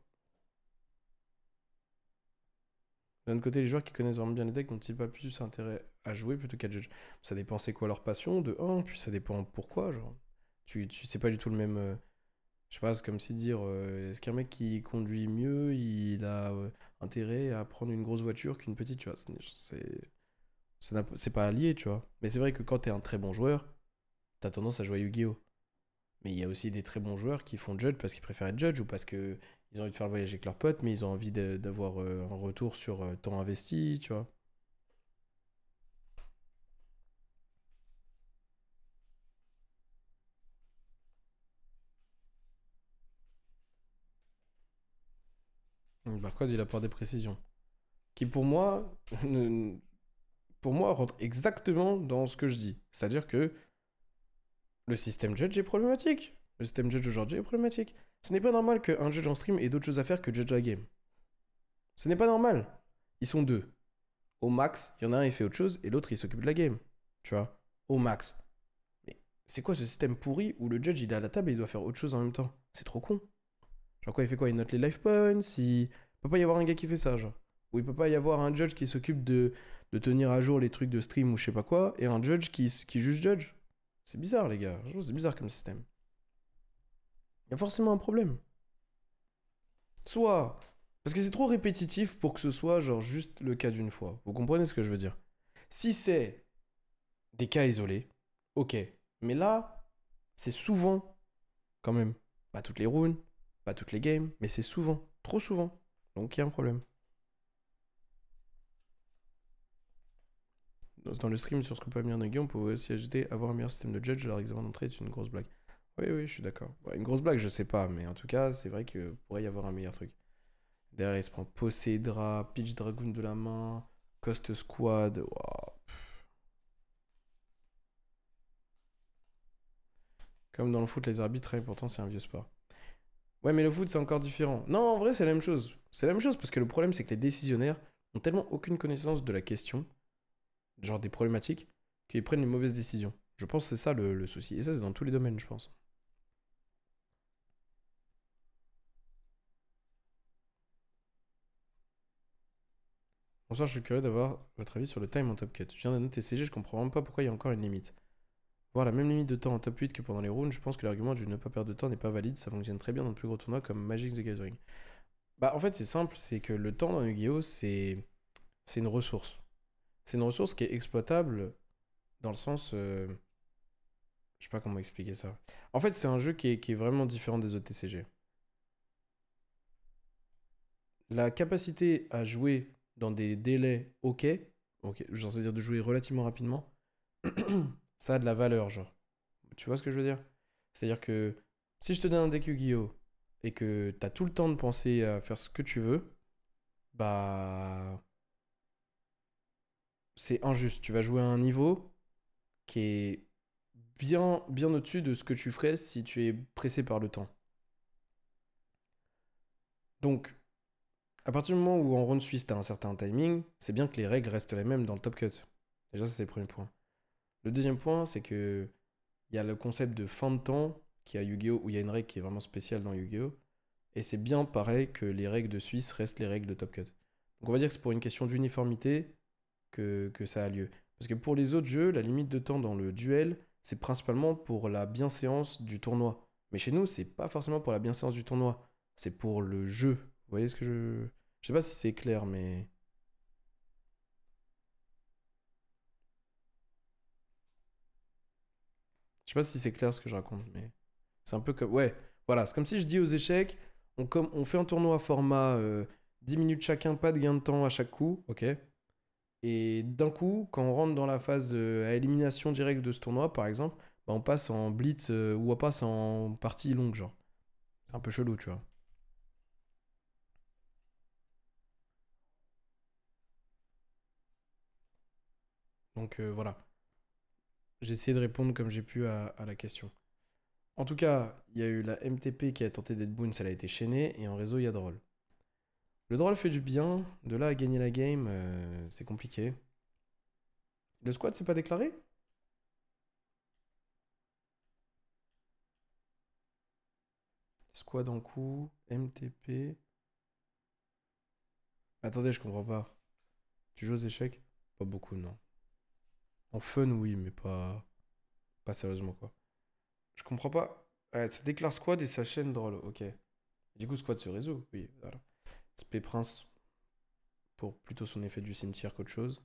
D'un autre côté, les joueurs qui connaissent vraiment bien les decks n'ont-ils pas plus intérêt à jouer plutôt qu'à judge? Ça dépend c'est quoi leur passion, de un, puis ça dépend pourquoi, genre. Tu sais pas du tout le même. Je sais pas, c'est comme si dire est-ce qu'un mec qui conduit mieux, il a intérêt à prendre une grosse voiture qu'une petite, tu vois. C'est pas lié, tu vois. Mais c'est vrai que quand t'es un très bon joueur, t'as tendance à jouer à Yu-Gi-Oh! Mais il y a aussi des très bons joueurs qui font judge parce qu'ils préfèrent être judge ou parce que ils ont envie de faire le voyage avec leurs potes, mais ils ont envie d'avoir un retour sur temps investi, tu vois. Donc, Barcode, il apporte des précisions. Qui pour moi, ne- pour moi, rentre exactement dans ce que je dis. C'est-à-dire que le système judge est problématique. Le système judge aujourd'hui est problématique. Ce n'est pas normal qu'un judge en stream ait d'autres choses à faire que judge la game. Ce n'est pas normal. Ils sont deux. Au max, il y en a un, il fait autre chose, et l'autre, il s'occupe de la game. Tu vois? Au max. Mais c'est quoi ce système pourri où le judge, il est à la table et il doit faire autre chose en même temps? C'est trop con. Genre quoi, il fait quoi? Il note les life points? Il peut pas y avoir un gars qui fait ça, genre. Ou il peut pas y avoir un judge qui s'occupe de tenir à jour les trucs de stream ou je sais pas quoi, et un judge qui juste judge. C'est bizarre, les gars. C'est bizarre comme système. Il y a forcément un problème. Soit... Parce que c'est trop répétitif pour que ce soit genre juste le cas d'une fois. Vous comprenez ce que je veux dire? Si c'est des cas isolés, ok. Mais là, c'est souvent, quand même. Pas toutes les runes, pas toutes les games, mais c'est souvent. Trop souvent. Donc il y a un problème. Dans le stream sur Scoop Avenir Nugget, on peut aussi ajouter avoir un meilleur système de judge, leur examen d'entrée est une grosse blague. Oui, oui, je suis d'accord. Bon, une grosse blague, je sais pas, mais en tout cas, c'est vrai que pourrait y avoir un meilleur truc. Derrière, il se prend Possédra, Pitch Dragoon de la main, Cost Squad. Wow. Comme dans le foot, les arbitres, et pourtant c'est un vieux sport. Ouais, mais le foot, c'est encore différent. Non, en vrai, c'est la même chose. C'est la même chose parce que le problème, c'est que les décisionnaires ont tellement aucune connaissance de la question, genre des problématiques, qu'ils prennent les mauvaises décisions. Je pense que c'est ça le souci. Et ça, c'est dans tous les domaines, je pense. Bonsoir, je suis curieux d'avoir votre avis sur le time en top cut. Je viens d'un autre TCG, je comprends vraiment pas pourquoi il y a encore une limite. Voir la même limite de temps en top 8 que pendant les rounds, je pense que l'argument de ne pas perdre de temps n'est pas valide, ça fonctionne très bien dans de plus gros tournois comme Magic the Gathering. Bah en fait c'est simple, c'est que le temps dans Yu-Gi-Oh c'est une ressource. C'est une ressource qui est exploitable dans le sens... je sais pas comment expliquer ça. En fait c'est un jeu qui est vraiment différent des autres TCG. La capacité à jouer dans des délais ok, genre c'est-à-dire de jouer relativement rapidement, ça a de la valeur, genre. Tu vois ce que je veux dire? C'est-à-dire que si je te donne un deck Yu-Gi-Oh! Et que t'as tout le temps de penser à faire ce que tu veux, bah. C'est injuste. Tu vas jouer à un niveau qui est bien au-dessus de ce que tu ferais si tu es pressé par le temps. Donc, à partir du moment où en round suisse t'as un certain timing, c'est bien que les règles restent les mêmes dans le top cut. Déjà, ça c'est le premier point. Le deuxième point, c'est que il y a le concept de fin de temps qui a Yu-Gi-Oh! Où il y a une règle qui est vraiment spéciale dans Yu-Gi-Oh! Et c'est bien pareil que les règles de Suisse restent les règles de Top Cut. Donc on va dire que c'est pour une question d'uniformité que ça a lieu. Parce que pour les autres jeux, la limite de temps dans le duel, c'est principalement pour la bienséance du tournoi. Mais chez nous, c'est pas forcément pour la bienséance du tournoi. C'est pour le jeu. Vous voyez ce que je... Je sais pas si c'est clair, mais... Je sais pas si c'est clair ce que je raconte, mais... C'est un peu comme... Ouais, voilà. C'est comme si je dis aux échecs, on fait un tournoi à format 10 minutes chacun, pas de gain de temps à chaque coup, ok? Et d'un coup, quand on rentre dans la phase à élimination directe de ce tournoi, par exemple, bah, on passe en blitz ou on passe en partie longue, genre. C'est un peu chelou, tu vois. Donc voilà. J'ai essayé de répondre comme j'ai pu à la question. En tout cas, il y a eu la MTP qui a tenté d'être boons, elle a été chaînée, et en réseau, il y a Droll. Le Droll fait du bien, de là à gagner la game, c'est compliqué. Le squad s'est pas déclaré? Squad en coup, MTP. Attendez, je comprends pas. Tu joues aux échecs? Pas beaucoup, non. En fun, oui, mais pas sérieusement, quoi. Je comprends pas. Ça déclare squad et ça chaîne drôle, ok. Du coup, squad se résout, oui, voilà. Spé Prince pour plutôt son effet du cimetière qu'autre chose.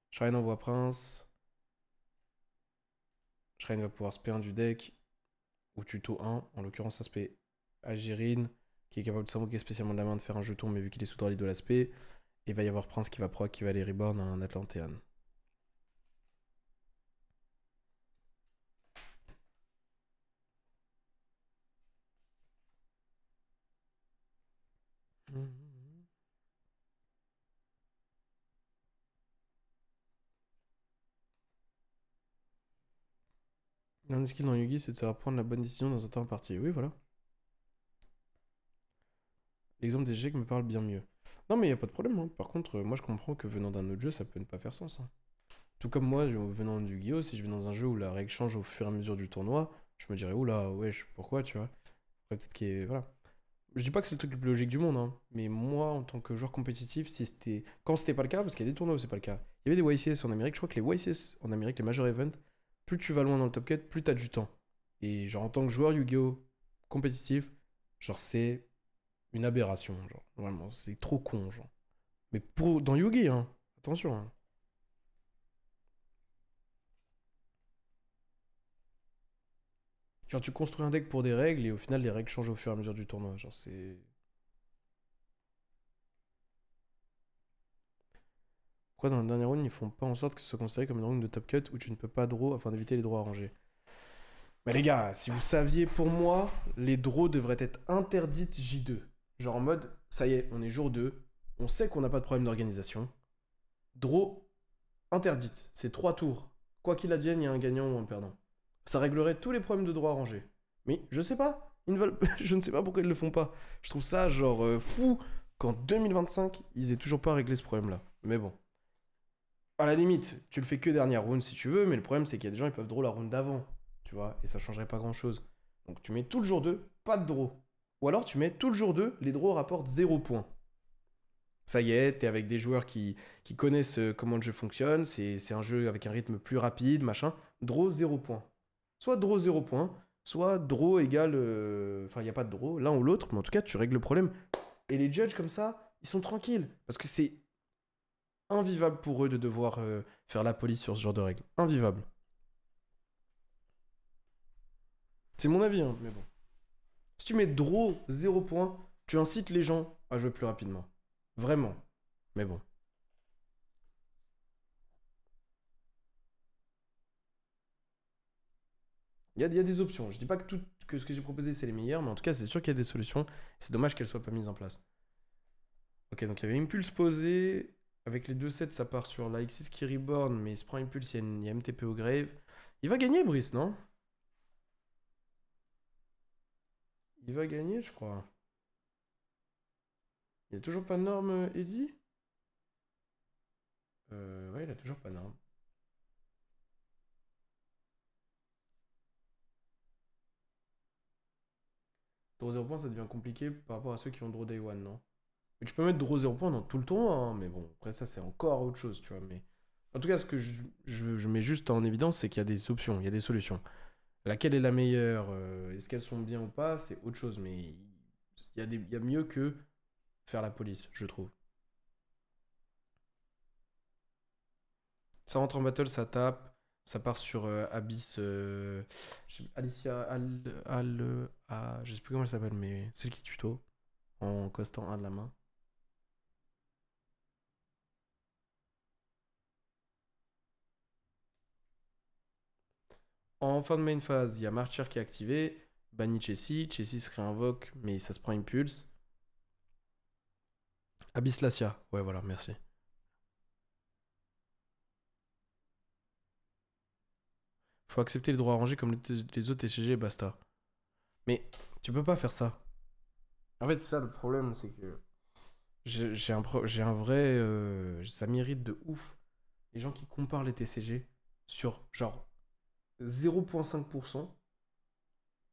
Shrine envoie Prince. Shrine va pouvoir spé un du deck. Ou tuto 1. En l'occurrence, ça spé Agirine, qui est capable de s'invoquer spécialement de la main de faire un jeton, mais vu qu'il est sous droit, il doit l'aspect. Et il va y avoir Prince qui va proc, qui va aller reborn un Atlantean. L'un des skills dans Yugi, c'est de savoir prendre la bonne décision dans un temps imparti. Oui, voilà. L'exemple des échecs me parle bien mieux. Non, mais il a pas de problème, hein. Par contre, moi je comprends que venant d'un autre jeu, ça peut ne pas faire sens, hein. Tout comme moi, venant du Yu-Gi-Oh, si je vais dans un jeu où la règle change au fur et à mesure du tournoi, je me dirais, oula, wesh, pourquoi, tu vois? Peut-être qu'il est... Voilà. Je dis pas que c'est le truc le plus logique du monde, hein, mais moi, en tant que joueur compétitif, si c'était... Quand c'était pas le cas, parce qu'il y a des tournois où c'est pas le cas. Il y avait des YCS en Amérique, je crois que les YCS en Amérique, les Major Events, plus tu vas loin dans le top 4, plus t'as du temps. Et genre, en tant que joueur Yu-Gi-Oh compétitif, genre, c'est une aberration, genre. Vraiment, c'est trop con, genre. Mais dans Yu-Gi, hein. Attention, hein. Genre, tu construis un deck pour des règles et au final, les règles changent au fur et à mesure du tournoi. Genre, c'est. Pourquoi dans le dernier round, ils font pas en sorte que ce soit considéré comme une round de top cut où tu ne peux pas draw afin d'éviter les draws arrangés? Mais les gars, si vous saviez, pour moi, les draws devraient être interdites J2. Genre en mode, ça y est, on est jour 2, on sait qu'on n'a pas de problème d'organisation. Draw interdite, c'est 3 tours. Quoi qu'il advienne, il y a un gagnant ou un perdant. Ça réglerait tous les problèmes de droit arrangés. Mais je sais pas, ils ne veulent... je ne sais pas pourquoi ils le font pas. Je trouve ça genre fou qu'en 2025, ils aient toujours pas réglé ce problème-là. Mais bon. À la limite, tu le fais que dernière round si tu veux, mais le problème c'est qu'il y a des gens qui peuvent draw la round d'avant, tu vois, et ça changerait pas grand-chose. Donc tu mets tout le jour 2, pas de draw. Ou alors tu mets tout le jour 2, les draws rapportent 0 points. Ça y est, t'es avec des joueurs qui connaissent comment le jeu fonctionne, c'est un jeu avec un rythme plus rapide, machin. Draw 0 points. Soit draw 0 points, soit draw égale... Enfin, il n'y a pas de draw, l'un ou l'autre, mais en tout cas, tu règles le problème. Et les judges comme ça, ils sont tranquilles. Parce que c'est invivable pour eux de devoir faire la police sur ce genre de règles. Invivable. C'est mon avis, hein, mais bon. Si tu mets draw 0 points, tu incites les gens à jouer plus rapidement. Vraiment. Mais bon. Il y a des options. Je dis pas que ce que j'ai proposé c'est les meilleurs, mais en tout cas c'est sûr qu'il y a des solutions. C'est dommage qu'elles soient pas mises en place. Ok, donc il y avait Impulse posé. Avec les 2-7, ça part sur la X6 qui reborn, mais il se prend Impulse, il y a MTP au Grave. Il va gagner, Brice, non? Il va gagner, je crois. Il n'y a toujours pas de norme, Eddy? Ouais, il a toujours pas de norme. Draw 0 points, ça devient compliqué par rapport à ceux qui ont draw day 1, non? Mais tu peux mettre draw 0 points dans tout le tournoi, hein, mais bon, après ça c'est encore autre chose, tu vois. Mais en tout cas, ce que je mets juste en évidence, c'est qu'il y a des options, il y a des solutions. Laquelle est la meilleure, est-ce qu'elles sont bien ou pas, c'est autre chose, mais il y a mieux que faire la police, je trouve. Ça rentre en battle, ça tape, ça part sur Abyss, Alicia, je sais plus comment elle s'appelle, mais celle qui tuto, en costant 1 de la main. En fin de main phase, il y a Marcher qui est activé, banni Chessie, Chessie se réinvoque, mais ça se prend Impulse. Abyss Lacia, ouais voilà, merci. Faut accepter les droits arrangés comme les autres TCG, basta. Mais tu peux pas faire ça. En fait, ça le problème, c'est que j'ai un vrai. Ça m'irrite de ouf. Les gens qui comparent les TCG sur genre 0,5%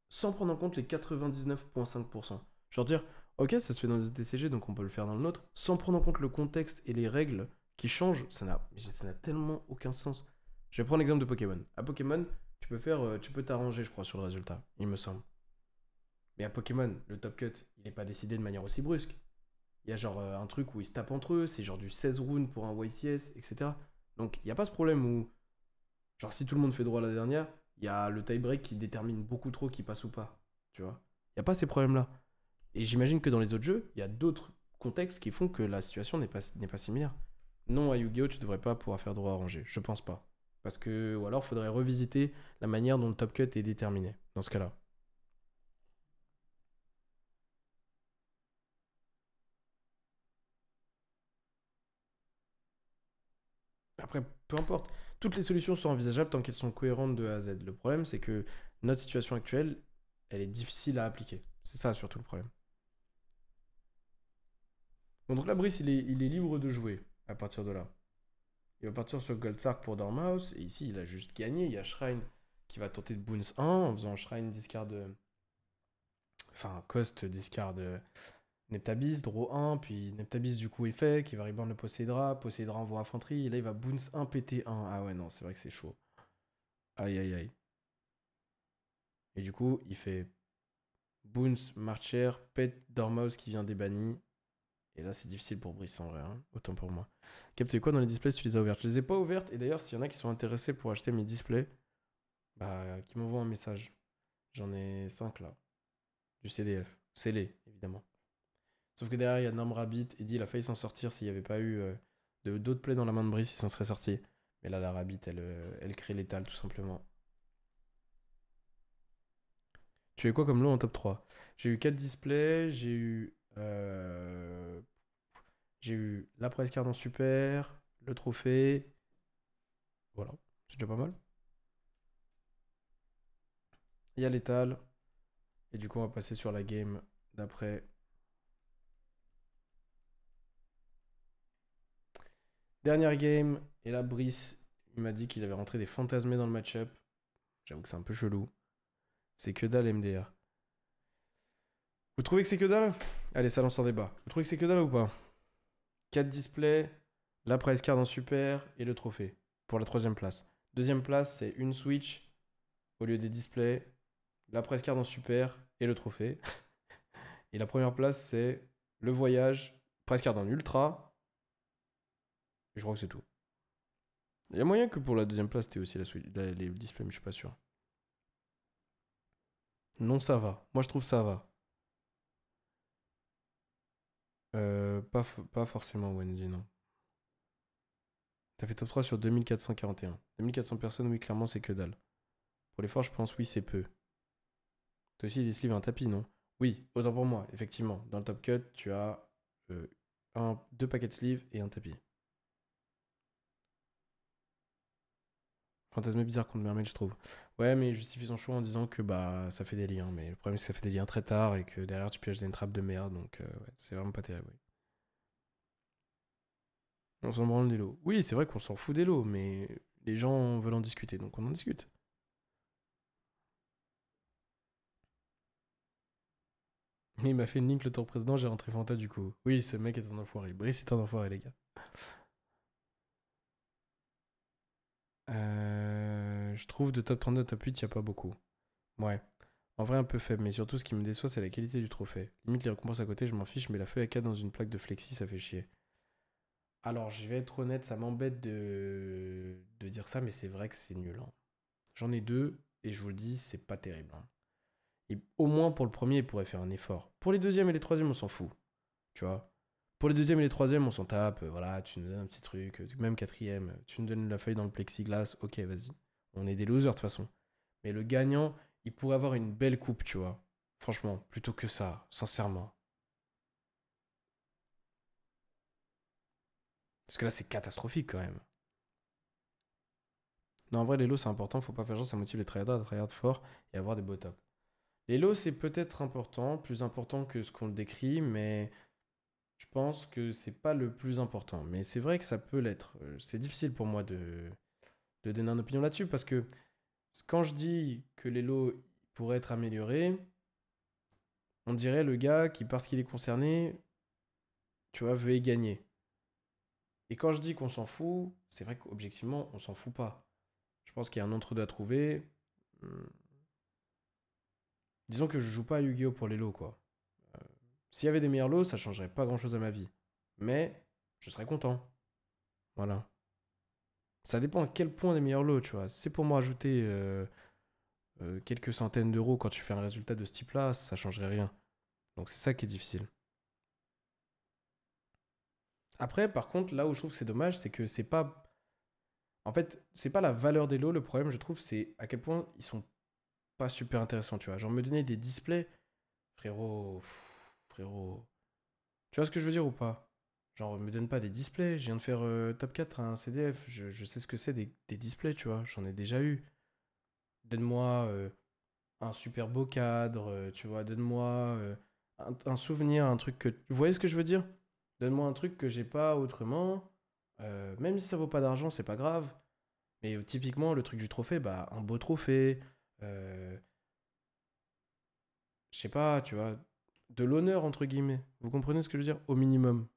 sans prendre en compte les 99,5%. Genre dire, ok, ça se fait dans les TCG, donc on peut le faire dans le nôtre, sans prendre en compte le contexte et les règles qui changent, ça n'a tellement aucun sens. Je vais prendre l'exemple de Pokémon. À Pokémon, tu peux t'arranger, je crois, sur le résultat, il me semble. Mais à Pokémon, le top cut, il n'est pas décidé de manière aussi brusque. Il y a genre un truc où ils se tapent entre eux, c'est genre du 16 rounds pour un YCS, etc. Donc il n'y a pas ce problème où, genre si tout le monde fait droit à la dernière, il y a le tie-break qui détermine beaucoup trop qui passe ou pas. Tu vois. Il n'y a pas ces problèmes-là. Et j'imagine que dans les autres jeux, il y a d'autres contextes qui font que la situation n'est pas similaire. Non, à Yu-Gi-Oh! Tu devrais pas pouvoir faire droit à ranger. Je pense pas. Parce que, ou alors, faudrait revisiter la manière dont le top cut est déterminé, dans ce cas-là. Après, peu importe. Toutes les solutions sont envisageables tant qu'elles sont cohérentes de A à Z. Le problème, c'est que notre situation actuelle, elle est difficile à appliquer. C'est ça surtout le problème. Bon, donc là, Brice, il est libre de jouer à partir de là. Il va partir sur Goldsark pour Dormouse. Et ici, il a juste gagné. Il y a Shrine qui va tenter de Boons 1 en faisant Shrine discard. Enfin, Cost discard Neptabis, draw 1, puis Neptabis du coup est fait, qui va reborn le Possédra, Possédra envoie infanterie, et là il va Boons 1, PT 1. Ah ouais, non, c'est vrai que c'est chaud. Aïe aïe aïe. Et du coup, il fait Boons, Marcher, Pet, Dormouse qui vient des bannis. Et là, c'est difficile pour Brice en vrai, hein. Autant pour moi. Capte quoi dans les displays si tu les as ouvertes? Je les ai pas ouvertes, et d'ailleurs, s'il y en a qui sont intéressés pour acheter mes displays, bah, qui m'envoient un message. J'en ai 5 là. Du CDF. Scellé, évidemment. Sauf que derrière, il y a Norm Rabbit. Eddie, il a failli s'en sortir s'il n'y avait pas eu d'autres plays dans la main de Brice, il s'en serait sorti. Mais là, la Rabbit, elle crée l'étal, tout simplement. Tu as eu quoi comme lot en top 3? J'ai eu 4 displays, j'ai eu la prize card en super, le trophée. Voilà, c'est déjà pas mal. Il y a l'étal. Et du coup, on va passer sur la game d'après. Dernière game. Et là, Brice, il m'a dit qu'il avait rentré des fantasmés dans le match-up. J'avoue que c'est un peu chelou. C'est que dalle MDR. Vous trouvez que c'est que dalle? Allez, ça lance en débat. Vous trouvez que c'est que dalle ou pas? 4 displays, la prize card en super et le trophée pour la troisième place. Deuxième place, c'est une Switch au lieu des displays, la prize card en super et le trophée. Et la première place, c'est le voyage, prize card en ultra. Et je crois que c'est tout. Il y a moyen que pour la deuxième place, t'aies aussi les displays, mais je suis pas sûr. Non, ça va. Moi, je trouve ça va. Pas forcément Wendy, non. T'as fait top 3 sur 2441. 2400 personnes, oui, clairement, c'est que dalle. Pour l'effort, je pense, oui, c'est peu. T'as aussi des sleeves et un tapis, non? Oui, autant pour moi, effectivement. Dans le top cut, tu as deux paquets de sleeves et un tapis. Fantasme bizarre contre Mermaid, je trouve. Ouais, mais il justifie son choix en disant que bah ça fait des liens. Mais le problème, c'est que ça fait des liens très tard et que derrière, tu pièges une trappe de merde. Donc, ouais, c'est vraiment pas terrible. Oui. On s'en branle des lots. Oui, c'est vrai qu'on s'en fout des lots, mais les gens veulent en discuter, donc on en discute. Mais il m'a fait une link le tour précédent, j'ai rentré Fanta du coup. Oui, ce mec est un enfoiré. Brice est un enfoiré, les gars. Je trouve de top 32 à top 8, y a pas beaucoup. Ouais. En vrai, un peu faible, mais surtout ce qui me déçoit, c'est la qualité du trophée. Limite, les récompenses à côté, je m'en fiche, mais la feuille AK dans une plaque de flexi, ça fait chier. Alors, je vais être honnête, ça m'embête de dire ça, mais c'est vrai que c'est nul, hein. J'en ai deux, et je vous le dis, c'est pas terrible, hein. Et au moins pour le premier, il pourrait faire un effort. Pour les deuxièmes et les troisièmes, on s'en fout. Tu vois. Pour les deuxièmes et les troisièmes, on s'en tape. Voilà, tu nous donnes un petit truc. Même quatrième, tu nous donnes la feuille dans le plexiglas. Ok, vas-y. On est des losers de toute façon. Mais le gagnant, il pourrait avoir une belle coupe, tu vois. Franchement, plutôt que ça, sincèrement. Parce que là, c'est catastrophique quand même. Non, en vrai, les lots, c'est important. Faut pas faire genre, ça motive les tryhards à tryhard fort et avoir des beaux tops. Les lots, c'est peut-être important, plus important que ce qu'on le décrit, mais je pense que c'est pas le plus important. Mais c'est vrai que ça peut l'être. C'est difficile pour moi de donner une opinion là-dessus parce que quand je dis que les lots pourraient être améliorés, on dirait le gars qui, parce qu'il est concerné, tu vois, veut y gagner. Et quand je dis qu'on s'en fout, c'est vrai qu'objectivement, on s'en fout pas. Je pense qu'il y a un entre-deux à trouver. Hum, Disons que je joue pas à Yu-Gi-Oh! Pour les lots, quoi. S'il y avait des meilleurs lots, ça changerait pas grand-chose à ma vie. Mais je serais content. Voilà. Ça dépend à quel point des meilleurs lots, tu vois. Si c'est pour me rajouter quelques centaines d'euros quand tu fais un résultat de ce type-là, ça changerait rien. Donc c'est ça qui est difficile. Après, par contre, là où je trouve que c'est dommage, c'est que c'est pas. En fait, c'est pas la valeur des lots le problème, je trouve, c'est à quel point ils sont pas super intéressants, tu vois. Genre me donner des displays, frérot. Frérot. Tu vois ce que je veux dire ou pas? Genre, me donne pas des displays. Je viens de faire top 4 à un CDF. Je sais ce que c'est des displays, tu vois. J'en ai déjà eu. Donne-moi un super beau cadre, tu vois. Donne-moi un souvenir, un truc que. Vous voyez ce que je veux dire? Donne-moi un truc que j'ai pas autrement. Même si ça vaut pas d'argent, c'est pas grave. Mais typiquement, le truc du trophée, bah, un beau trophée. euh, je sais pas, tu vois. De l'honneur, entre guillemets. Vous comprenez ce que je veux dire? Au minimum.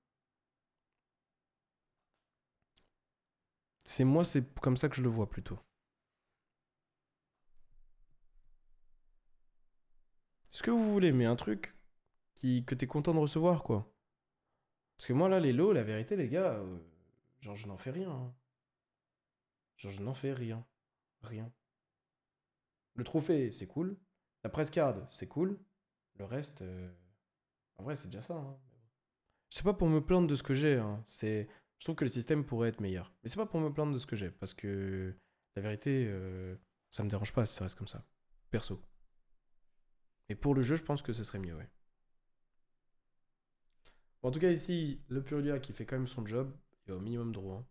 C'est moi, c'est comme ça que je le vois plutôt. Ce que vous voulez, mais un truc que t'es content de recevoir, quoi. Parce que moi, là, les lots, la vérité, les gars, genre, je n'en fais rien, hein. Genre, je n'en fais rien. Rien. Le trophée, c'est cool. La presse card, c'est cool. Le reste, en vrai, c'est déjà ça, hein. C'est pas pour me plaindre de ce que j'ai, hein. Je trouve que le système pourrait être meilleur. Mais c'est pas pour me plaindre de ce que j'ai. Parce que la vérité, ça me dérange pas si ça reste comme ça. Perso. Et pour le jeu, je pense que ce serait mieux, ouais. Bon, en tout cas, ici, le Purulia qui fait quand même son job, il a au minimum droit, hein.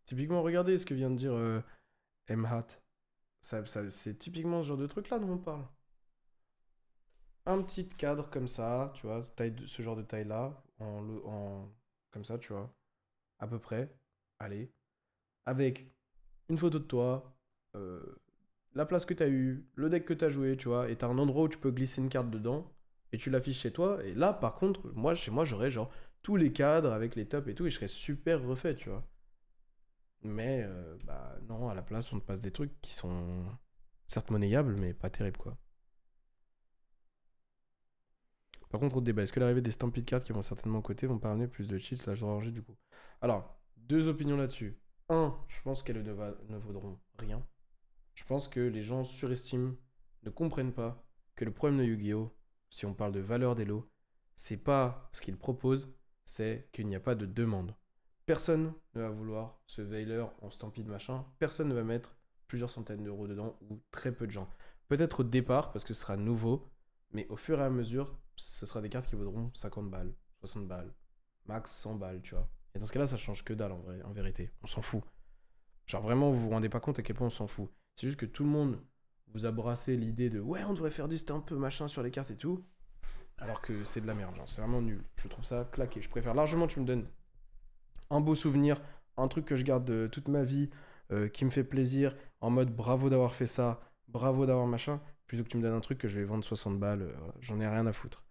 Typiquement, regardez ce que vient de dire M-Hat. C'est typiquement ce genre de truc là dont on parle. Un petit cadre comme ça, tu vois, ce genre de taille là, comme ça, tu vois, à peu près. Allez. Avec une photo de toi, euh, la place que t'as eue, le deck que t'as joué, tu vois, et t'as un endroit où tu peux glisser une carte dedans, et tu l'affiches chez toi, et là, par contre, moi, chez moi, j'aurais genre tous les cadres avec les tops et tout, et je serais super refait, tu vois. Mais, bah non, à la place, on te passe des trucs qui sont certes monnayables, mais pas terribles, quoi. Par contre, autre débat, est-ce que l'arrivée des stampede cards qui vont certainement coter vont pas amener plus de cheats slash danger du coup? Alors, deux opinions là-dessus. Un, je pense qu'elles ne vaudront rien. Je pense que les gens surestiment, ne comprennent pas que le problème de Yu-Gi-Oh!, si on parle de valeur des lots, c'est pas ce qu'ils proposent, c'est qu'il n'y a pas de demande. Personne ne va vouloir ce Veiler en stampede machin, personne ne va mettre plusieurs centaines d'euros dedans, ou très peu de gens. Peut-être au départ, parce que ce sera nouveau, mais au fur et à mesure, ce sera des cartes qui vaudront 50 balles, 60 balles, max 100 balles, tu vois. Et dans ce cas-là, ça change que dalle en, vrai, en vérité. On s'en fout. Genre vraiment, vous vous rendez pas compte à quel point on s'en fout. C'est juste que tout le monde vous a brassé l'idée de ouais, on devrait faire du stamp machin sur les cartes et tout. Alors que c'est de la merde, genre, c'est vraiment nul. Je trouve ça claqué. Je préfère largement que tu me donnes un beau souvenir, un truc que je garde de toute ma vie, qui me fait plaisir, en mode bravo d'avoir fait ça, bravo d'avoir machin, plutôt que tu me donnes un truc que je vais vendre 60 balles, voilà, j'en ai rien à foutre.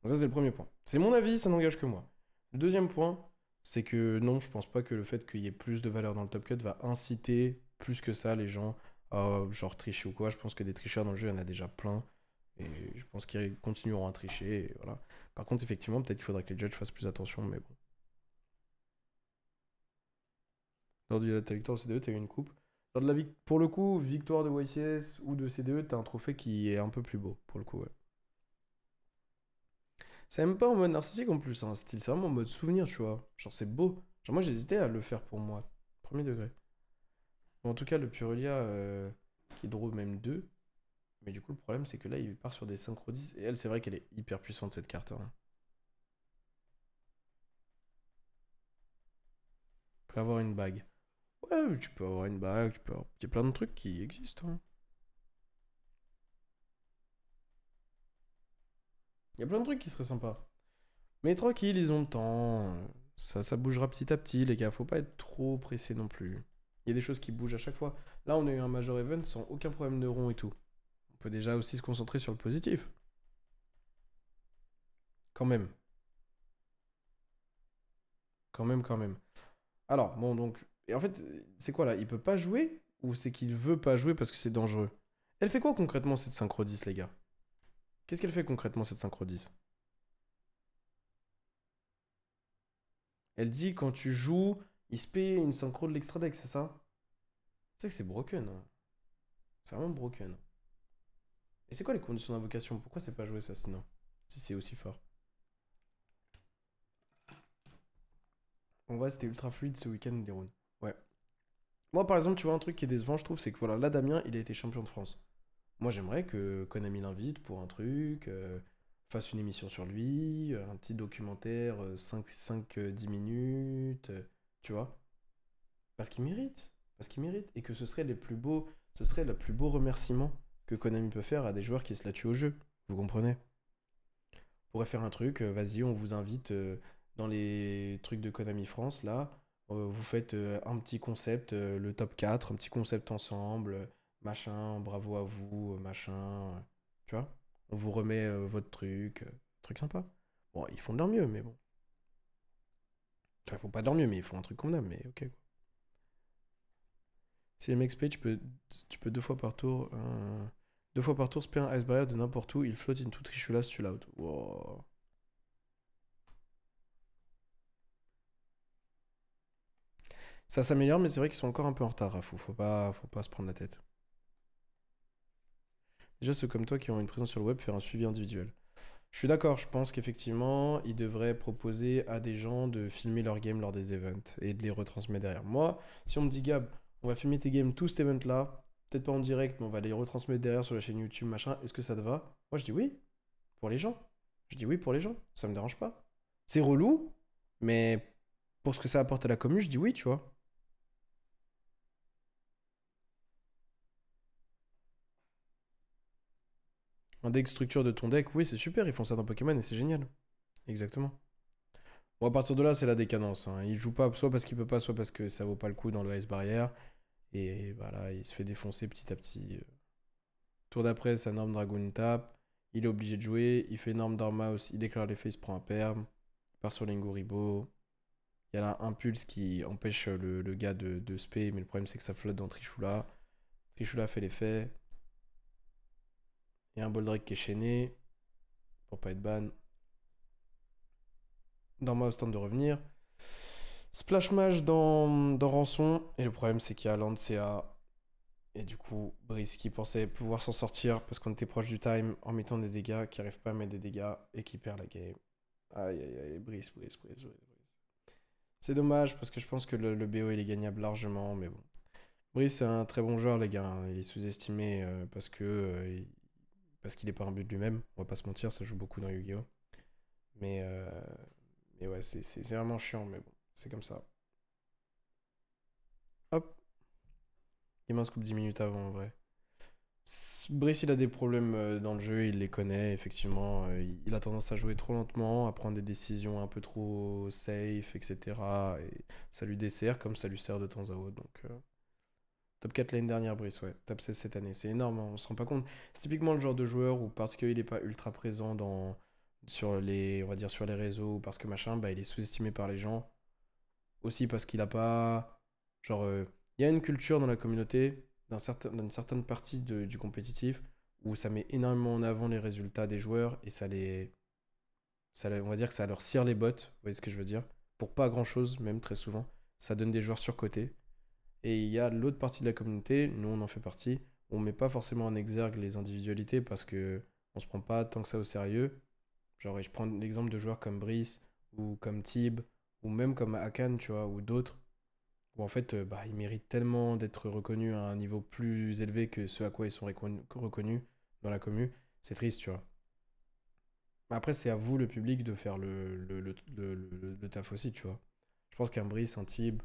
Donc ça c'est le premier point. C'est mon avis, ça n'engage que moi. Le deuxième point, c'est que non, je pense pas que le fait qu'il y ait plus de valeur dans le top cut va inciter plus que ça les gens à genre tricher ou quoi. Je pense que des tricheurs dans le jeu, il y en a déjà plein. Et je pense qu'ils continueront à tricher. Et voilà. Par contre, effectivement, peut-être qu'il faudra que les judges fassent plus attention, mais bon. Lors de ta victoire au CDE, tu as eu une coupe. Lors de pour le coup, victoire de YCS ou de CDE, tu as un trophée qui est un peu plus beau, pour le coup, ouais. C'est même pas en mode narcissique en plus, hein, style, c'est vraiment en mode souvenir, tu vois. Genre, c'est beau. Genre, moi, j'hésitais à le faire pour moi. Premier degré. Bon, en tout cas, le Purelia, qui draw même 2. Mais du coup, le problème, c'est que là, il part sur des synchro 10. Et elle, c'est vrai qu'elle est hyper puissante, cette carte, hein. Tu peux avoir une bague. Ouais, tu peux avoir une bague, tu peux avoir... Il y a plein de trucs qui existent, hein. Il y a plein de trucs qui seraient sympas. Mais tranquille, ils ont le temps. Ça bougera petit à petit, les gars. Faut pas être trop pressé non plus. Il y a des choses qui bougent à chaque fois. Là, on a eu un Major Event sans aucun problème de rond et tout. On peut déjà aussi se concentrer sur le positif. Quand même. Quand même, quand même. Alors, bon, donc... Et en fait, c'est quoi là? Il peut pas jouer? Ou c'est qu'il veut pas jouer parce que c'est dangereux? Elle fait quoi concrètement cette synchro 10, les gars? Qu'est-ce qu'elle fait concrètement cette synchro 10? Elle dit quand tu joues, il se paye une synchro de l'extra deck, c'est ça? C'est que c'est broken, hein. C'est vraiment broken. Et c'est quoi les conditions d'invocation? Pourquoi c'est pas joué ça sinon? Si c'est aussi fort. En vrai, c'était ultra fluide ce week-end des runes. Ouais. Moi par exemple, tu vois, un truc qui est décevant, je trouve, c'est que voilà, là, Damien, il a été champion de France. Moi, j'aimerais que Konami l'invite pour un truc, fasse une émission sur lui, un petit documentaire, 5-10 minutes, tu vois. Parce qu'il mérite. Parce qu'il mérite. Et que ce serait les plus beaux. Ce serait le plus beau remerciement que Konami peut faire à des joueurs qui se la tuent au jeu. Vous comprenez? On pourrait faire un truc, vas-y, on vous invite dans les trucs de Konami France, là. Vous faites un petit concept, le top 4, un petit concept ensemble, machin, bravo à vous, machin. Tu vois? On vous remet votre truc. Truc sympa. Bon, ils font de leur mieux, mais bon. Enfin, ils font pas de leur mieux, mais ils font un truc convenable, mais ok. Si les mecs spray, tu peux deux fois par tour spray un Ice Barrier de n'importe où, il flotte into Trishula si tu l'out. Wow. Ça s'améliore, mais c'est vrai qu'ils sont encore un peu en retard, Rafou. Faut pas se prendre la tête. Déjà, ceux comme toi qui ont une présence sur le web, faire un suivi individuel. Je suis d'accord, je pense qu'effectivement, ils devraient proposer à des gens de filmer leur game lors des events et de les retransmettre derrière. Moi, si on me dit, Gab, on va filmer tes games, tout cet event-là, peut-être pas en direct, mais on va les retransmettre derrière sur la chaîne YouTube, machin, est-ce que ça te va? Moi, je dis oui, pour les gens. Je dis oui pour les gens, ça me dérange pas. C'est relou, mais pour ce que ça apporte à la commu, je dis oui, tu vois. Un deck structure de ton deck, oui, c'est super, ils font ça dans Pokémon et c'est génial. Exactement. Bon, à partir de là, c'est la décadence, hein. Il joue pas soit parce qu'il peut pas, soit parce que ça vaut pas le coup dans le Ice Barrière. Et voilà, il se fait défoncer petit à petit. Tour d'après, sa norme Dragoon tape. Il est obligé de jouer. Il fait norme Dormouse. Il déclare l'effet, il se prend un perm. Il part sur Linguribo. Il y a là un pulse qui empêche le gars de spé, mais le problème c'est que ça flotte dans Trishula. Trishula fait l'effet. Il y a un Boldrake qui est chaîné. Pour pas être ban. Dormouse tente de revenir. Splash Mage dans Rançon. Et le problème c'est qu'il y a Lancea. Et du coup, Brice qui pensait pouvoir s'en sortir parce qu'on était proche du time en mettant des dégâts, qui n'arrive pas à mettre des dégâts et qui perd la game. Aïe aïe aïe, Brice. C'est dommage parce que je pense que le BO il est gagnable largement, mais bon. Brice c'est un très bon joueur les gars, hein. Il est sous-estimé parce qu'il est pas un but de lui-même, on va pas se mentir, ça joue beaucoup dans Yu-Gi-Oh! Mais ouais, c'est vraiment chiant, mais bon, c'est comme ça. Hop. Il m'a un scoop 10 minutes avant en vrai. Brice il a des problèmes dans le jeu, il les connaît effectivement, il a tendance à jouer trop lentement, à prendre des décisions un peu trop safe, etc. Et ça lui dessert comme ça lui sert de temps à autre. Donc top 4 l'année dernière Brice, ouais, top 16 cette année, c'est énorme, hein, on se rend pas compte. C'est typiquement le genre de joueur où parce qu'il est pas ultra présent sur les, on va dire sur les réseaux, ou parce que machin, bah il est sous-estimé par les gens. Aussi parce qu'il a pas, genre, il y a une culture dans la communauté d'une certaine partie du compétitif où ça met énormément en avant les résultats des joueurs et on va dire que ça leur cire les bottes, vous voyez ce que je veux dire, pour pas grand chose, même très souvent. Ça donne des joueurs surcotés. Et il y a l'autre partie de la communauté, nous on en fait partie, on met pas forcément en exergue les individualités parce que on se prend pas tant que ça au sérieux. Genre, je prends l'exemple de joueurs comme Brice ou comme Tib ou même comme Akan, tu vois, ou d'autres où en fait, bah, ils méritent tellement d'être reconnus à un niveau plus élevé que ce à quoi ils sont reconnus dans la commu. C'est triste, tu vois. Après, c'est à vous, le public, de faire le taf aussi, tu vois. Je pense qu'un Brice, un Tib,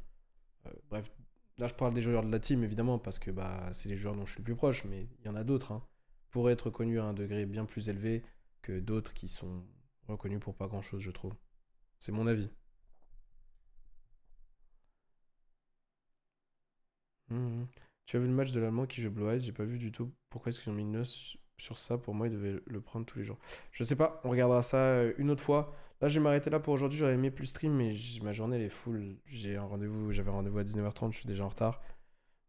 bref, là je parle des joueurs de la team, évidemment, parce que bah, c'est les joueurs dont je suis le plus proche, mais il y en a d'autres, hein, pourraient être reconnus à un degré bien plus élevé que d'autres qui sont reconnus pour pas grand-chose, je trouve. C'est mon avis. Mhm. Tu as vu le match de l'Allemand qui joue Blue Eyes? J'ai pas vu du tout. Pourquoi est-ce qu'ils ont mis une note sur ça? Pour moi, ils devaient le prendre tous les jours. Je sais pas, on regardera ça une autre fois. Là, je vais m'arrêter là pour aujourd'hui. J'aurais aimé plus stream, mais ma journée elle est full. J'avais un rendez-vous à 19h30, je suis déjà en retard.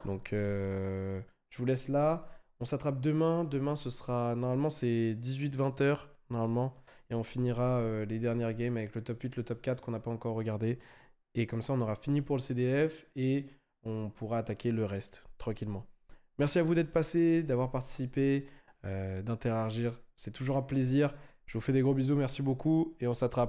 Donc, je vous laisse là. On s'attrape demain. Demain, ce sera. Normalement, c'est 18-20h, normalement. Et on finira les dernières games avec le top 8, le top 4 qu'on n'a pas encore regardé. Et comme ça, on aura fini pour le CDF et on pourra attaquer le reste tranquillement. Merci à vous d'être passé, d'avoir participé, d'interagir. C'est toujours un plaisir. Je vous fais des gros bisous. Merci beaucoup et on s'attrape.